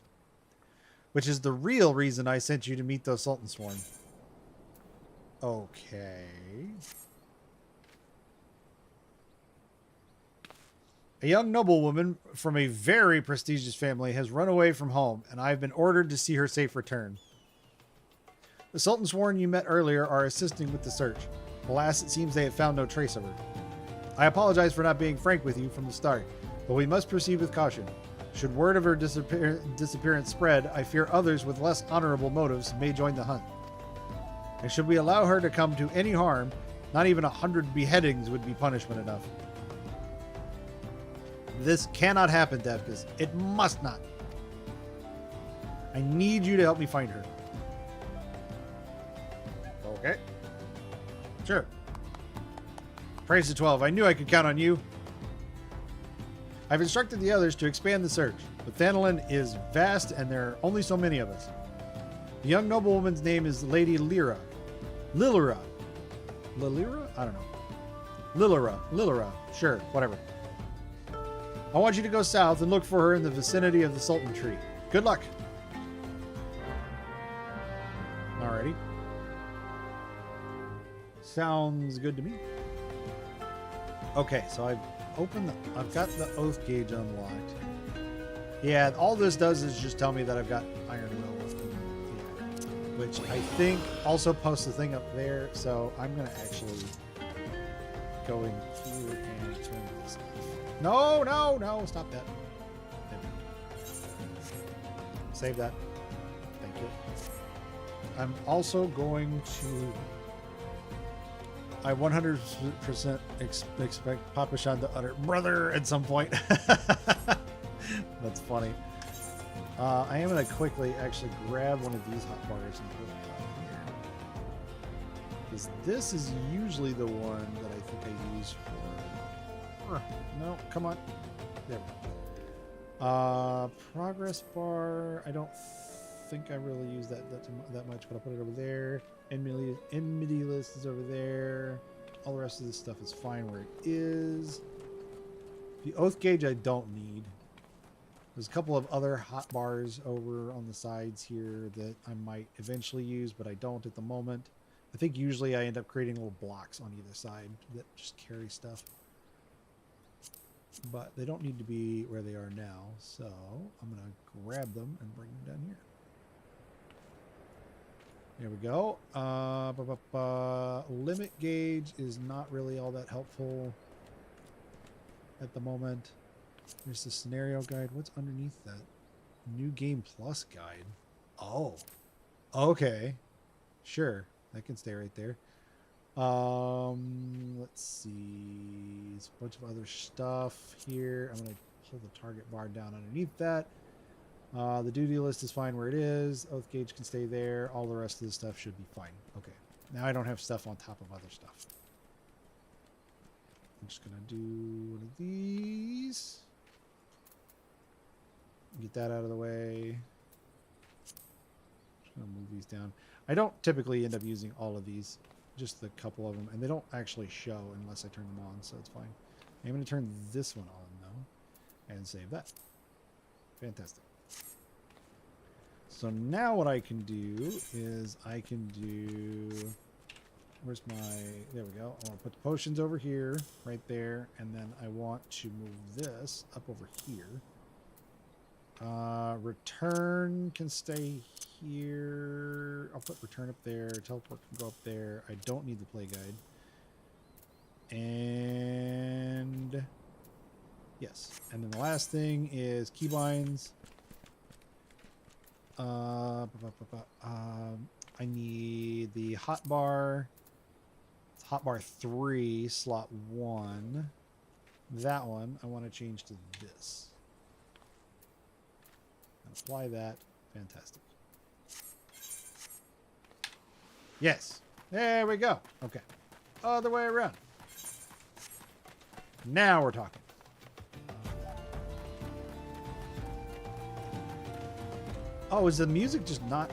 which is the real reason I sent you to meet those Sultan Sworn. Okay. A young noblewoman from a very prestigious family has run away from home, and I've been ordered to see her safe return. The Sultan Sworn you met earlier are assisting with the search. Alas, it seems they have found no trace of her. I apologize for not being frank with you from the start, but we must proceed with caution. Should word of her disappearance spread, I fear others with less honorable motives may join the hunt. And should we allow her to come to any harm, not even 100 beheadings would be punishment enough. This cannot happen, Davkas. It must not. I need you to help me find her. Okay. Sure. Praise to 12. I knew I could count on you. I've instructed the others to expand the search, but Thanolin is vast and there are only so many of us. The young noblewoman's name is Lady Lyra. Lilira. Lilira? I don't know. Lilira. Sure, whatever. I want you to go south and look for her in the vicinity of the Sultan Tree. Good luck. Alrighty. Sounds good to me. Okay, so I've got the oath gauge unlocked. Yeah, all this does is just tell me that I've got iron will. Yeah. Which I think also posts the thing up there, so I'm gonna actually go in here and turn this off. No, stop that. Save that. Thank you. I'm also going to... I 100% expect Papa Shan to utter "brother" at some point. That's funny. I am going to quickly actually grab one of these hot bars and put it down here. Because this is usually the one that I think I use for... No, come on. There we go. Progress bar. I don't think I really use that much, but I'll put it over there. Enmity list is over there. All the rest of this stuff is fine where it is. The oath gauge I don't need. There's a couple of other hot bars over on the sides here that I might eventually use, but I don't at the moment. I think usually I end up creating little blocks on either side that just carry stuff. But they don't need to be where they are now, so I'm going to grab them and bring them down here. There we go. Limit gauge is not really all that helpful at the moment. There's the scenario guide. What's underneath that? New Game Plus guide. Oh. Okay. Sure. That can stay right there. Let's see. There's a bunch of other stuff here. I'm going to pull the target bar down underneath that. The duty list is fine where it is. Oath gauge can stay there. All the rest of the stuff should be fine. Okay. Now I don't have stuff on top of other stuff. I'm just going to do one of these. Get that out of the way. Just going to move these down. I don't typically end up using all of these. Just a couple of them. And they don't actually show unless I turn them on, so it's fine. I'm going to turn this one on, though. And save that. Fantastic. So now what I can do is I can do... Where's my... There we go. I want to put the potions over here, right there. And then I want to move this up over here. Return can stay here. I'll put return up there. Teleport can go up there. I don't need the play guide. And... Yes. And then the last thing is keybinds. I need the hotbar. It's hotbar 3, slot 1. That one I want to change to this. Apply that. Fantastic. Yes. There we go. Okay. Other way around. Now we're talking. Oh, is the music just not...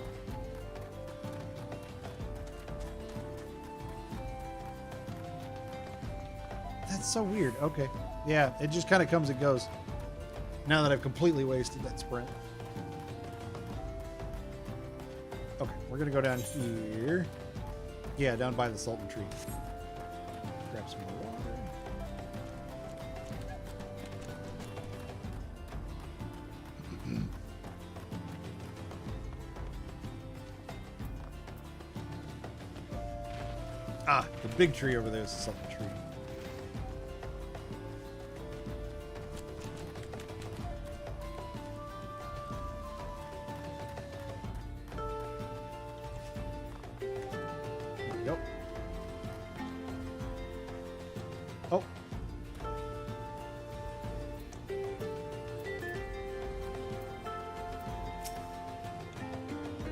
That's so weird. Okay. Yeah, it just kind of comes and goes. Now that I've completely wasted that sprint. Okay, we're going to go down here. Yeah, down by the Sultan tree. Grab some more water. Ah, the big tree over there is the Sultan tree. Yep. Oh.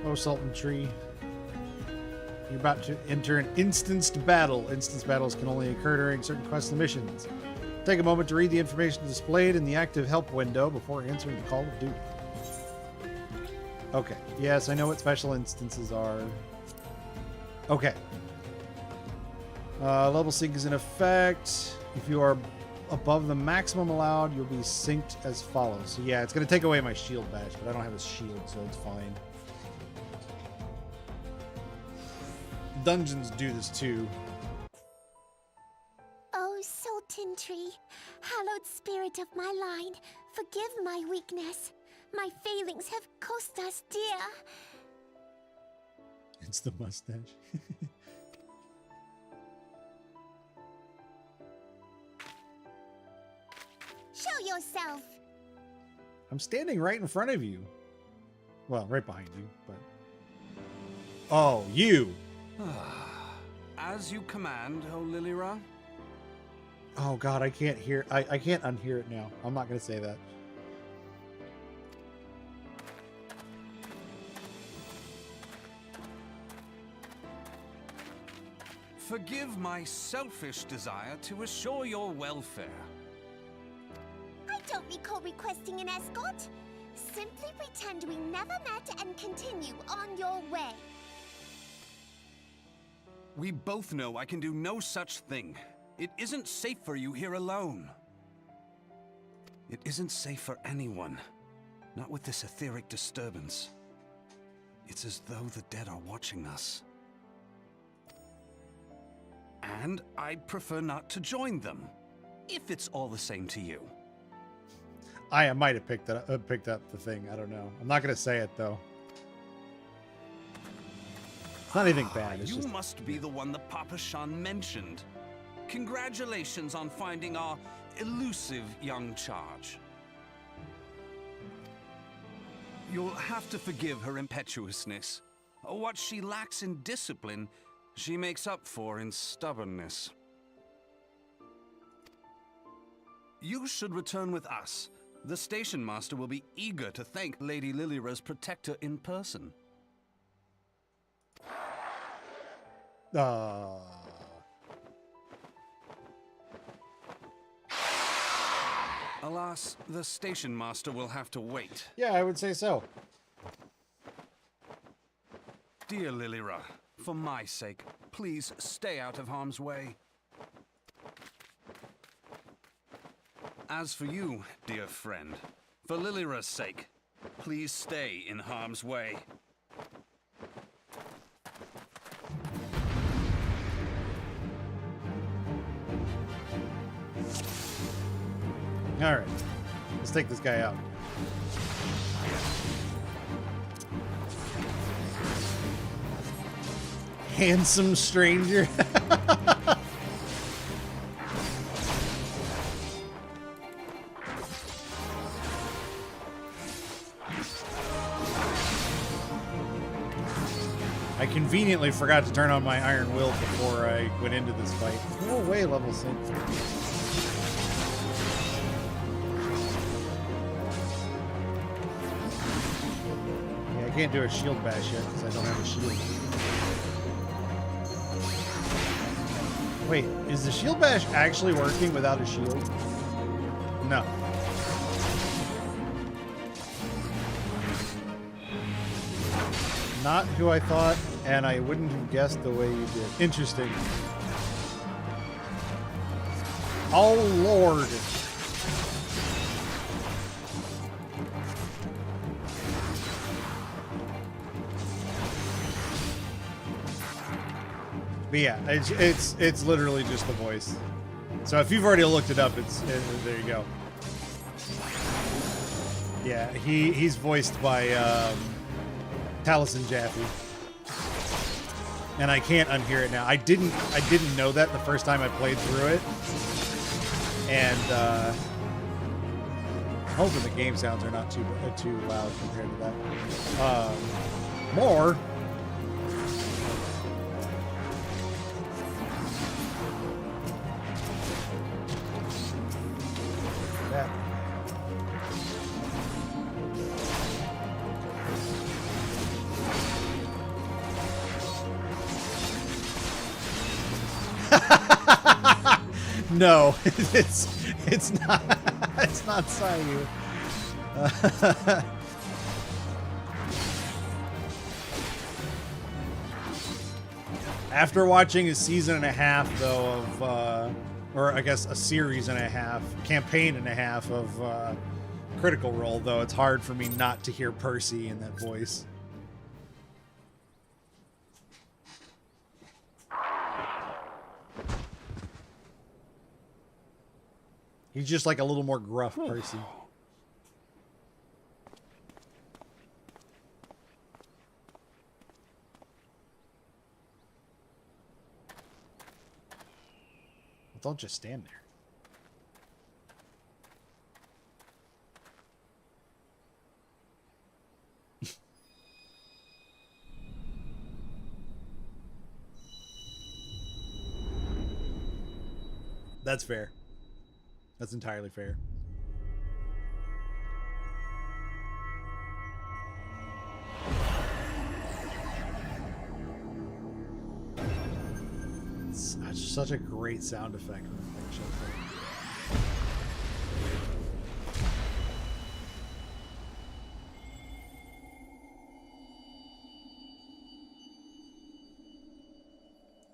Oh, Sultan tree. You're about to enter an instanced battle. Instanced battles can only occur during certain quests and missions. Take a moment to read the information displayed in the active help window before answering the call of duty. Okay. Yes, I know what special instances are. Okay. Level sync is in effect. If you are above the maximum allowed, you'll be synced as follows. So yeah, it's going to take away my shield badge, but I don't have a shield, so it's fine. Dungeons do this too. Oh, Sultan Tree, hallowed spirit of my line, forgive my weakness. My failings have cost us dear. It's the mustache. Show yourself. I'm standing right in front of you. Well, right behind you, but... Oh, you! As you command, O Lilira. Oh god, I can't hear... I can't unhear it now. I'm not going to say that. Forgive my selfish desire to assure your welfare. I don't recall requesting an escort. Simply pretend we never met and continue on your way. We both know I can do no such thing. It isn't safe for you here alone. It isn't safe for anyone. Not with this etheric disturbance. It's as though the dead are watching us. And I'd prefer not to join them, if it's all the same to you. I might have picked up the thing. I don't know. I'm not going to say it, though. It's not anything bad. It's You just... must be the one that Papa Shan mentioned. Congratulations on finding our elusive young charge. You'll have to forgive her impetuousness. What she lacks in discipline, she makes up for in stubbornness. You should return with us. The station master will be eager to thank Lady Lilira's protector in person. Alas, the station master will have to wait. Yeah, I would say so. Dear Lilira, for my sake, please stay out of harm's way. As for you, dear friend, for Lilira's sake, Please stay in harm's way. All right, let's take this guy out. Handsome stranger. I conveniently forgot to turn on my iron will before I went into this fight. No way, level 6. Yeah, I can't do a shield bash yet because I don't have a shield. Wait, is the shield bash actually working without a shield? No. Not who I thought, and I wouldn't have guessed the way you did. Interesting. Oh, Lord. But yeah, it's literally just the voice. So if you've already looked it up, there you go. Yeah, he's voiced by Taliesin Jaffe, and I can't unhear it now. I didn't know that the first time I played through it, and hoping the game sounds are not too loud compared to that. More. That. No, it's not Sayu. After watching a season and a half though of or I guess a series and a half, campaign and a half of Critical Role, though, it's hard for me not to hear Percy in that voice. He's just like a little more gruff Percy. Well, don't just stand there. That's fair. That's entirely fair. It's such a great sound effect when the thing shows up.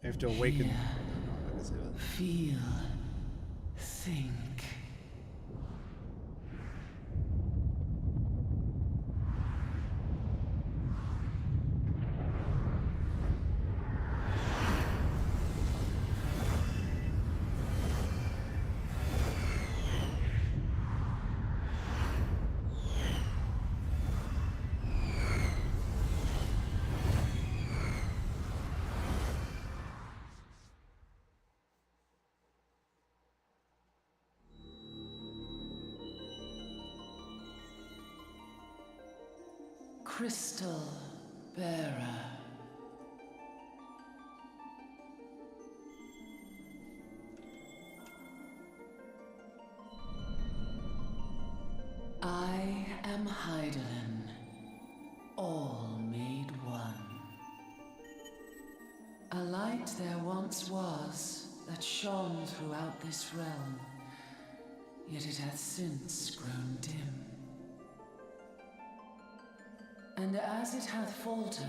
I have to awaken. Hear, feel, think. Crystal Bearer. I am Heidelin, all made one. A light there once was that shone throughout this realm, yet it hath since grown dim. And as it hath faltered,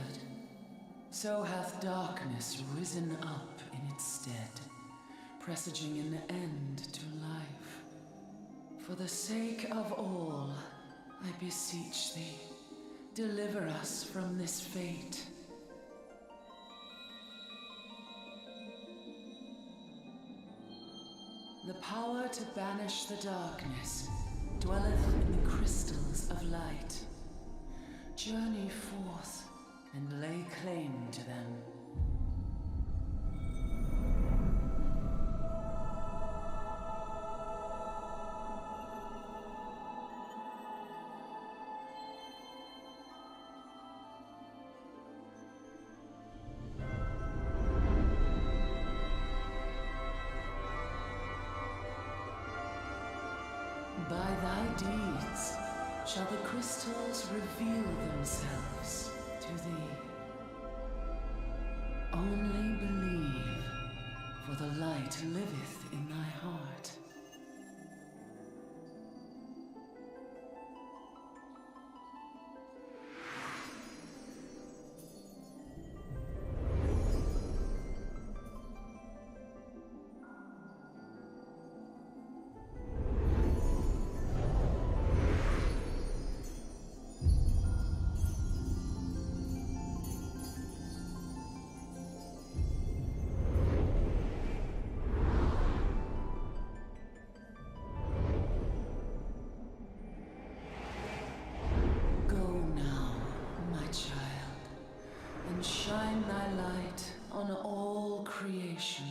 so hath darkness risen up in its stead, presaging an end to life. For the sake of all, I beseech thee, deliver us from this fate. The power to banish the darkness dwelleth in the crystals of light. Journey forth and lay claim to them. By thy deeds shall the crystals reveal themselves to thee. Only believe, for the light liveth in thy heart. Shine thy light on all creation.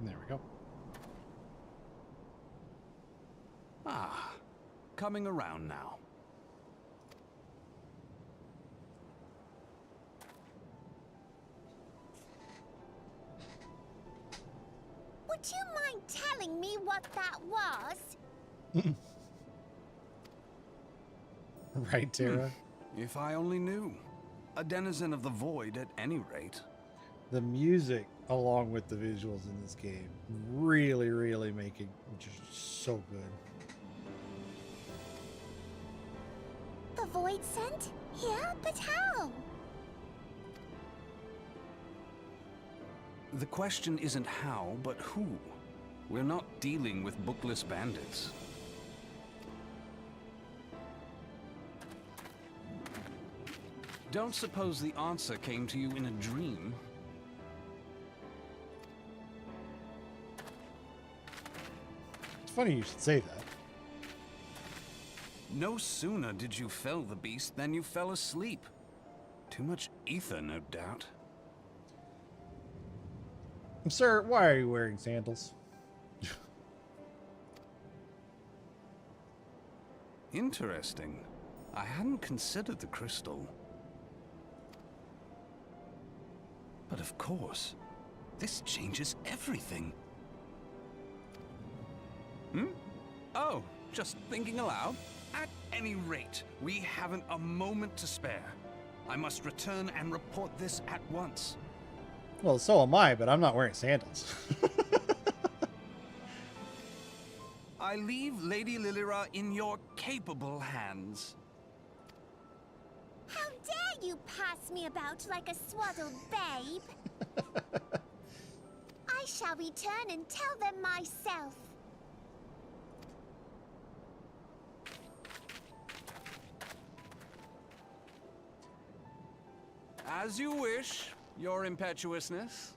There we go. Ah, coming around now. Would you mind telling me what that was? Right, Tara? If I only knew. A denizen of the void at any rate. The music, along with the visuals in this game, really, really make it just so good. The void sent? Here? But how? The question isn't how, but who. We're not dealing with bookless bandits. Don't suppose the answer came to you in a dream? It's funny you should say that. No sooner did you fell the beast than you fell asleep. Too much ether, no doubt. Sir, why are you wearing sandals? Interesting. I hadn't considered the crystal. But of course, this changes everything. Oh, just thinking aloud. At any rate, we haven't a moment to spare. I must return and report this at once. Well, so am I, but I'm not wearing sandals. I leave Lady Lilira in your capable hands. How dare you pass me about like a swaddled babe? I shall return and tell them myself. As you wish, your impetuousness.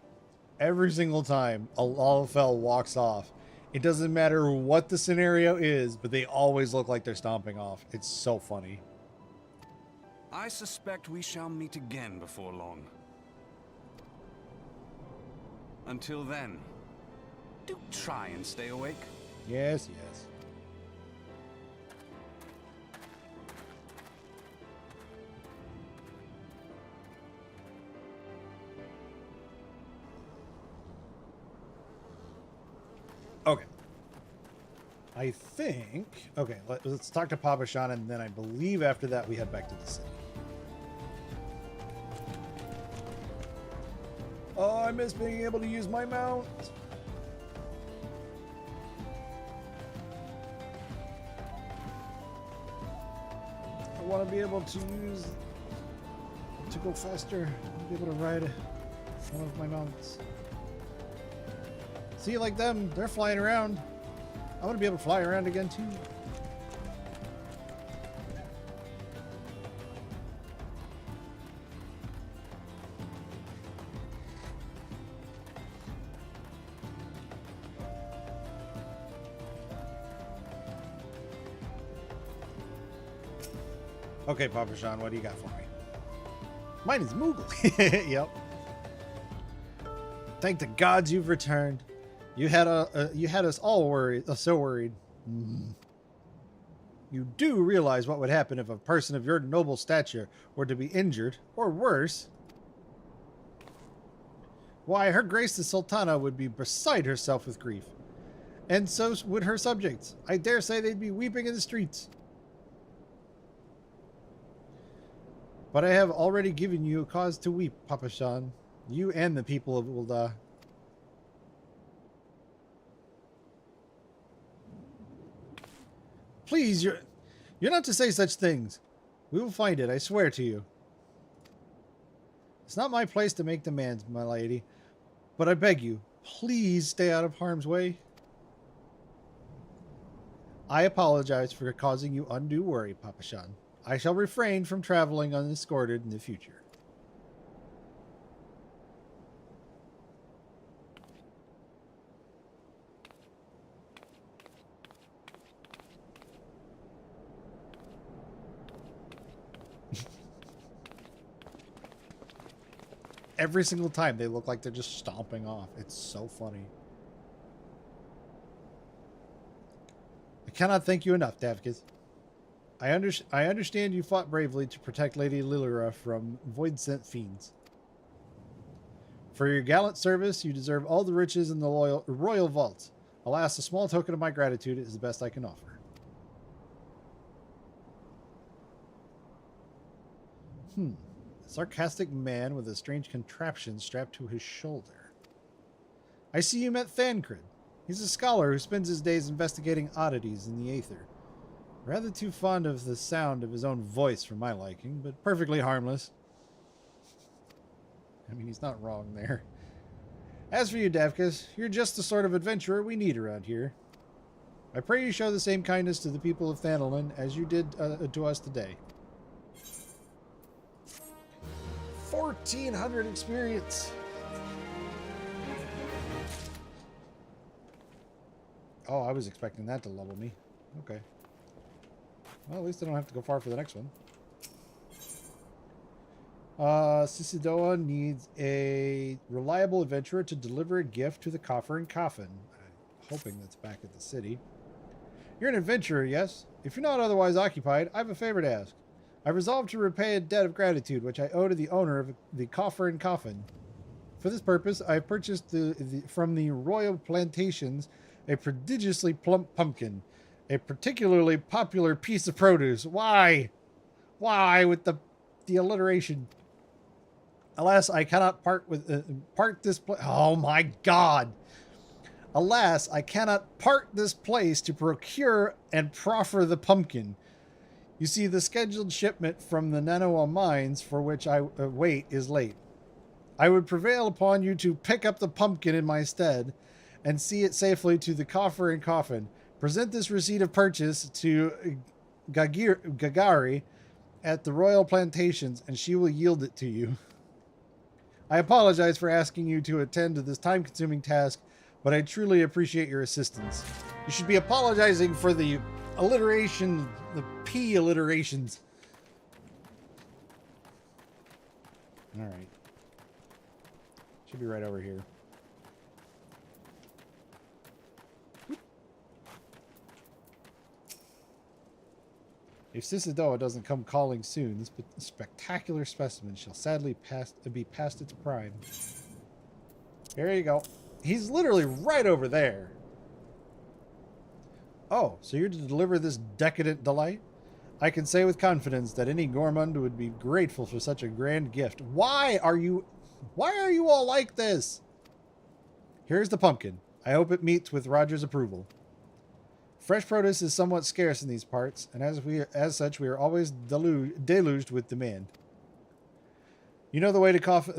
Every single time a Lalafell walks off, it doesn't matter what the scenario is, but they always look like they're stomping off. It's so funny. I suspect we shall meet again before long. Until then, do try and stay awake. Yes, yes. Okay. I think... Okay, let's talk to Papa Shan, and then I believe after that we head back to the city. Oh, I miss being able to use my mount. I want to be able to use to go faster. I'll be able to ride one of my mounts. See, like them, they're flying around. I want to be able to fly around again too. Okay, Papa Sean, what do you got for me? Mine is Moogle. Yep. Thank the gods you've returned. You had us all worried, so worried. You do realize what would happen if a person of your noble stature were to be injured, or worse. Why, Her Grace the Sultana would be beside herself with grief. And so would her subjects. I dare say they'd be weeping in the streets. But I have already given you a cause to weep, Papa Sean. You and the people of Ul'dah. Please, you're not to say such things. We will find it, I swear to you. It's not my place to make demands, my lady. But I beg you, please stay out of harm's way. I apologize for causing you undue worry, Papa Sean. I shall refrain from traveling unescorted in the future. Every single time they look like they're just stomping off. It's so funny. I cannot thank you enough, Davkas. I understand you fought bravely to protect Lady Lilira from void-sent fiends. For your gallant service, you deserve all the riches in the royal vaults. Alas, a small token of my gratitude is the best I can offer. A sarcastic man with a strange contraption strapped to his shoulder. I see you met Thancred. He's a scholar who spends his days investigating oddities in the aether. Rather too fond of the sound of his own voice for my liking, but perfectly harmless. I mean, he's not wrong there. As for you, Davkas, you're just the sort of adventurer we need around here. I pray you show the same kindness to the people of Thanalan as you did to us today. 1,400 experience! Oh, I was expecting that to level me. Okay. Well, at least I don't have to go far for the next one. Sisidoa needs a reliable adventurer to deliver a gift to the Coffer and Coffin. I'm hoping that's back at the city. You're an adventurer, yes? If you're not otherwise occupied, I have a favor to ask. I resolved to repay a debt of gratitude which I owe to the owner of the Coffer and Coffin. For this purpose, I have purchased from the royal plantations a prodigiously plump pumpkin. A particularly popular piece of produce. Why? Why with the alliteration? Alas, I cannot part this place. Oh my God! Alas, I cannot part this place to procure and proffer the pumpkin. You see, the scheduled shipment from the Nanoa mines for which I wait is late. I would prevail upon you to pick up the pumpkin in my stead and see it safely to the Coffer and Coffin. Present this receipt of purchase to Gagari at the Royal Plantations, and she will yield it to you. I apologize for asking you to attend to this time-consuming task, but I truly appreciate your assistance. You should be apologizing for the alliteration, the P alliterations. All right. Should be right over here. If Sisidoa doesn't come calling soon, this spectacular specimen shall sadly be past its prime. There you go. He's literally right over there. Oh, so you're to deliver this decadent delight? I can say with confidence that any gourmand would be grateful for such a grand gift. Why are you all like this? Here's the pumpkin. I hope it meets with Roger's approval. Fresh produce is somewhat scarce in these parts, and as such, we are always deluged with demand. You know the way to coffer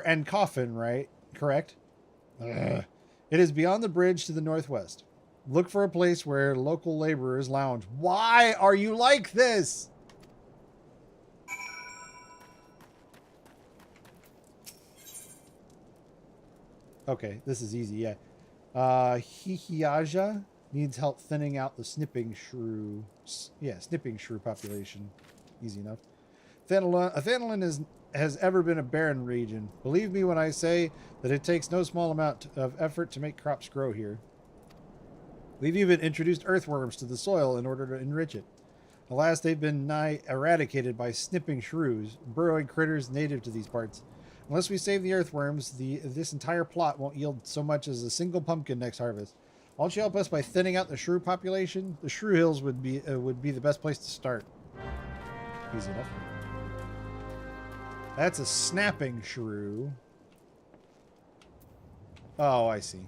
and coffin, right? Correct? Ugh. It is beyond the bridge to the northwest. Look for a place where local laborers lounge. Why are you like this? Okay, this is easy, yeah. Eorzea needs help thinning out the snipping shrew. Yeah, snipping shrew population. Easy enough. Thanalan has ever been a barren region. Believe me when I say that it takes no small amount of effort to make crops grow here. We've even introduced earthworms to the soil in order to enrich it. Alas, they've been nigh eradicated by snipping shrews, burrowing critters native to these parts. Unless we save the earthworms, this entire plot won't yield so much as a single pumpkin next harvest. Won't you help us by thinning out the shrew population? The shrew hills would be the best place to start. Easy enough. That's a snapping shrew. Oh, I see.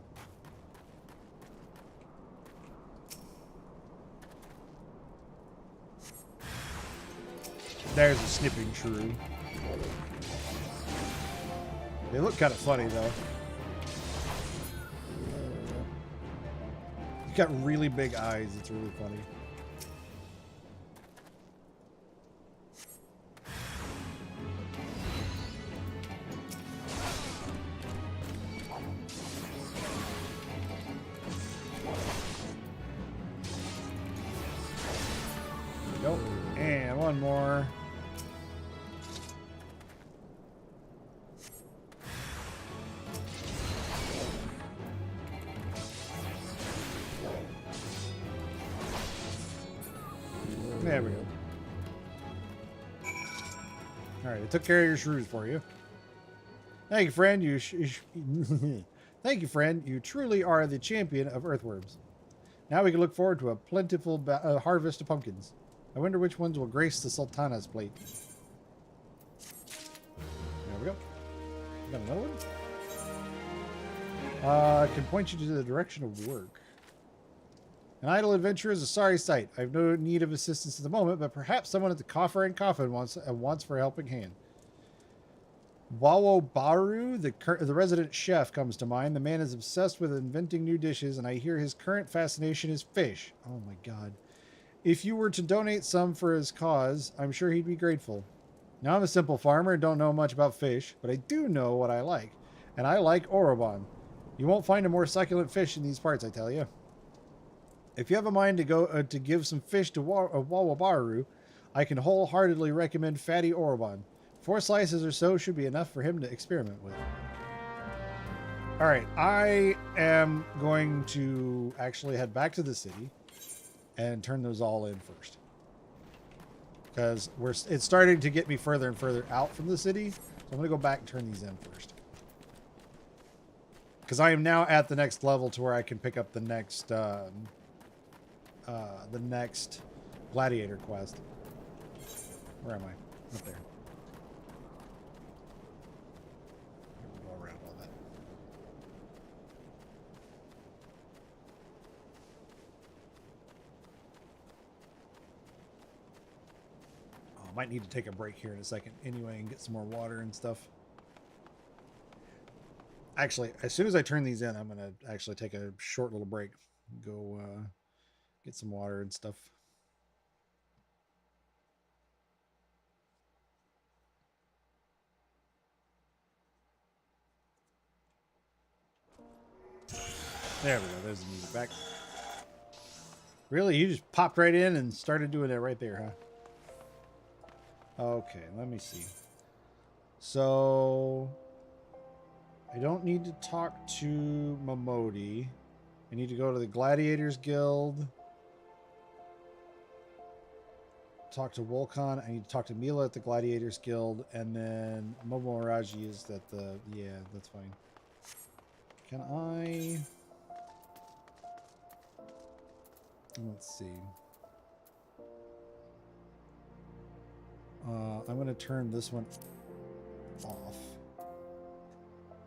There's a snipping shrew. They look kind of funny, though. He's got really big eyes. It's really funny. There we go. And one more. There we go. All right, I took care of your shrews for you. Thank you, friend. Thank you, friend. You truly are the champion of earthworms. Now we can look forward to a plentiful harvest of pumpkins. I wonder which ones will grace the Sultana's plate. There we go. Got another one. I can point you to the direction of work. An idle adventure is a sorry sight. I have no need of assistance at the moment, but perhaps someone at the coffer and coffin wants for a helping hand. Wawobaru, the resident chef, comes to mind. The man is obsessed with inventing new dishes, and I hear his current fascination is fish. Oh my god. If you were to donate some for his cause, I'm sure he'd be grateful. Now, I'm a simple farmer and don't know much about fish, but I do know what I like. And I like Orobon. You won't find a more succulent fish in these parts, I tell you. If you have a mind to go to give some fish to Wawobaru, I can wholeheartedly recommend fatty Orobon. 4 slices or so should be enough for him to experiment with. Alright, I am going to actually head back to the city and turn those all in first. Because it's starting to get me further and further out from the city. So I'm going to go back and turn these in first. Because I am now at the next level to where I can pick up the next gladiator quest. Where am I? Up there. Go around all that. Oh, I might need to take a break here in a second anyway and get some more water and stuff. Actually, as soon as I turn these in, I'm going to actually take a short little break. Go get some water and stuff. There we go. There's the music back. Really? You just popped right in and started doing that right there, huh? Okay, let me see. So I don't need to talk to Momodi. I need to go to the Gladiators Guild. Talk to Volkan. I need to talk to Mila at the Gladiators Guild. And then Momoraji is at the... Yeah, that's fine. Can I... Let's see. I'm going to turn this one off.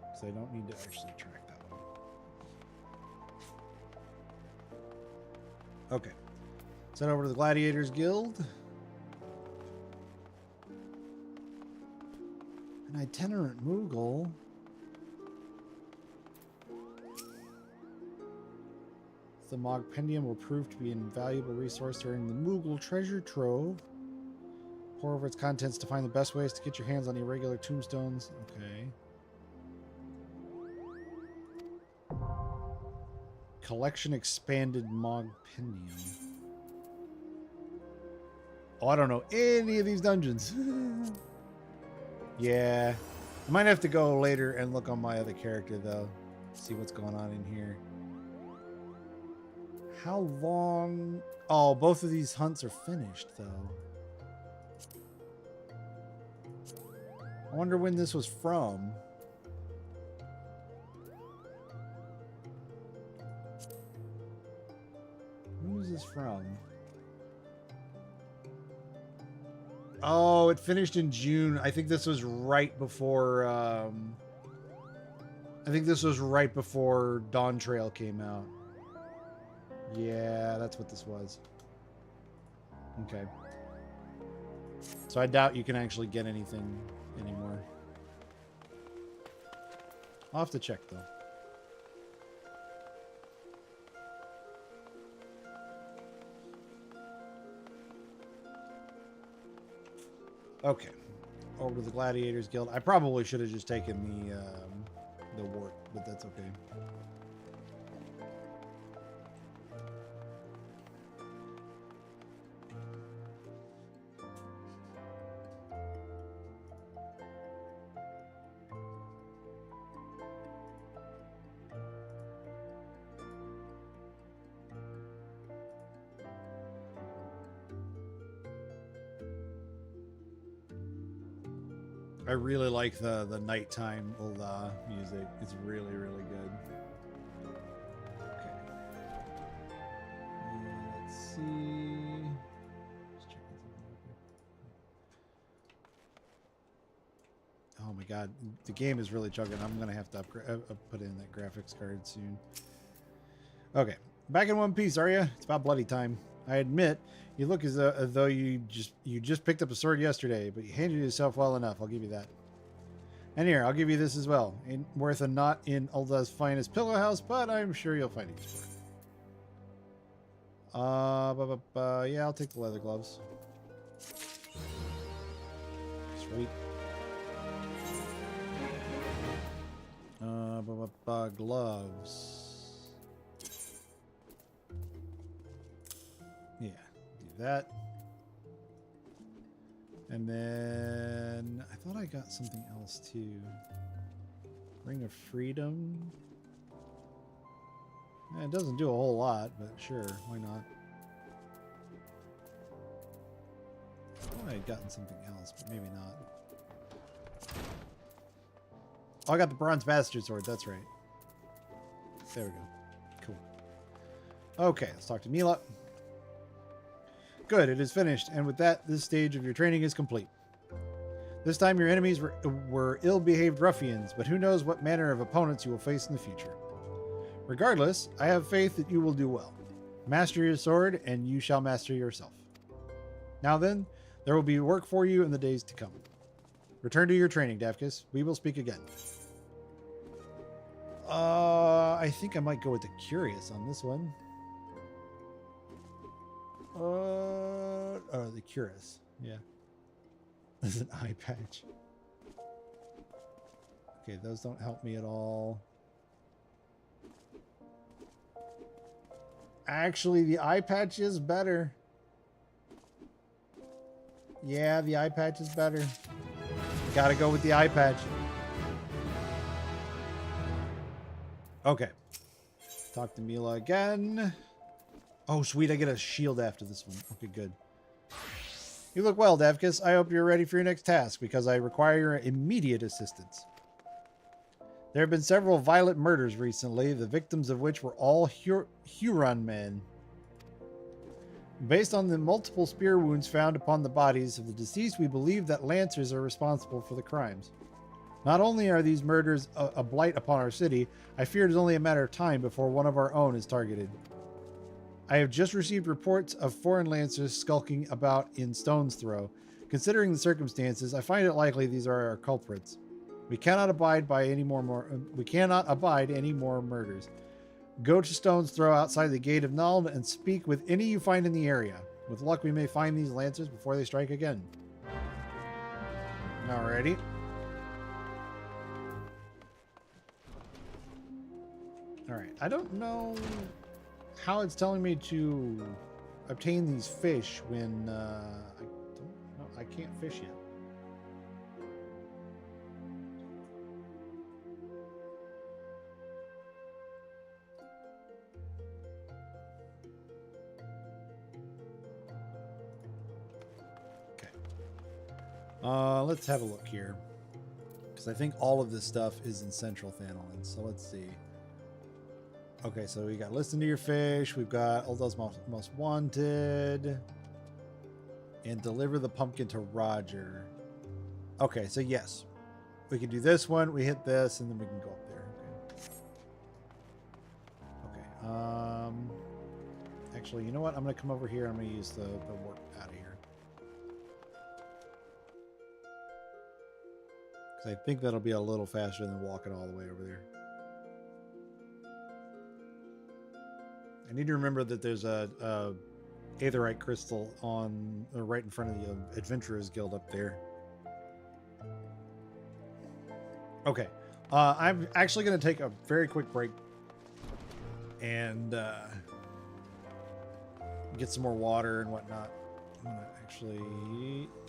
Because I don't need to actually track that one. Okay. Let's head over to the Gladiators Guild. An itinerant Moogle. The Mogpendium will prove to be an invaluable resource during the Moogle treasure trove. Pour over its contents to find the best ways to get your hands on irregular tombstones. Okay. Collection expanded Mogpendium. Oh, I don't know any of these dungeons. Yeah. I might have to go later and look on my other character, though. See what's going on in here. How long? Oh, both of these hunts are finished, though. I wonder when this was from. When was this from? Oh, it finished in June. I think this was right before. I think this was right before Dawn Trail came out. Yeah, that's what this was. Okay. So I doubt you can actually get anything anymore. I'll have to check, though. Okay. Over to the Gladiators Guild. I probably should have just taken the wart, but that's okay. I really like the nighttime Ul'dah music. It's really, really good. Okay. Let's see. Just checking something real quick. Oh my god, the game is really chugging. I'm gonna have to upgrade, put in that graphics card soon. Okay, back in one piece, are you? It's about bloody time. I admit, you look as though you just picked up a sword yesterday, but you handled yourself well enough. I'll give you that. And here, I'll give you this as well. Ain't worth a knot in Uldah's finest pillow house, but I'm sure you'll find use for it. Yeah, I'll take the leather gloves. Sweet. Gloves. Yeah, do that. And then I thought I got something else too. Ring of Freedom. Yeah, it doesn't do a whole lot, but sure, why not? I thought I had gotten something else, but maybe not. Oh, I got the Bronze Bastard Sword, that's right. There we go. Cool. Okay, let's talk to Mila. Good, it is finished, and with that, this stage of your training is complete. This time your enemies were ill-behaved ruffians, but who knows what manner of opponents you will face in the future. Regardless, I have faith that you will do well. Master your sword, and you shall master yourself. Now then, there will be work for you in the days to come. Return to your training, Davkas. We will speak again. I think I might go with the Curious on this one. Oh, the Curious. Yeah. There's an eye patch. Okay, those don't help me at all. Actually, the eye patch is better. Yeah, the eye patch is better. Gotta go with the eye patch. Okay. Talk to Mila again. Oh, sweet. I get a shield after this one. Okay, good. You look well, Davkas. I hope you're ready for your next task, because I require your immediate assistance. There have been several violent murders recently, the victims of which were all Huron men. Based on the multiple spear wounds found upon the bodies of the deceased, we believe that Lancers are responsible for the crimes. Not only are these murders a blight upon our city, I fear it is only a matter of time before one of our own is targeted. I have just received reports of foreign Lancers skulking about in Stone's Throw. Considering the circumstances, I find it likely these are our culprits. We cannot abide by any more we cannot abide any more murders. Go to Stone's Throw outside the Gate of Nuln and speak with any you find in the area. With luck, we may find these lancers before they strike again. Alrighty. Alright, I don't know how it's telling me to obtain these fish when I can't fish yet. Let's have a look here, because I think all of this stuff is in Central Thanalan. So let's see. Okay, so we got listen to your fish. We've got Ulda's most wanted, and deliver the pumpkin to Roger. Okay, so yes, we can do this one. We hit this, and then we can go up there. Okay. Actually, you know what? I'm gonna come over here. I'm gonna use the warp out of here. I think that'll be a little faster than walking all the way over there. I need to remember that there's a Aetherite crystal on right in front of the Adventurers Guild up there. Okay, I'm actually going to take a very quick break and get some more water and whatnot. I'm gonna actually,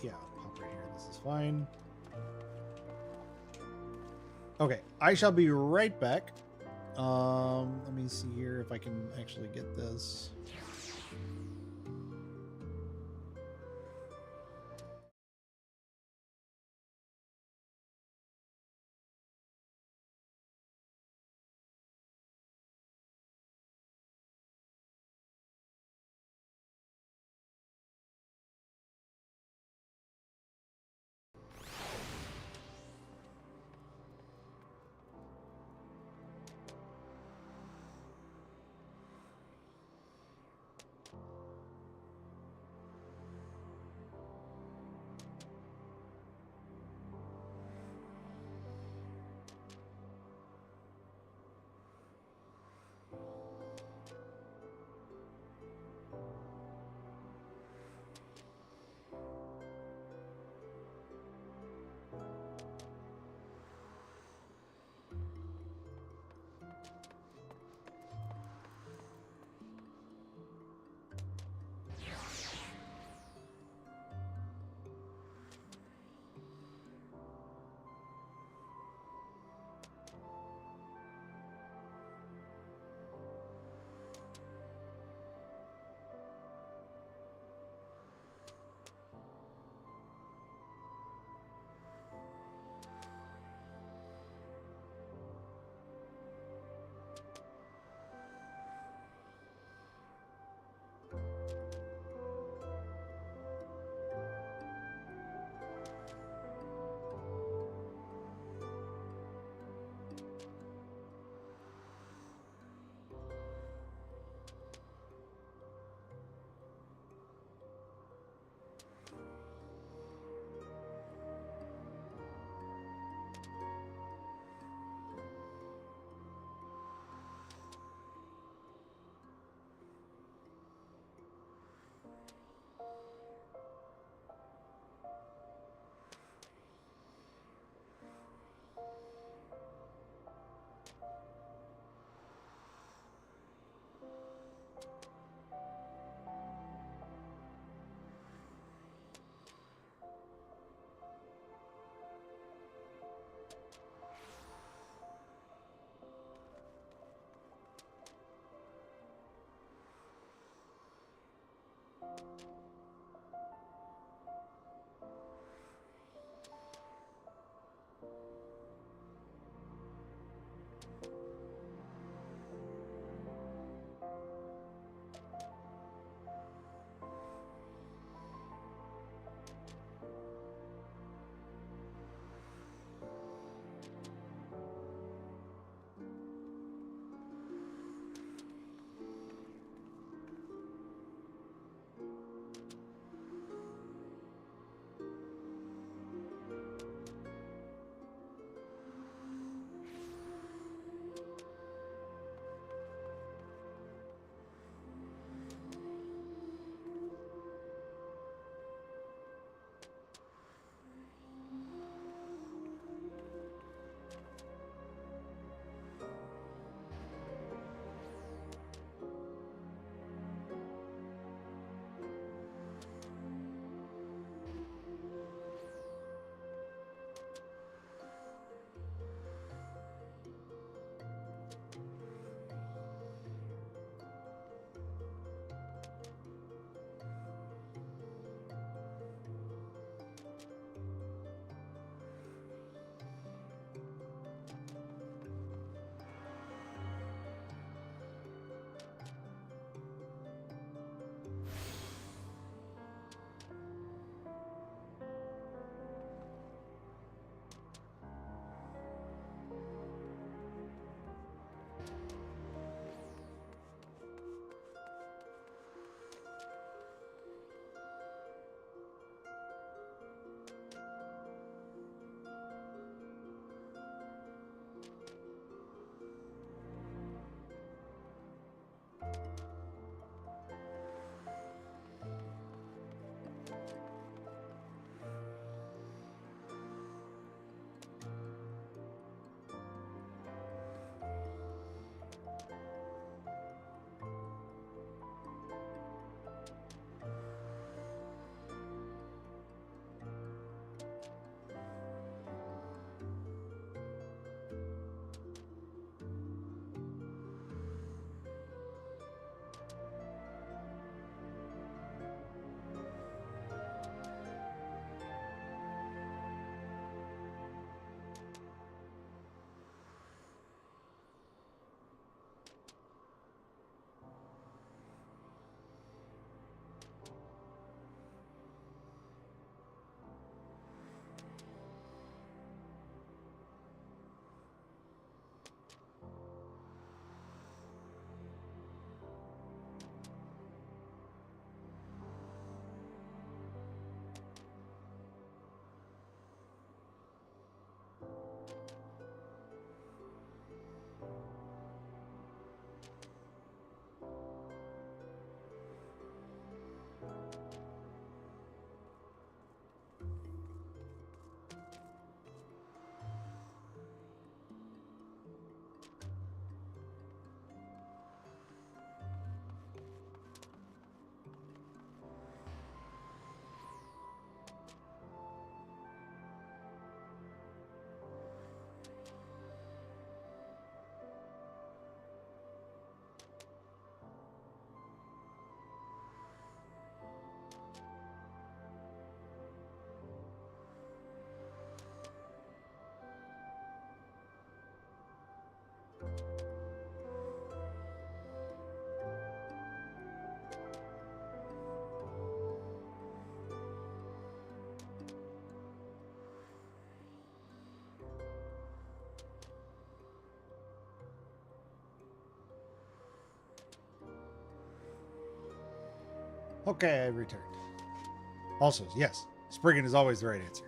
yeah, pop right here. This is fine. Okay, I shall be right back. Let me see here if I can actually get this. Okay, I returned. Also, yes, Spriggan is always the right answer.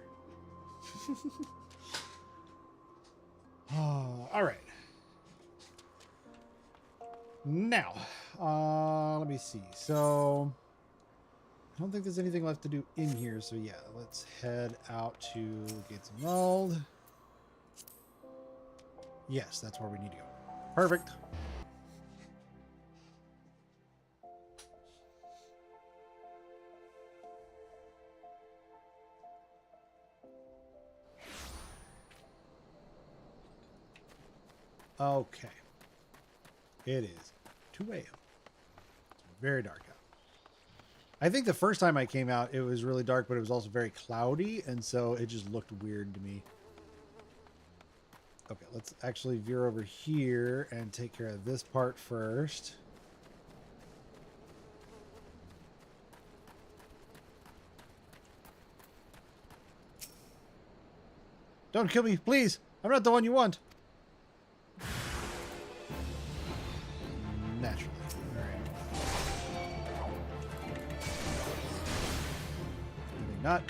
All right. Now, let me see. So, I don't think there's anything left to do in here. So, yeah, let's head out to Gates of Mold. Yes, that's where we need to go. Perfect. Okay. It is 2 a.m. It's very dark out. I think the first time I came out, it was really dark, but it was also very cloudy, and so it just looked weird to me. Okay, let's actually veer over here and take care of this part first. Don't kill me, please! I'm not the one you want! Naturally. Alright. Maybe not.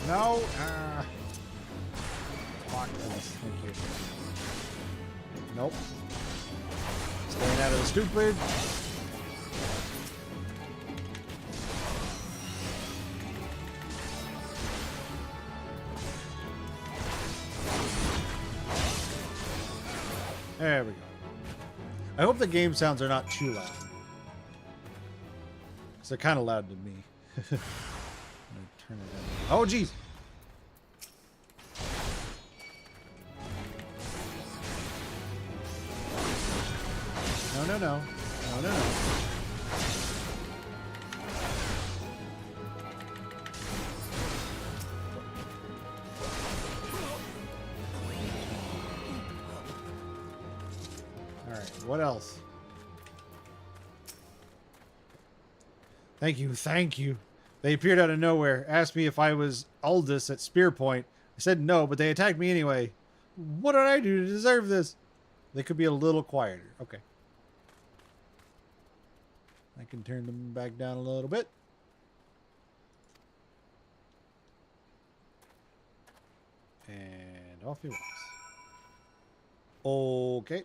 No! Fuck this. Thank you. Nope. Staying out of the stupid. There we go. I hope the game sounds are not too loud. Because they're kind of loud to me. I'm gonna turn it down. Oh, jeez! No, no, no. No, no, no. Alright, what else? Thank you, thank you. They appeared out of nowhere, asked me if I was Aldous at Spear Point. I said no, but they attacked me anyway. What did I do to deserve this? They could be a little quieter. Okay. I can turn them back down a little bit. And off he walks. Okay.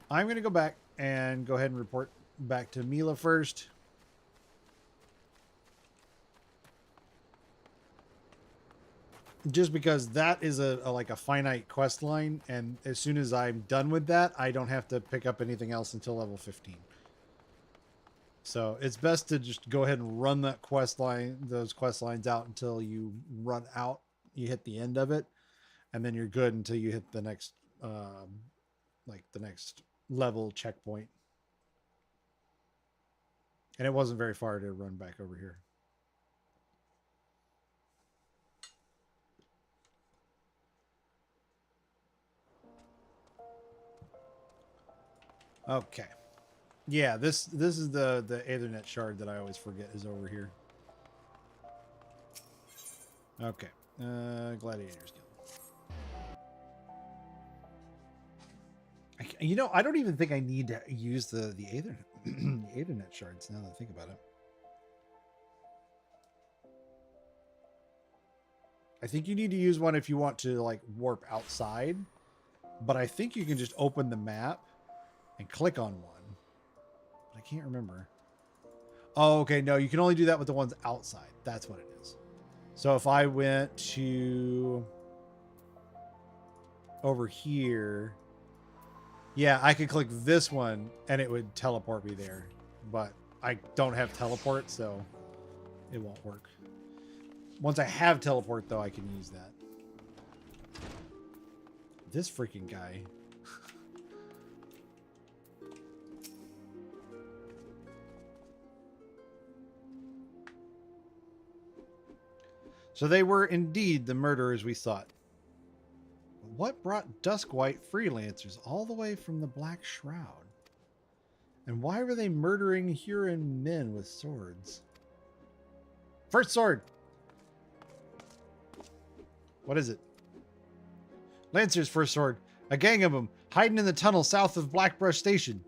I'm going to go back and go ahead and report back to Mila first. Just because that is a like a finite quest line, and as soon as I'm done with that, I don't have to pick up anything else until level 15. So it's best to just go ahead and run that quest line, those quest lines out until you run out, you hit the end of it, and then you're good until you hit the next, like the next level checkpoint. And it wasn't very far to run back over here. Okay. Yeah, this is the Ethernet shard that I always forget is over here. Okay. Gladiators Guild. You know, I don't even think I need to use the Ethernet the Ethernet shards now that I think about it. I think you need to use one if you want to like warp outside, but I think you can just open the map and click on one. But I can't remember. Oh, okay. No, you can only do that with the ones outside. That's what it is. So if I went to over here, yeah, I could click this one and it would teleport me there. But I don't have teleport, so it won't work. Once I have teleport, though, I can use that. This freaking guy. So they were indeed the murderers we thought. But what brought Duskwhite freelancers all the way from the Black Shroud? And why were they murdering Huron men with swords? First sword! What is it? Lancers for a sword. A gang of them, hiding in the tunnel south of Blackbrush Station.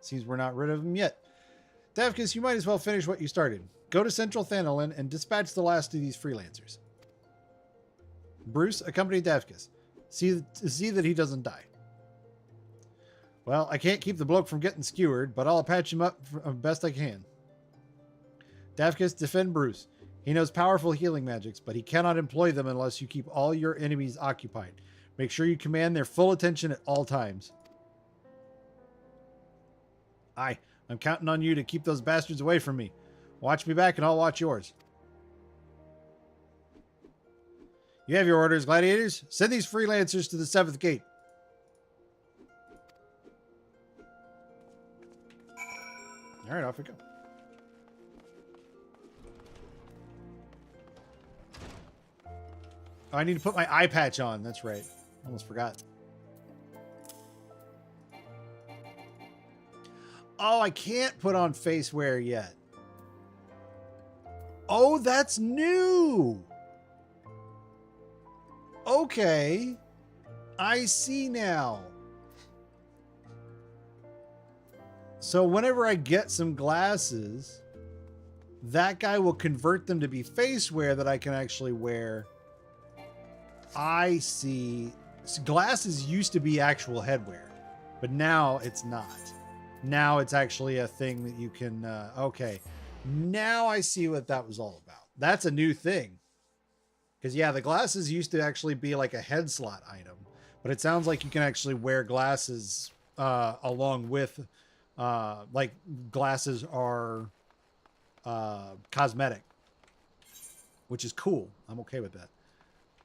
Seems we're not rid of them yet. Davkas, you might as well finish what you started. Go to Central Thanolin and dispatch the last of these freelancers. Bruce, accompany Davkas. See that he doesn't die. Well, I can't keep the bloke from getting skewered, but I'll patch him up best I can. Davkas, defend Bruce. He knows powerful healing magics, but he cannot employ them unless you keep all your enemies occupied. Make sure you command their full attention at all times. Aye, I'm counting on you to keep those bastards away from me. Watch me back and I'll watch yours. You have your orders, gladiators. Send these freelancers to the 7th gate. All right, off we go. Oh, I need to put my eye patch on. That's right. Almost forgot. Oh, I can't put on face wear yet. Oh, that's new. Okay. I see now. So whenever I get some glasses, that guy will convert them to be face wear that I can actually wear. I see. Glasses used to be actual headwear, but now it's not. Now it's actually a thing that you can, okay. Now I see what that was all about. That's a new thing. Because, yeah, the glasses used to actually be like a head slot item, but it sounds like you can actually wear glasses along with, like, glasses are cosmetic, which is cool. I'm okay with that.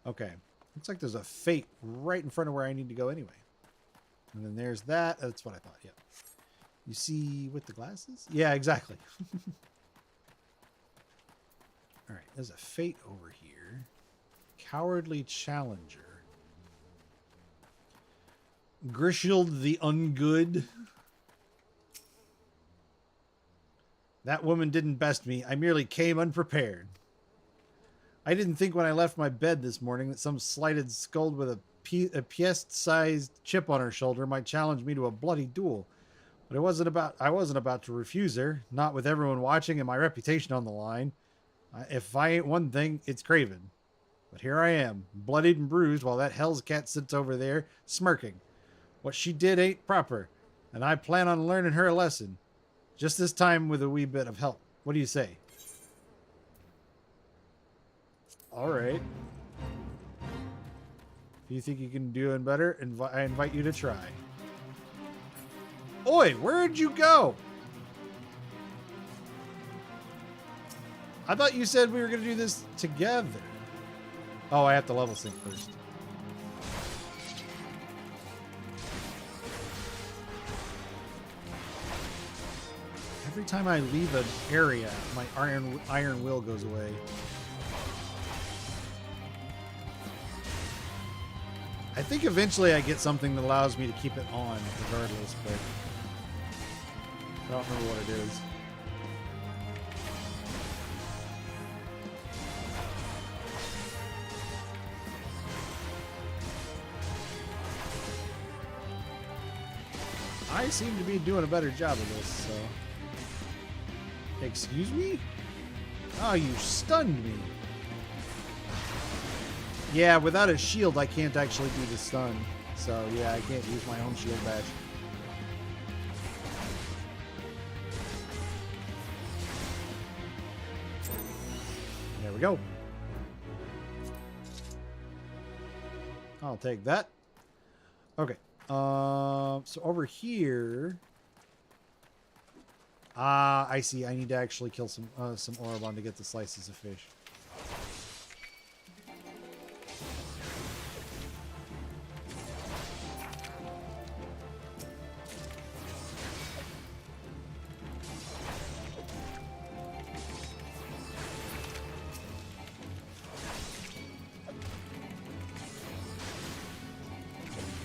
Okay. Looks like there's a fate right in front of where I need to go anyway. And then there's that. That's what I thought, yeah. You see with the glasses? Yeah, exactly. All right, there's a fate over here. Cowardly Challenger. Grishild the Ungood. That woman didn't best me. I merely came unprepared. I didn't think when I left my bed this morning that some slighted scold with a piest-sized chip on her shoulder might challenge me to a bloody duel. But I wasn't about to refuse her, not with everyone watching and my reputation on the line. If I ain't one thing, it's Craven. But here I am, bloodied and bruised, while that Hell's Cat sits over there, smirking. What she did ain't proper, and I plan on learning her a lesson. Just this time with a wee bit of help. What do you say? All right. If you think you can do it better, I invite you to try. Oi, where'd you go? I thought you said we were going to do this together. Oh, I have to level sync first. Every time I leave an area, my iron will goes away. I think eventually I get something that allows me to keep it on regardless, but I don't remember what it is. I seem to be doing a better job of this, so... Excuse me? Oh, you stunned me. Yeah, without a shield, I can't actually do the stun. So, yeah, I can't use my own shield badge. There we go. I'll take that. Okay. So over here... I see. I need to actually kill some Orobon to get the slices of fish.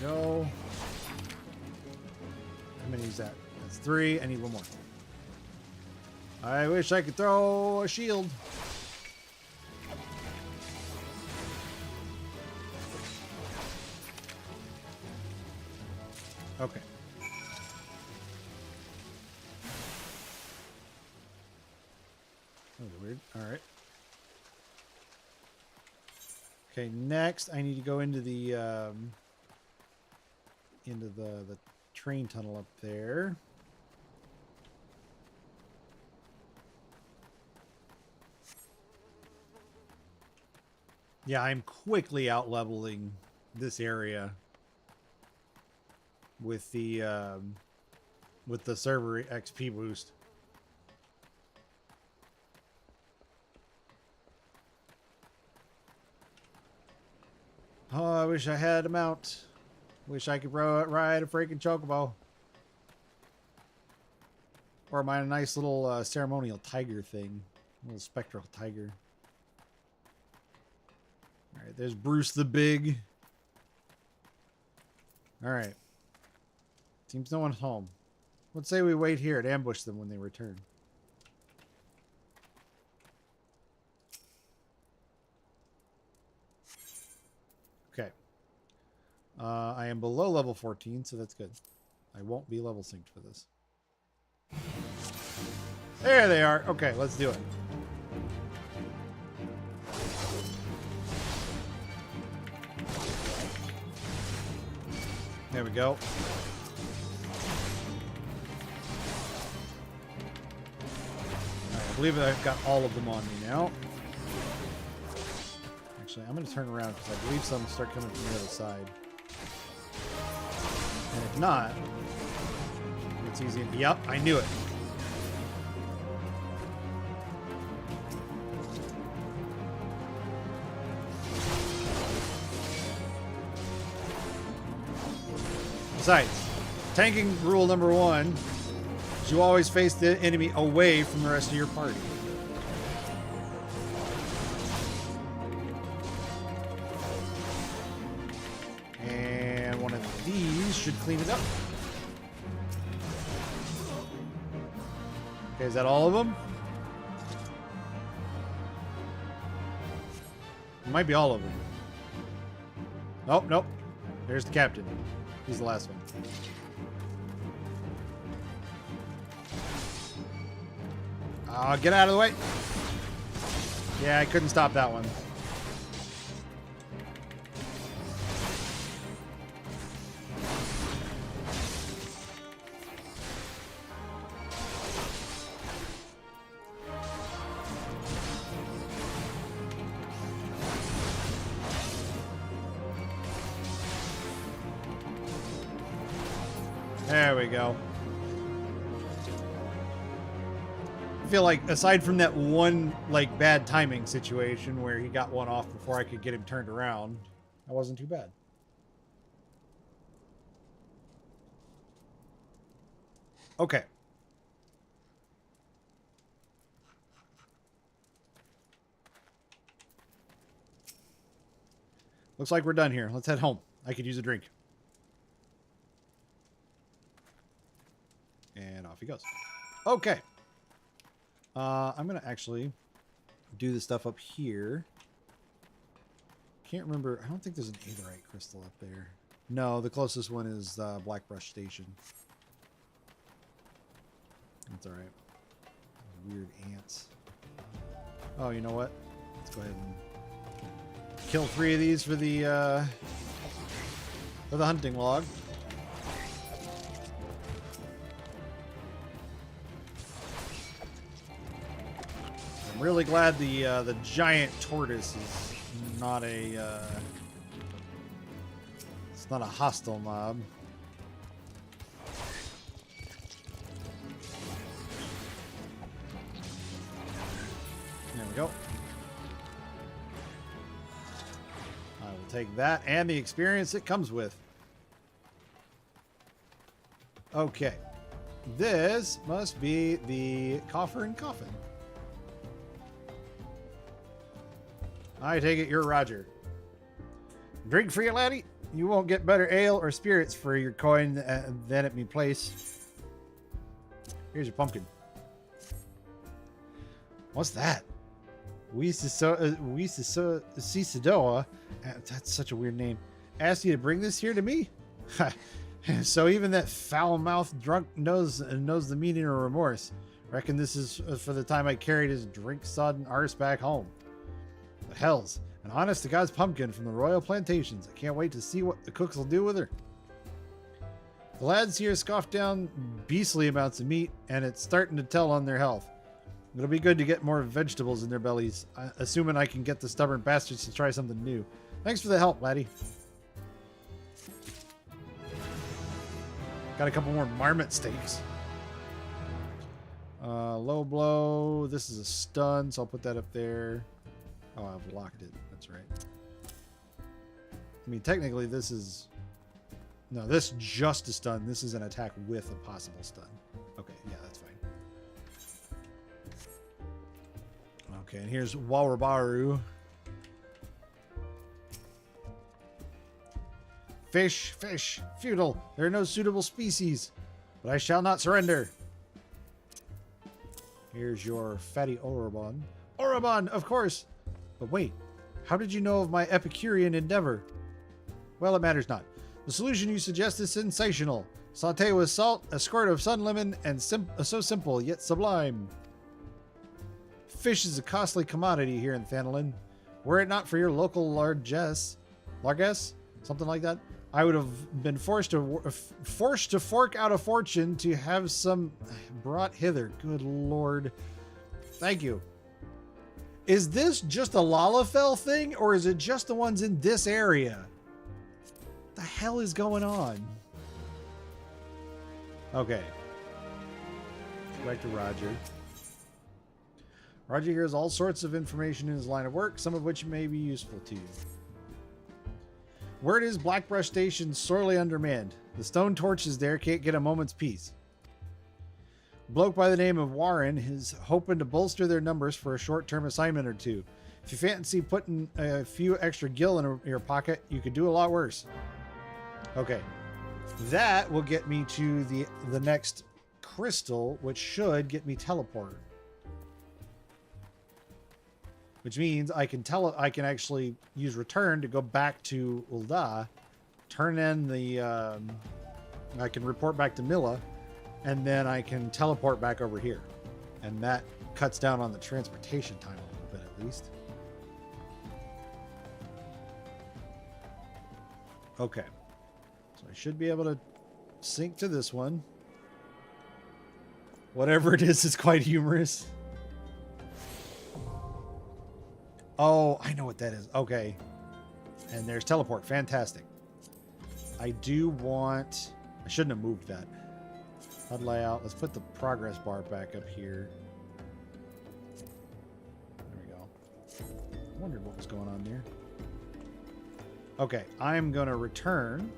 There we go. How many is that? That's 3. I need one more. I wish I could throw a shield. Okay. That was weird. All right. Okay, next I need to go into the train tunnel up there. Yeah, I'm quickly out leveling this area with the server XP boost. Oh, I wish I had a mount. Wish I could ride a freaking chocobo. Or my nice little ceremonial tiger thing. A little spectral tiger. Alright, there's Bruce the Big. Alright. Seems no one's home. Let's say we wait here to ambush them when they return. Okay. I am below level 14, so that's good. I won't be level synced for this. There they are. Okay, let's do it. There we go. Right, I believe I've got all of them on me now. Actually, I'm going to turn around because I believe some start coming from the other side. And if not, it's easy. Yep, I knew it. Besides, tanking rule number 1 is you always face the enemy away from the rest of your party. And one of these should clean it up. Okay, is that all of them? It might be all of them. Nope, nope. There's the captain. He's the last one. Get out of the way. Yeah, I couldn't stop that one. There we go. I feel like aside from that one like bad timing situation where he got one off before I could get him turned around, that wasn't too bad. Okay. Looks like we're done here. Let's head home. I could use a drink. And off he goes. Okay. I'm going to actually do the stuff up here. Can't remember. I don't think there's an Aetherite crystal up there. No, the closest one is Blackbrush Station. That's alright. Weird ants. Oh, you know what? Let's go ahead and kill 3 of these for the hunting log. I'm really glad the giant tortoise is not a it's not a hostile mob. There we go. I will take that and the experience it comes with. Okay. This must be the coffer and coffin. I take it you're Roger. Drink for you, laddie. You won't get better ale or spirits for your coin than at me place. Here's your pumpkin. What's that? Cisadoa. That's such a weird name. Asked you to bring this here to me? So even that foul-mouthed drunk knows the meaning of remorse. Reckon this is for the time I carried his drink-sodden arse back home. The hells, an honest-to-God's pumpkin from the royal plantations. I can't wait to see what the cooks will do with her. The lads here scoffed down beastly amounts of meat, and it's starting to tell on their health. It'll be good to get more vegetables in their bellies, assuming I can get the stubborn bastards to try something new. Thanks for the help, laddie. Got a couple more marmot steaks. Low blow. This is a stun, so I'll put that up there. Oh, I've locked it. That's right. I mean, technically, this is... No, this is just a stun. This is an attack with a possible stun. Okay, yeah, that's fine. Okay, and here's Wawabaru. Fish, fish, futile. There are no suitable species, but I shall not surrender. Here's your fatty Orobon. Orobon, of course. But wait, how did you know of my Epicurean endeavor? Well, it matters not. The solution you suggest is sensational. Sauté with salt, a squirt of sun lemon, and so simple yet sublime. Fish is a costly commodity here in Thanalin. Were it not for your local largesse, something like that, I would have been forced to fork out a fortune to have some brought hither. Good lord. Thank you. Is this just a Lalafell thing, or is it just the ones in this area? What the hell is going on? Okay. Let's go back to Roger. Roger hears all sorts of information in his line of work, some of which may be useful to you. Word is Blackbrush Station sorely undermanned. The stone torches there can't get a moment's peace. A bloke by the name of Warren is hoping to bolster their numbers for a short-term assignment or two. If you fancy putting a few extra gil in your pocket, you could do a lot worse. Okay. That will get me to the next crystal, which should get me teleported. Which means I can actually use return to go back to Ul'dah, turn in the I can report back to Milla, and then I can teleport back over here. And that cuts down on the transportation time a little bit at least. Okay. So I should be able to sync to this one. Whatever it is quite humorous. Oh, I know what that is. Okay. And there's teleport. Fantastic. I do want... I shouldn't have moved that. HUD layout. Let's put the progress bar back up here. There we go. I wondered what was going on there. Okay. I'm going to return.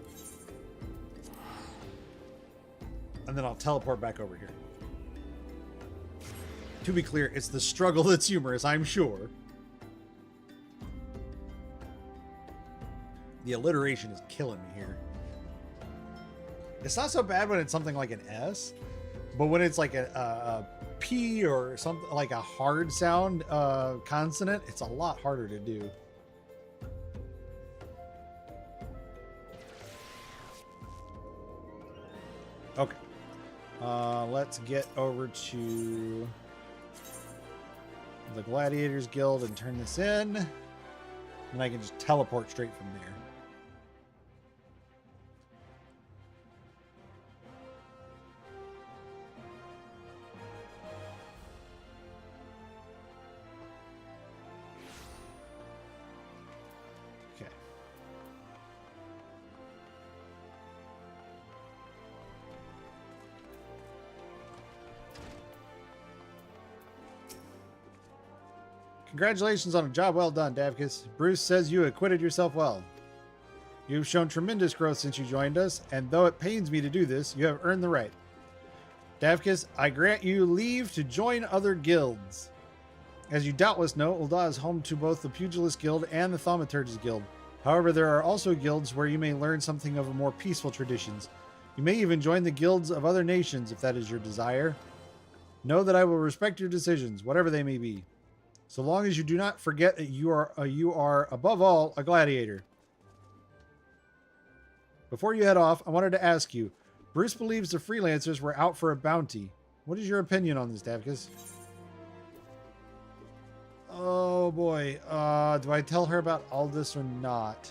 And then I'll teleport back over here. To be clear, it's the struggle that's humorous, I'm sure. The alliteration is killing me here. It's not so bad when it's something like an S, but when it's like a P or something like a hard sound consonant, it's a lot harder to do. Okay. Let's get over to the Gladiators Guild and turn this in. And I can just teleport straight from there. Okay. Congratulations on a job well done, Davkas. Bruce says you acquitted yourself well. You've shown tremendous growth since you joined us, and though it pains me to do this, you have earned the right. Davkas, I grant you leave to join other guilds. As you doubtless know, Ul'dah is home to both the Pugilist Guild and the Thaumaturges Guild. However, there are also guilds where you may learn something of a more peaceful traditions. You may even join the guilds of other nations if that is your desire. Know that I will respect your decisions, whatever they may be. So long as you do not forget that you are above all a gladiator. Before you head off, I wanted to ask you. Bruce believes the freelancers were out for a bounty. What is your opinion on this, Davkas? Oh boy. Do I tell her about all this or not?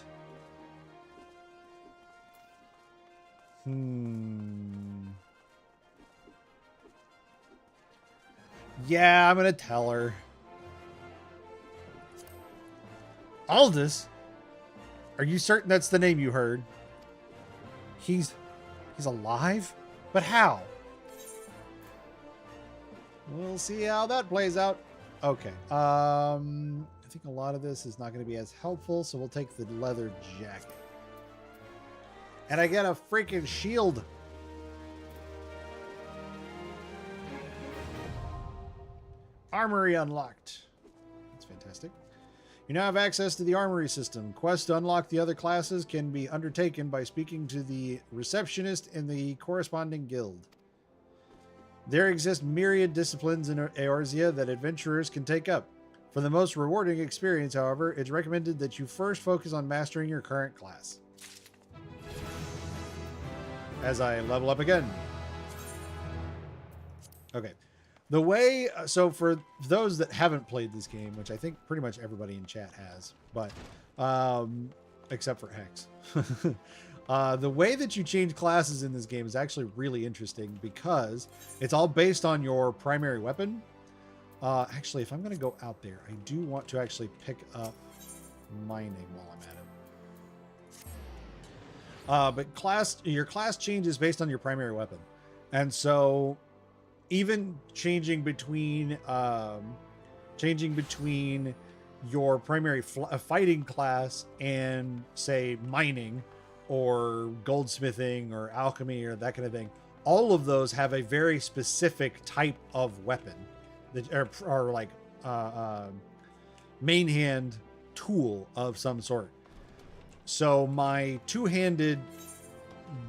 Yeah, I'm gonna tell her. Aldous? Are you certain that's the name you heard? He's alive? But how? We'll see how that plays out. Okay. I think a lot of this is not going to be as helpful, so we'll take the leather jacket. And I get a freaking shield. Armory unlocked. That's fantastic. You now have access to the armory system. Quests to unlock the other classes can be undertaken by speaking to the receptionist in the corresponding guild. There exist myriad disciplines in Eorzea that adventurers can take up. For the most rewarding experience, however, it's recommended that you first focus on mastering your current class. As I level up again. Okay. The way, so for those that haven't played this game, which I think pretty much everybody in chat has, but except for Hex. The way that you change classes in this game is actually really interesting because it's all based on your primary weapon. Actually, if I'm going to go out there, I do want to actually pick up mining while I'm at it. But your class changes based on your primary weapon. And so even changing between your primary fighting class and say mining or goldsmithing or alchemy or that kind of thing, all of those have a very specific type of weapon that are like main hand tool of some sort. So my two-handed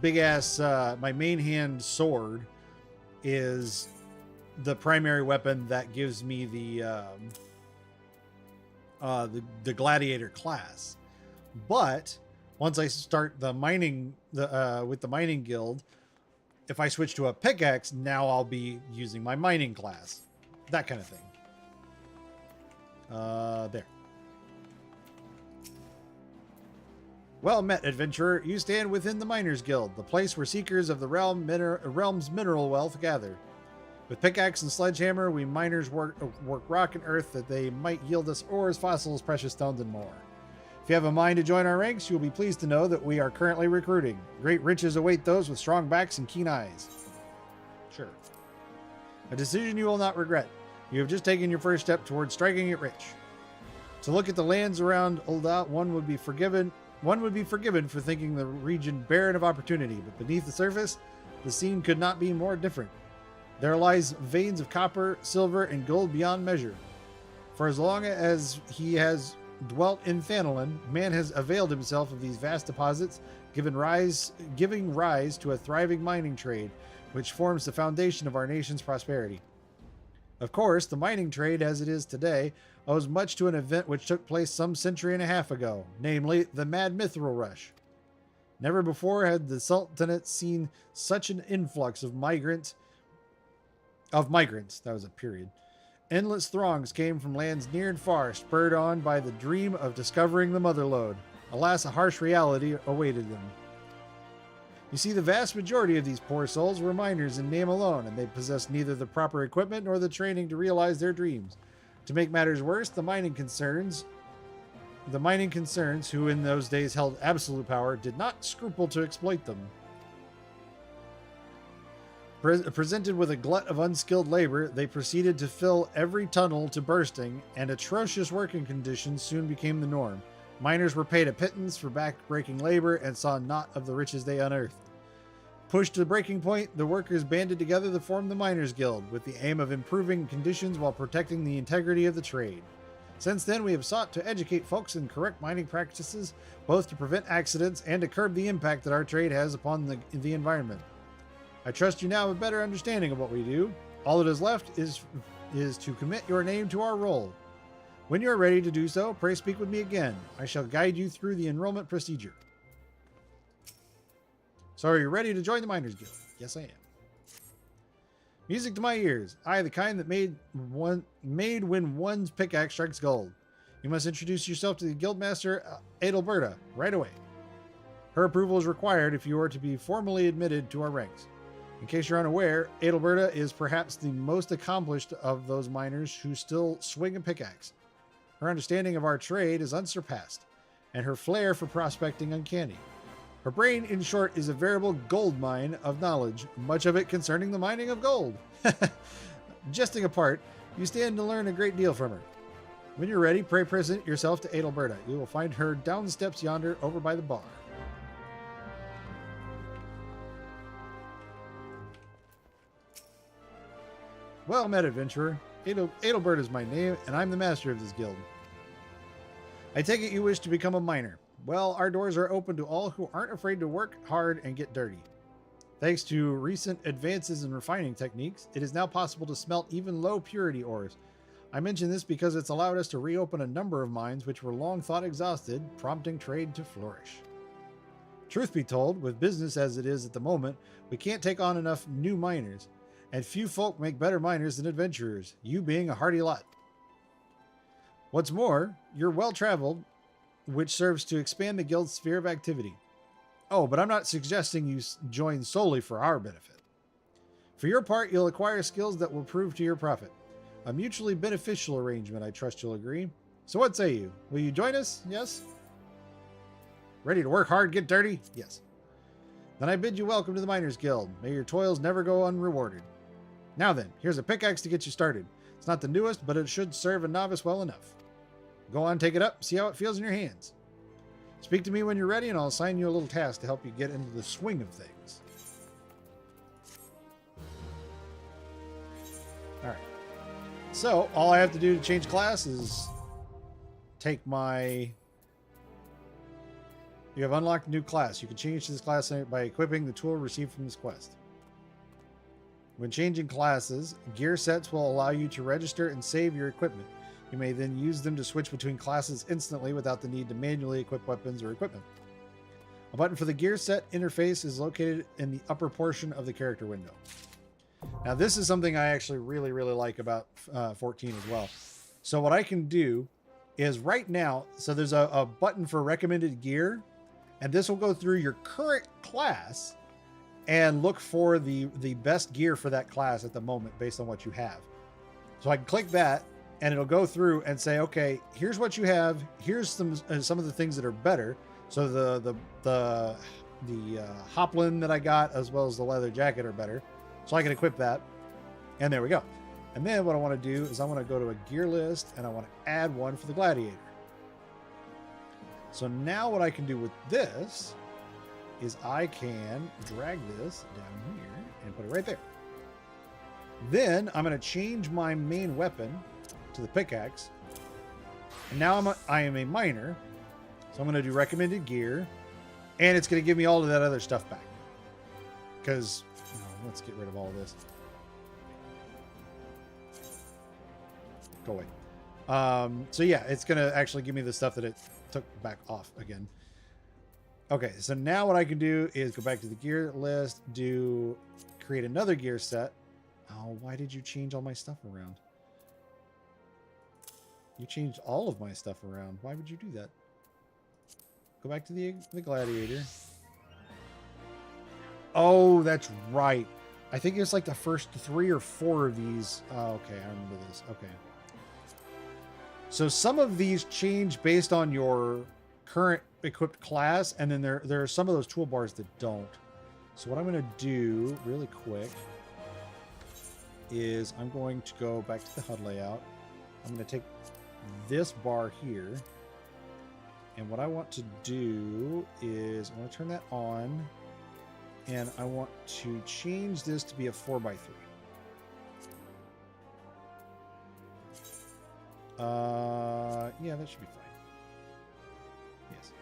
big ass my main hand sword is the primary weapon that gives me the gladiator class. But once I start the mining with the mining guild, if I switch to a pickaxe, now I'll be using my mining class. That kind of thing. There. Well met, adventurer. You stand within the Miners Guild, the place where seekers of the realm's mineral wealth gather. With pickaxe and sledgehammer, we miners work rock and earth that they might yield us ores, fossils, precious stones, and more. If you have a mind to join our ranks, you'll be pleased to know that we are currently recruiting. Great riches await those with strong backs and keen eyes. Sure. A decision you will not regret. You have just taken your first step towards striking it rich. To look at the lands around Ul'dah, one would be forgiven for thinking the region barren of opportunity, but beneath the surface, the scene could not be more different. There lies veins of copper, silver, and gold beyond measure. For as long as he has dwelt in Thanalan, man has availed himself of these vast deposits, giving rise to a thriving mining trade, which forms the foundation of our nation's prosperity. Of course, the mining trade as it is today owes much to an event which took place some century and a half ago, namely the Mad Mithril Rush. Never before had the Sultanate seen such an influx of migrants, that was a period. Endless throngs came from lands near and far, spurred on by the dream of discovering the motherlode. Alas, a harsh reality awaited them. You see, the vast majority of these poor souls were miners in name alone, and they possessed neither the proper equipment nor the training to realize their dreams. To make matters worse, the mining concerns, who in those days held absolute power, did not scruple to exploit them. Presented with a glut of unskilled labor, they proceeded to fill every tunnel to bursting, and atrocious working conditions soon became the norm. Miners were paid a pittance for back-breaking labor and saw naught of the riches they unearthed. Pushed to the breaking point, the workers banded together to form the Miners Guild, with the aim of improving conditions while protecting the integrity of the trade. Since then, we have sought to educate folks in correct mining practices, both to prevent accidents and to curb the impact that our trade has upon the environment. I trust you now have a better understanding of what we do. All that is left is to commit your name to our role. When you are ready to do so, pray speak with me again. I shall guide you through the enrollment procedure. So are you ready to join the Miners Guild? Yes, I am. Music to my ears. I, the kind that made when one's pickaxe strikes gold. You must introduce yourself to the Guildmaster Adelberta right away. Her approval is required if you are to be formally admitted to our ranks. In case you're unaware, Adelberta is perhaps the most accomplished of those miners who still swing a pickaxe. Her understanding of our trade is unsurpassed, and her flair for prospecting uncanny. Her brain, in short, is a veritable gold mine of knowledge, much of it concerning the mining of gold. Jesting apart, you stand to learn a great deal from her. When you're ready, pray present yourself to Adelberta. You will find her down the steps yonder over by the bar. Well met, adventurer. Adelbert is my name, and I'm the master of this guild. I take it you wish to become a miner. Well, our doors are open to all who aren't afraid to work hard and get dirty. Thanks to recent advances in refining techniques, it is now possible to smelt even low purity ores. I mention this because it's allowed us to reopen a number of mines which were long thought exhausted, prompting trade to flourish. Truth be told, with business as it is at the moment, we can't take on enough new miners, and few folk make better miners than adventurers, you being a hardy lot. What's more, you're well-traveled, which serves to expand the guild's sphere of activity. Oh, but I'm not suggesting you join solely for our benefit. For your part, you'll acquire skills that will prove to your profit. A mutually beneficial arrangement, I trust you'll agree. So what say you? Will you join us? Yes? Ready to work hard, get dirty? Yes. Then I bid you welcome to the Miners Guild. May your toils never go unrewarded. Now then, here's a pickaxe to get you started. It's not the newest, but it should serve a novice well enough. Go on, take it up, see how it feels in your hands. Speak to me when you're ready, and I'll assign you a little task to help you get into the swing of things. All right. So, all I have to do to change class is take my... You have unlocked a new class. You can change to this class by equipping the tool received from this quest. When changing classes, gear sets will allow you to register and save your equipment. You may then use them to switch between classes instantly without the need to manually equip weapons or equipment. A button for the gear set interface is located in the upper portion of the character window. Now, this is something I actually really like about 14 as well. So what I can do is right now, so there's a button for recommended gear, and this will go through your current class and look for the best gear for that class at the moment based on what you have. So I can click that, and it'll go through and say, okay, here's what you have. Here's some of the things that are better. So the hoplin that I got, as well as the leather jacket, are better. So I can equip that. And there we go. And then what I want to do is I want to go to a gear list, and I want to add one for the gladiator. So now what I can do with this is I can drag this down here and put it right there. Then I'm going to change my main weapon to the pickaxe. And now I am a miner. So I'm going to do recommended gear. And it's going to give me all of that other stuff back. Because, let's get rid of all of this. Go away. So yeah, it's going to actually give me the stuff that it took back off again. Okay, so now what I can do is go back to the gear list, create another gear set. Oh, why did you change all my stuff around? You changed all of my stuff around. Why would you do that? Go back to the gladiator. Oh, that's right. I think it's like the first 3 or 4 of these. Oh, okay, I remember this. Okay. So some of these change based on your current equipped class, and then there are some of those toolbars that don't. So what I'm going to do really quick is I'm going to go back to the HUD layout. I'm going to take this bar here, and what I want to do is I want to turn that on, and I want to change this to be a 4x3. Yeah, that should be fine. Yes.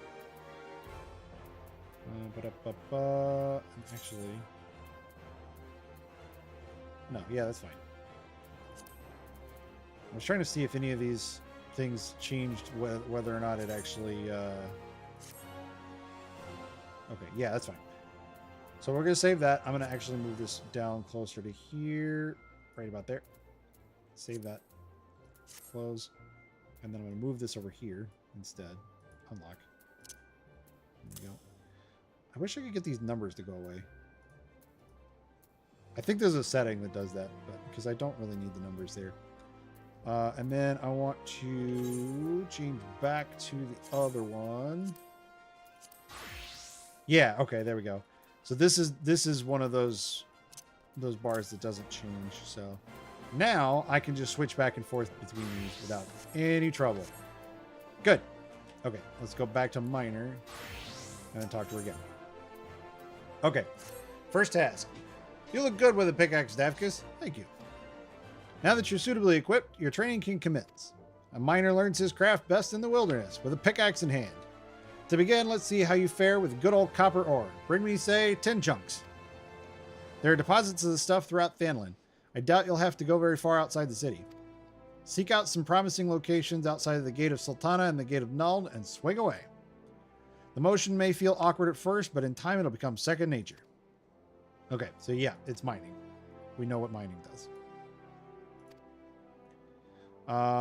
Actually, no, yeah, that's fine. I was trying to see if any of these things changed, whether or not it actually... Okay, yeah, that's fine. So we're going to save that. I'm going to actually move this down closer to here. Right about there. Save that. Close. And then I'm going to move this over here instead. Unlock. There we go. I wish I could get these numbers to go away. I think there's a setting that does that, but because I don't really need the numbers there. And then I want to change back to the other one. Yeah, okay, there we go. So this is one of those bars that doesn't change. So now I can just switch back and forth between these without any trouble. Good. Okay, let's go back to Miner and then talk to her again. Okay, first task. You look good with a pickaxe, Davkas. Thank you. Now that you're suitably equipped, your training can commence. A miner learns his craft best in the wilderness, with a pickaxe in hand. To begin, let's see how you fare with good old copper ore. Bring me, say, 10 chunks. There are deposits of the stuff throughout Thanlin. I doubt you'll have to go very far outside the city. Seek out some promising locations outside of the Gate of Sultana and the Gate of Nuld and swing away. The motion may feel awkward at first, but in time it'll become second nature. Okay, so yeah, it's mining. We know what mining does.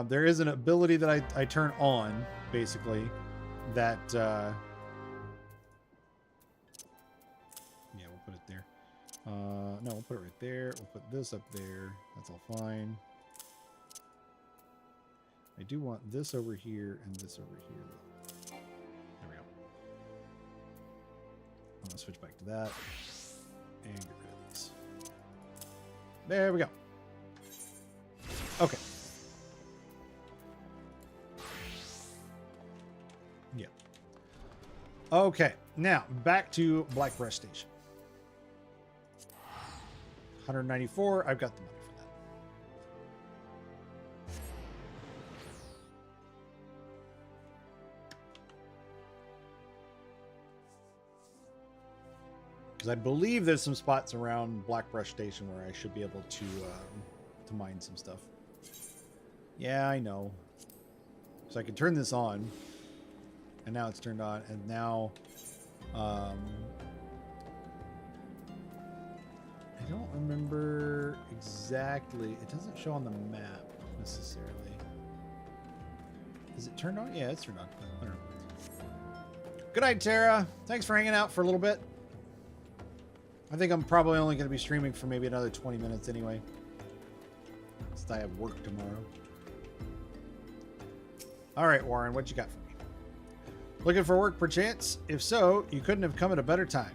There is an ability that I turn on, basically, that... yeah, we'll put it there. No, we'll put it right there. We'll put this up there. That's all fine. I do want this over here and this over here. There we go. I'm going to switch back to that. And get rid of these. There we go. Okay. Yeah. Okay. Now, back to Blackbrush Station. 194. I've got the money for that. Because I believe there's some spots around Blackbrush Station where I should be able to mine some stuff. Yeah, I know. So I can turn this on, and now it's turned on, and now I don't remember exactly. It doesn't show on the map necessarily. Is it turned on? Yeah, it's turned on. I don't know. Good night, Tara. Thanks for hanging out for a little bit. I think I'm probably only going to be streaming for maybe another 20 minutes anyway. Since I have work tomorrow. Alright, Warren, what you got for me? Looking for work perchance? If so, you couldn't have come at a better time.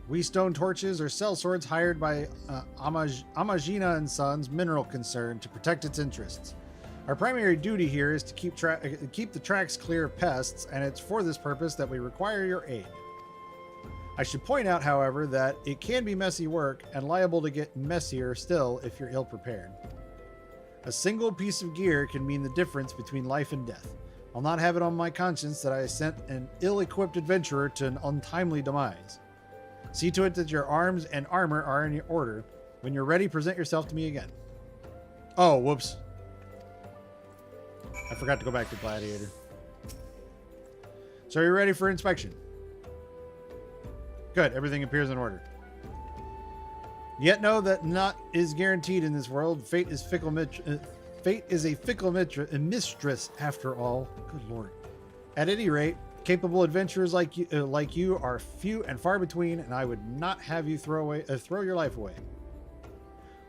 We stone torches are sellswords hired by Amagina and Sons Mineral Concern to protect its interests. Our primary duty here is to keep the tracks clear of pests, and it's for this purpose that we require your aid. I should point out, however, that it can be messy work and liable to get messier still if you're ill-prepared. A single piece of gear can mean the difference between life and death. I'll not have it on my conscience that I sent an ill-equipped adventurer to an untimely demise. See to it that your arms and armor are in order. When you're ready, present yourself to me again. Oh, whoops. I forgot to go back to Gladiator. So you're ready for inspection? Good, everything appears in order. Yet know that not is guaranteed in this world. Fate is a fickle mistress after all. Good lord. At any rate, capable adventurers like you are few and far between, and I would not have you throw your life away.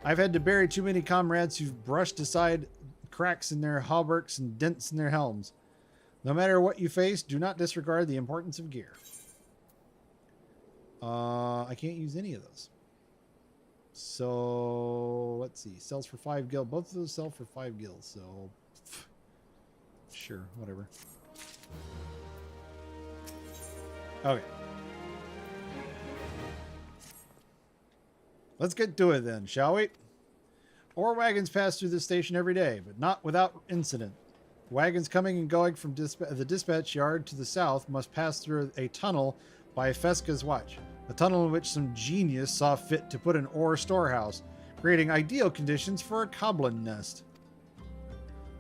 I've had to bury too many comrades who've brushed aside cracks in their hauberks and dents in their helms. No matter what you face, do not disregard the importance of gear. I can't use any of those. So let's see. Sells for 5 gil. Both of those sell for 5 gil. So sure, whatever. Okay. Let's get to it then, shall we? Ore wagons pass through this station every day, but not without incident. Wagons coming and going from the dispatch yard to the south must pass through a tunnel by Fesca's watch. A tunnel in which some genius saw fit to put an ore storehouse, creating ideal conditions for a goblin nest.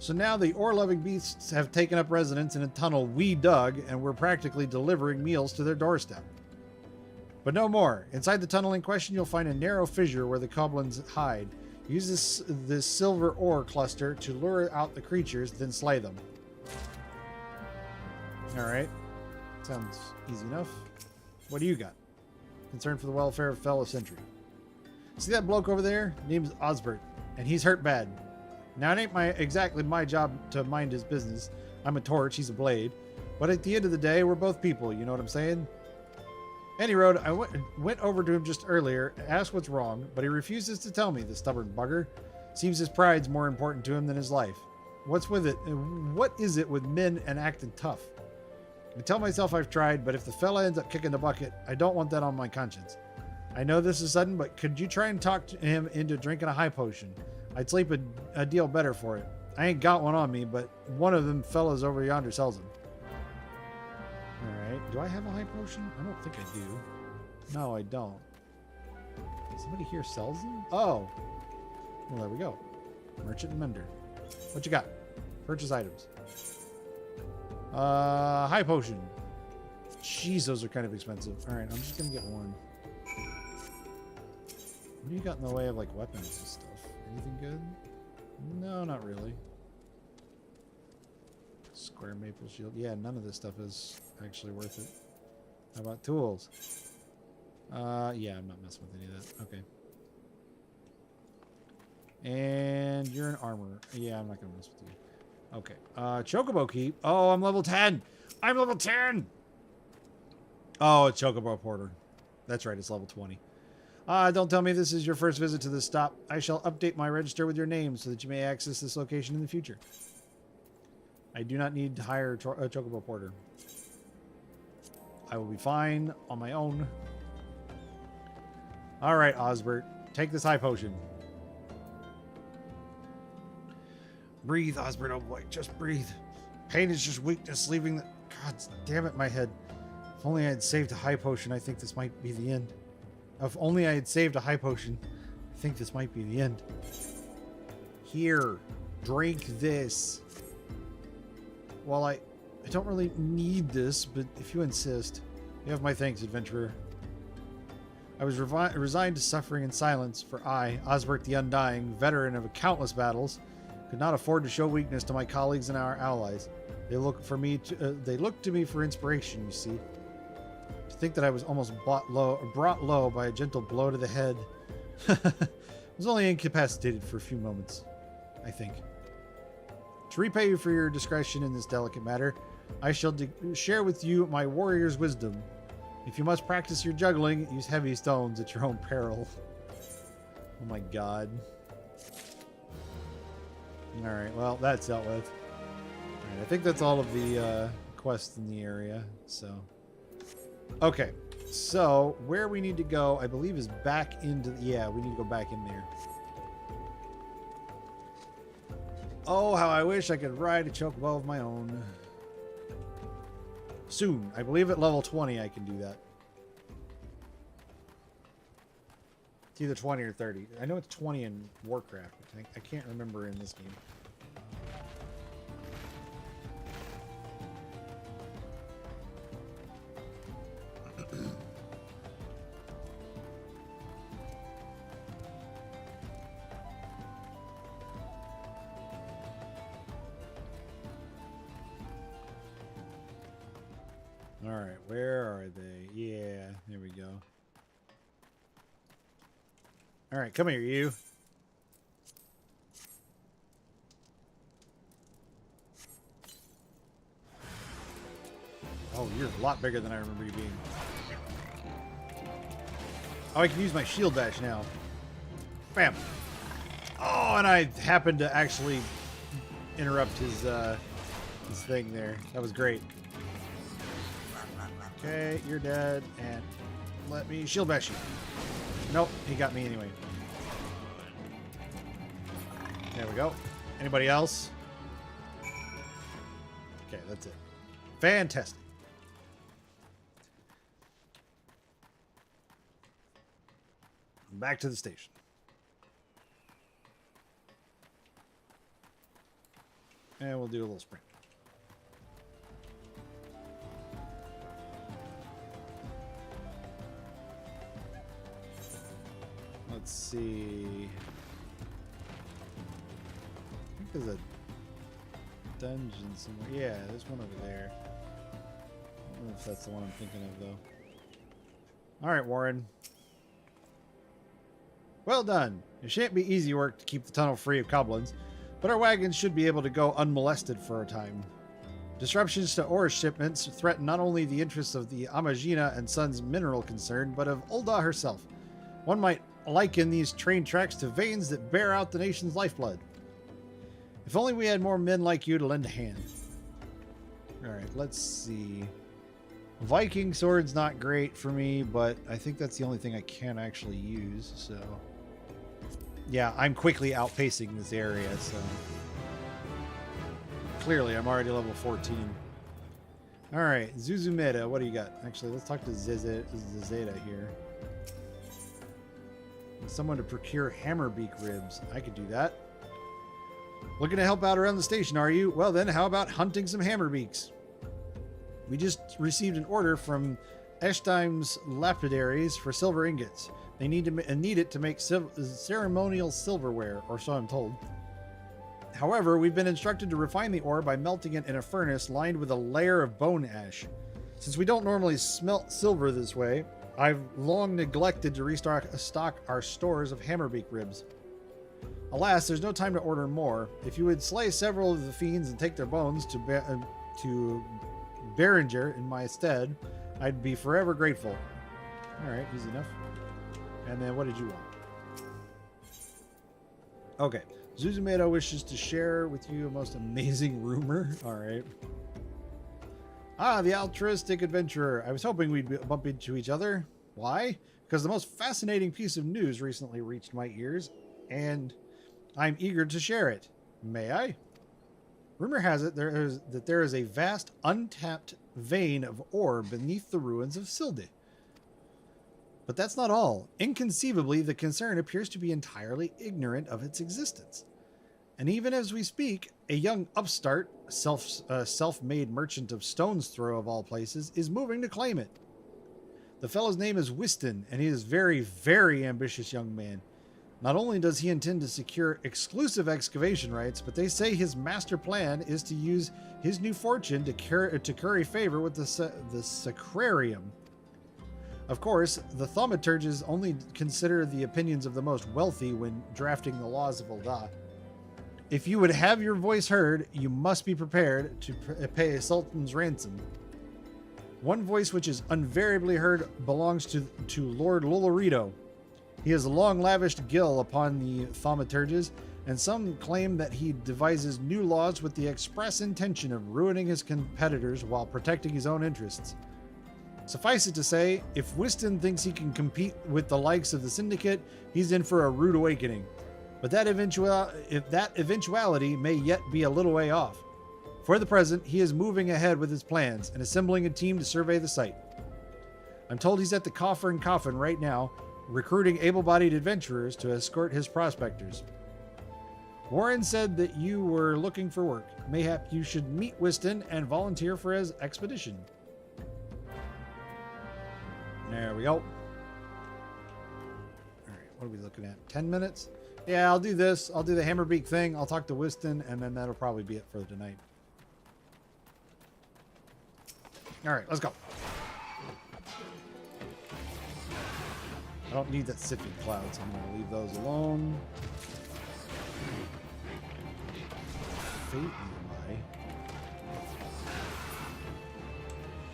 So now the ore-loving beasts have taken up residence in a tunnel we dug, and we're practically delivering meals to their doorstep. But no more. Inside the tunnel in question, you'll find a narrow fissure where the goblins hide. Use this silver ore cluster to lure out the creatures, then slay them. Alright. Sounds easy enough. What do you got? Concern for the welfare of fellow sentry. See that bloke over there? Name's Osbert, and he's hurt bad. Now, it ain't exactly my job to mind his business. I'm a torch, he's a blade. But at the end of the day, we're both people, you know what I'm saying? Any road, I went over to him just earlier, asked what's wrong, but he refuses to tell me, the stubborn bugger. Seems his pride's more important to him than his life. What's with it? What is it with men and acting tough? I tell myself I've tried, but if the fella ends up kicking the bucket, I don't want that on my conscience. I know this is sudden, but could you try and talk him into drinking a high potion? I'd sleep a deal better for it. I ain't got one on me, but one of them fellas over yonder sells them. Alright, do I have a high potion? I don't think I do. No, I don't. Somebody here sells them? Oh. Well, there we go. Merchant and Mender. What you got? Purchase items. High potion. Jeez, those are kind of expensive. Alright, I'm just gonna get one. What do you got in the way of, like, weapons and stuff? Anything good? No, not really. Square maple shield. Yeah, none of this stuff is actually worth it. How about tools? Yeah, I'm not messing with any of that. Okay. And you're an armor. Yeah, I'm not gonna mess with you. Okay. Chocobo key. Oh, I'm level 10. I'm level 10. Oh, it's Chocobo Porter. That's right. It's level 20. Don't tell me this is your first visit to this stop. I shall update my register with your name so that you may access this location in the future. I do not need to hire a Chocobo Porter. I will be fine on my own. All right, Osbert. Take this high potion. Breathe, Osbert, oh boy. Just breathe. Pain is just weakness leaving the... God damn it, my head. If only I had saved a high potion, I think this might be the end. If only I had saved a high potion, I think this might be the end. Here. Drink this. Well, I don't really need this, but if you insist, you have my thanks, adventurer. I was resigned to suffering in silence, for I, Osbert the Undying, veteran of countless battles, could not afford to show weakness to my colleagues and our allies. They looked to me for inspiration, you see. To think that I was almost brought low by a gentle blow to the head. I was only incapacitated for a few moments, I think. To repay you for your discretion in this delicate matter, I shall share with you my warrior's wisdom. If you must practice your juggling, use heavy stones at your own peril. Oh my god. Alright, well, that's dealt with. Alright, I think that's all of the quests in the area, so... Okay, so where we need to go, I believe, is back into... Yeah, we need to go back in there. Oh, how I wish I could ride a chocobo of my own. Soon. I believe at level 20 I can do that. It's either 20 or 30. I know it's 20 in Warcraft, but I can't remember in this game. Alright, where are they? Yeah, there we go. Alright, come here, you. Oh, you're a lot bigger than I remember you being. Oh, I can use my shield dash now. Bam! Oh, and I happened to actually interrupt his thing there. That was great. Okay, you're dead, and let me shield bash you. Nope, he got me anyway. There we go. Anybody else? Okay, that's it. Fantastic. Back to the station. And we'll do a little sprint. Let's see. I think there's a dungeon somewhere. Yeah, there's one over there. I don't know if that's the one I'm thinking of, though. Alright, Warren. Well done. It shan't be easy work to keep the tunnel free of goblins, but our wagons should be able to go unmolested for a time. Disruptions to ore shipments threaten not only the interests of the Amagina and Sons mineral concern, but of Ulda herself. One might liken these train tracks to veins that bear out the nation's lifeblood. If only we had more men like you to lend a hand. Alright, let's see. Viking sword's not great for me, but I think that's the only thing I can actually use, so... Yeah, I'm quickly outpacing this area, so... Clearly, I'm already level 14. Alright, Zuzumeda, what do you got? Actually, let's talk to Zezeda here. Someone to procure hammerbeak ribs. I could do that. Looking to help out around the station, are you? Well then, how about hunting some hammerbeaks? We just received an order from Eshtheim's lapidaries for silver ingots. They need it to make ceremonial silverware, or so I'm told. However, we've been instructed to refine the ore by melting it in a furnace lined with a layer of bone ash. Since we don't normally smelt silver this way, I've long neglected to stock our stores of hammerbeak ribs. Alas, there's no time to order more. If you would slay several of the fiends and take their bones to Berenger in my stead, I'd be forever grateful. Alright, easy enough. And then what did you want? Okay. Zuzumeda wishes to share with you a most amazing rumor. Alright. Ah, the altruistic adventurer. I was hoping we'd bump into each other. Why? Because the most fascinating piece of news recently reached my ears, and I'm eager to share it. May I? Rumor has it that there is a vast, untapped vein of ore beneath the ruins of Silde. But that's not all. Inconceivably, the concern appears to be entirely ignorant of its existence. And even as we speak, a young upstart, self-made merchant of Stone's Throw of all places, is moving to claim it. The fellow's name is Whiston, and he is a very, very ambitious young man. Not only does he intend to secure exclusive excavation rights, but they say his master plan is to use his new fortune to curry favor with the Sacrarium. Of course, the thaumaturges only consider the opinions of the most wealthy when drafting the laws of Ulda. If you would have your voice heard, you must be prepared to pay a sultan's ransom. One voice which is invariably heard belongs to Lord Lolorito. He has long lavished gil upon the thaumaturges, and some claim that he devises new laws with the express intention of ruining his competitors while protecting his own interests. Suffice it to say, if Whiston thinks he can compete with the likes of the Syndicate, he's in for a rude awakening. But that eventuality may yet be a little way off. For the present, he is moving ahead with his plans and assembling a team to survey the site. I'm told he's at the Coffer and Coffin right now, recruiting able-bodied adventurers to escort his prospectors. Warren said that you were looking for work. Mayhap you should meet Whiston and volunteer for his expedition. There we go. Alright, what are we looking at? 10 minutes? Yeah, I'll do this. I'll do the Hammerbeak thing. I'll talk to Whiston, and then that'll probably be it for tonight. Alright, let's go. I don't need that sifting cloud, so I'm going to leave those alone. Fate nearby.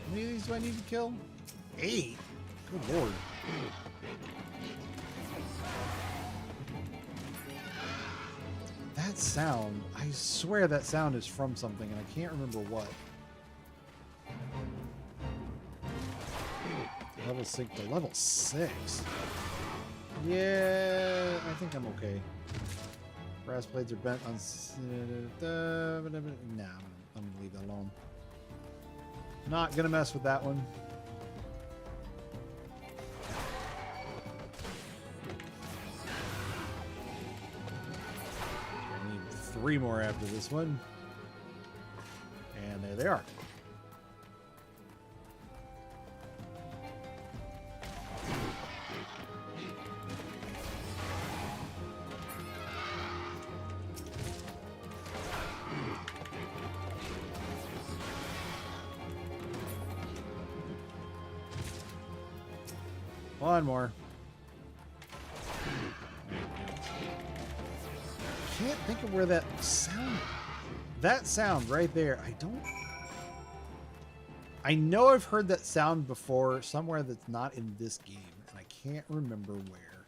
How many of these do I need to kill? 8? Good lord. That sound, I swear that sound is from something, and I can't remember what. Level 6 to level 6. Yeah, I think I'm okay. Brass blades are bent on... Nah, I'm gonna leave that alone. Not gonna mess with that one. I need 3 more after this one. And there they are. One more. Can't think of where that sound... That sound right there, I know I've heard that sound before somewhere that's not in this game, and I can't remember where.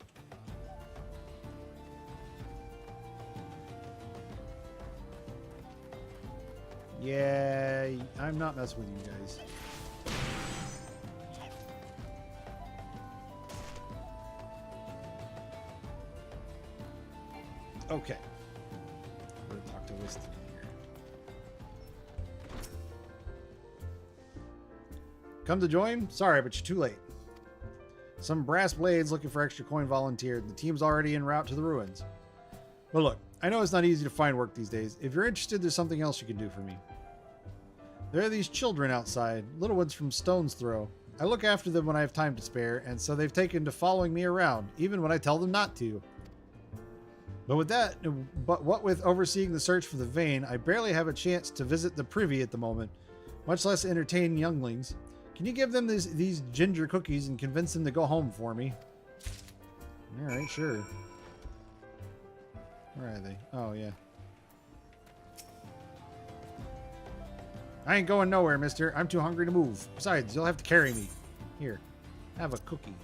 Yeah, I'm not messing with you guys. Okay. We're gonna talk to Wiston here. Come to join? Sorry, but you're too late. Some brass blades looking for extra coin volunteered. The team's already en route to the ruins. But look, I know it's not easy to find work these days. If you're interested, there's something else you can do for me. There are these children outside, little ones from Stone's Throw. I look after them when I have time to spare, and so they've taken to following me around, even when I tell them not to. But what with overseeing the search for the vein, I barely have a chance to visit the privy at the moment, much less entertain younglings. Can you give them these ginger cookies and convince them to go home for me? Alright, sure. Where are they? Oh, yeah. I ain't going nowhere, mister. I'm too hungry to move. Besides, you'll have to carry me. Here, have a cookie.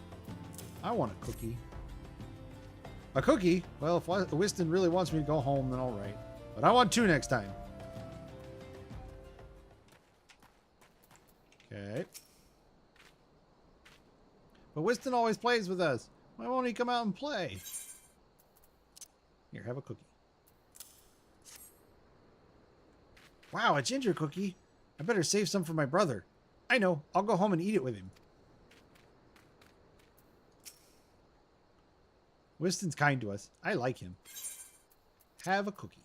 I want a cookie. A cookie? Well, if Wiston really wants me to go home, then all right. But I want two next time. Okay. But Wiston always plays with us. Why won't he come out and play? Here, have a cookie. Wow, a ginger cookie. I better save some for my brother. I know. I'll go home and eat it with him. Wiston's kind to us. I like him. Have a cookie.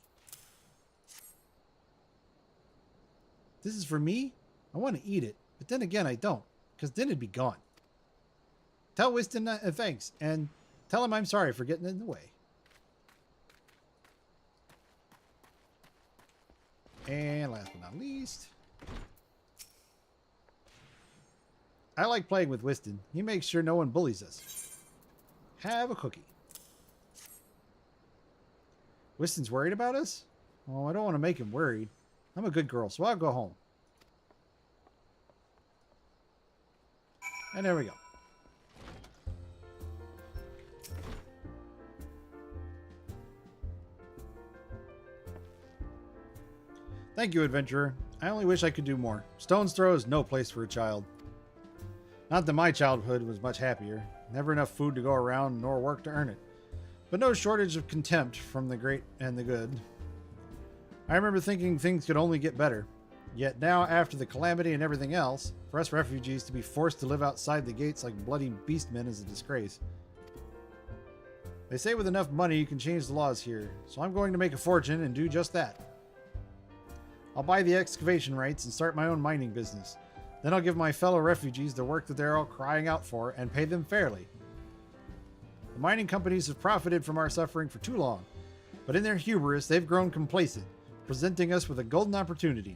This is for me? I want to eat it. But then again, I don't. Because then it'd be gone. Tell Wiston thanks. And tell him I'm sorry for getting in the way. And last but not least, I like playing with Wiston. He makes sure no one bullies us. Have a cookie. Wiston's worried about us? Well, I don't want to make him worried. I'm a good girl, so I'll go home. And there we go. Thank you, adventurer. I only wish I could do more. Stone's Throw is no place for a child. Not that my childhood was much happier. Never enough food to go around, nor work to earn it. But no shortage of contempt from the great and the good. I remember thinking things could only get better. Yet now, after the calamity and everything else, for us refugees to be forced to live outside the gates like bloody beastmen is a disgrace. They say with enough money you can change the laws here, so I'm going to make a fortune and do just that. I'll buy the excavation rights and start my own mining business. Then I'll give my fellow refugees the work that they're all crying out for and pay them fairly. The mining companies have profited from our suffering for too long, but in their hubris they've grown complacent, presenting us with a golden opportunity.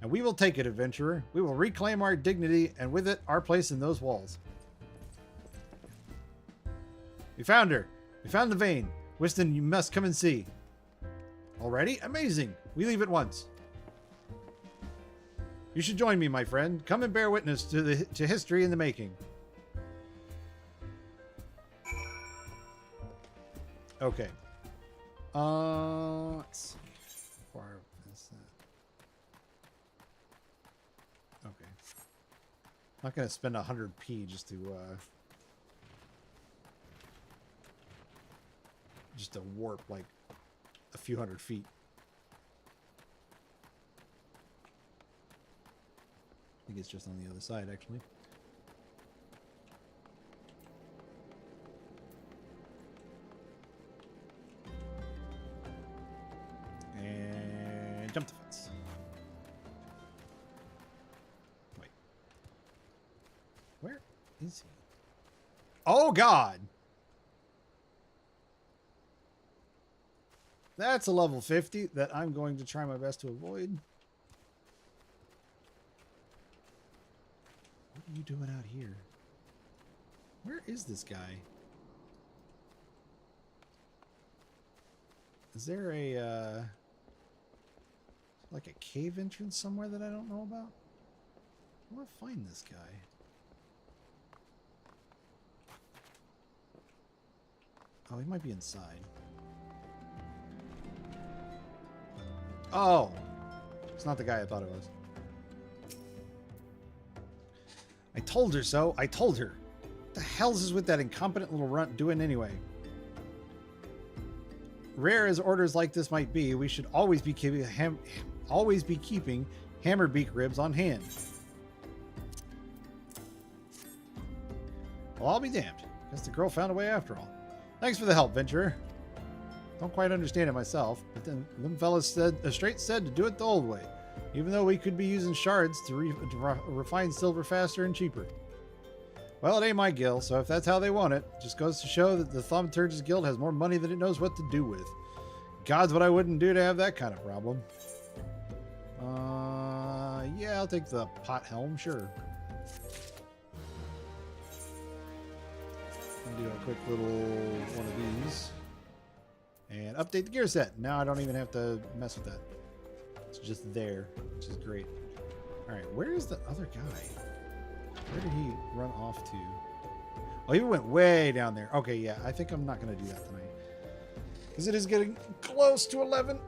And we will take it, adventurer. We will reclaim our dignity and with it our place in those walls. We found her. We found the vein. Wiston, you must come and see. Already? Amazing. We leave at once. You should join me, my friend. Come and bear witness to history in the making. Okay. Let's see. Where is that? Okay. I'm not going to spend 100p just to warp like a few hundred feet. I think it's just on the other side, actually. And jump the fence. Wait. Where is he? Oh, God! That's a level 50 that I'm going to try my best to avoid. What are you doing out here? Where is this guy? Is there a, like a cave entrance somewhere that I don't know about? I want to find this guy. Oh, he might be inside. Oh! It's not the guy I thought it was. I told her so. I told her. What the hell's is with that incompetent little runt doing anyway? Rare as orders like this might be, we should always be keeping hammerbeak ribs on hand. Well, I'll be damned. Guess the girl found a way after all. Thanks for the help, Venturer. Don't quite understand it myself, but then them fellas said, straight said to do it the old way, even though we could be using shards to refine silver faster and cheaper. Well, it ain't my guild, so if that's how they want it, just goes to show that the Thaumaturgist Guild has more money than it knows what to do with. God's what I wouldn't do to have that kind of problem. Yeah, I'll take the pot helm, sure. I'll do a quick little one of these. And update the gear set. Now I don't even have to mess with that. It's just there, which is great. Alright, where is the other guy? Where did he run off to? Oh, he went way down there. Okay, yeah, I think I'm not going to do that tonight. Because it is getting close to 11.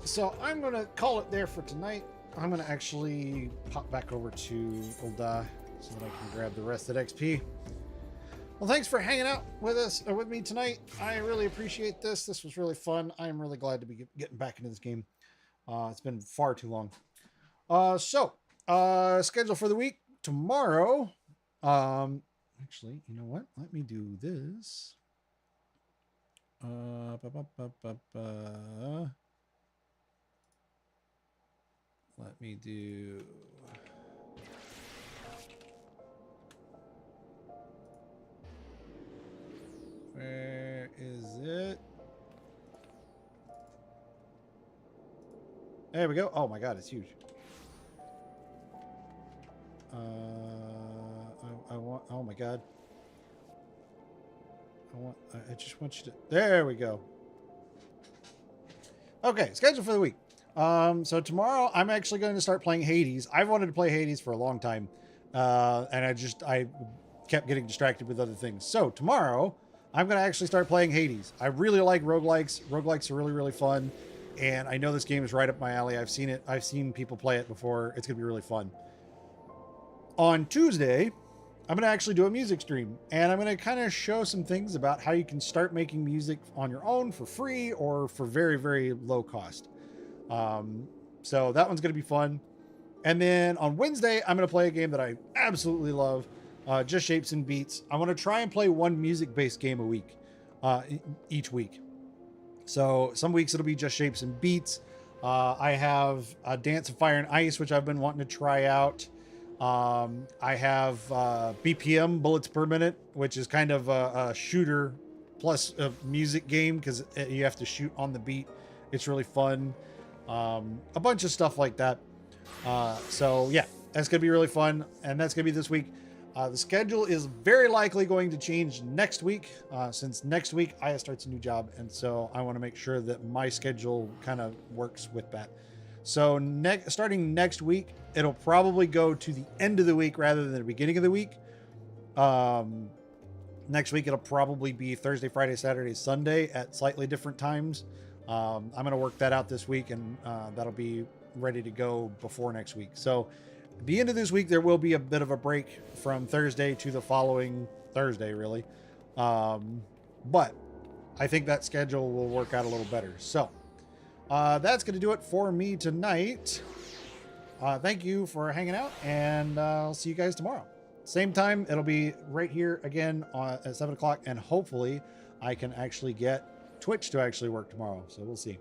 So I'm going to call it there for tonight. I'm going to actually pop back over to Ul'dah so that I can grab the rest of XP. Well, thanks for hanging out with us, with me tonight. I really appreciate this. This was really fun. I'm really glad to be getting back into this game. It's been far too long. Schedule for the week. Tomorrow, actually, you know what? Let me do this. Let me do... Where is it? There we go. Oh my god, it's huge. I want, oh my god. I just want you to, there we go. Okay, schedule for the week. So tomorrow I'm actually going to start playing Hades. I've wanted to play Hades for a long time. And I kept getting distracted with other things. So tomorrow I'm going to actually start playing Hades. I really like roguelikes. Roguelikes are really, really fun. And I know this game is right up my alley. I've seen it. I've seen people play it before. It's going to be really fun. On Tuesday, I'm going to actually do a music stream, and I'm going to kind of show some things about how you can start making music on your own for free or for very, very low cost. So that one's going to be fun. And then on Wednesday, I'm going to play a game that I absolutely love, Just Shapes and Beats. I want to try and play one music-based game a week, each week. So some weeks it'll be Just Shapes and Beats. I have Dance of Fire and Ice, which I've been wanting to try out. I have BPM, Bullets Per Minute, which is kind of a shooter plus a music game because you have to shoot on the beat. It's really fun. A bunch of stuff like that. So yeah, that's going to be really fun. And that's going to be this week. The schedule is very likely going to change next week, since next week Aya starts a new job. And so I want to make sure that my schedule kind of works with that. So starting next week, it'll probably go to the end of the week rather than the beginning of the week. Next week, it'll probably be Thursday, Friday, Saturday, Sunday at slightly different times. I'm going to work that out this week, and that'll be ready to go before next week. So at the end of this week, there will be a bit of a break from Thursday to the following Thursday, really. But I think that schedule will work out a little better. So that's going to do it for me tonight. Thank you for hanging out, and I'll see you guys tomorrow. Same time, it'll be right here again at 7 o'clock, and hopefully I can actually get Twitch to actually work tomorrow. So we'll see.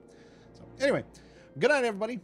So anyway, good night, everybody.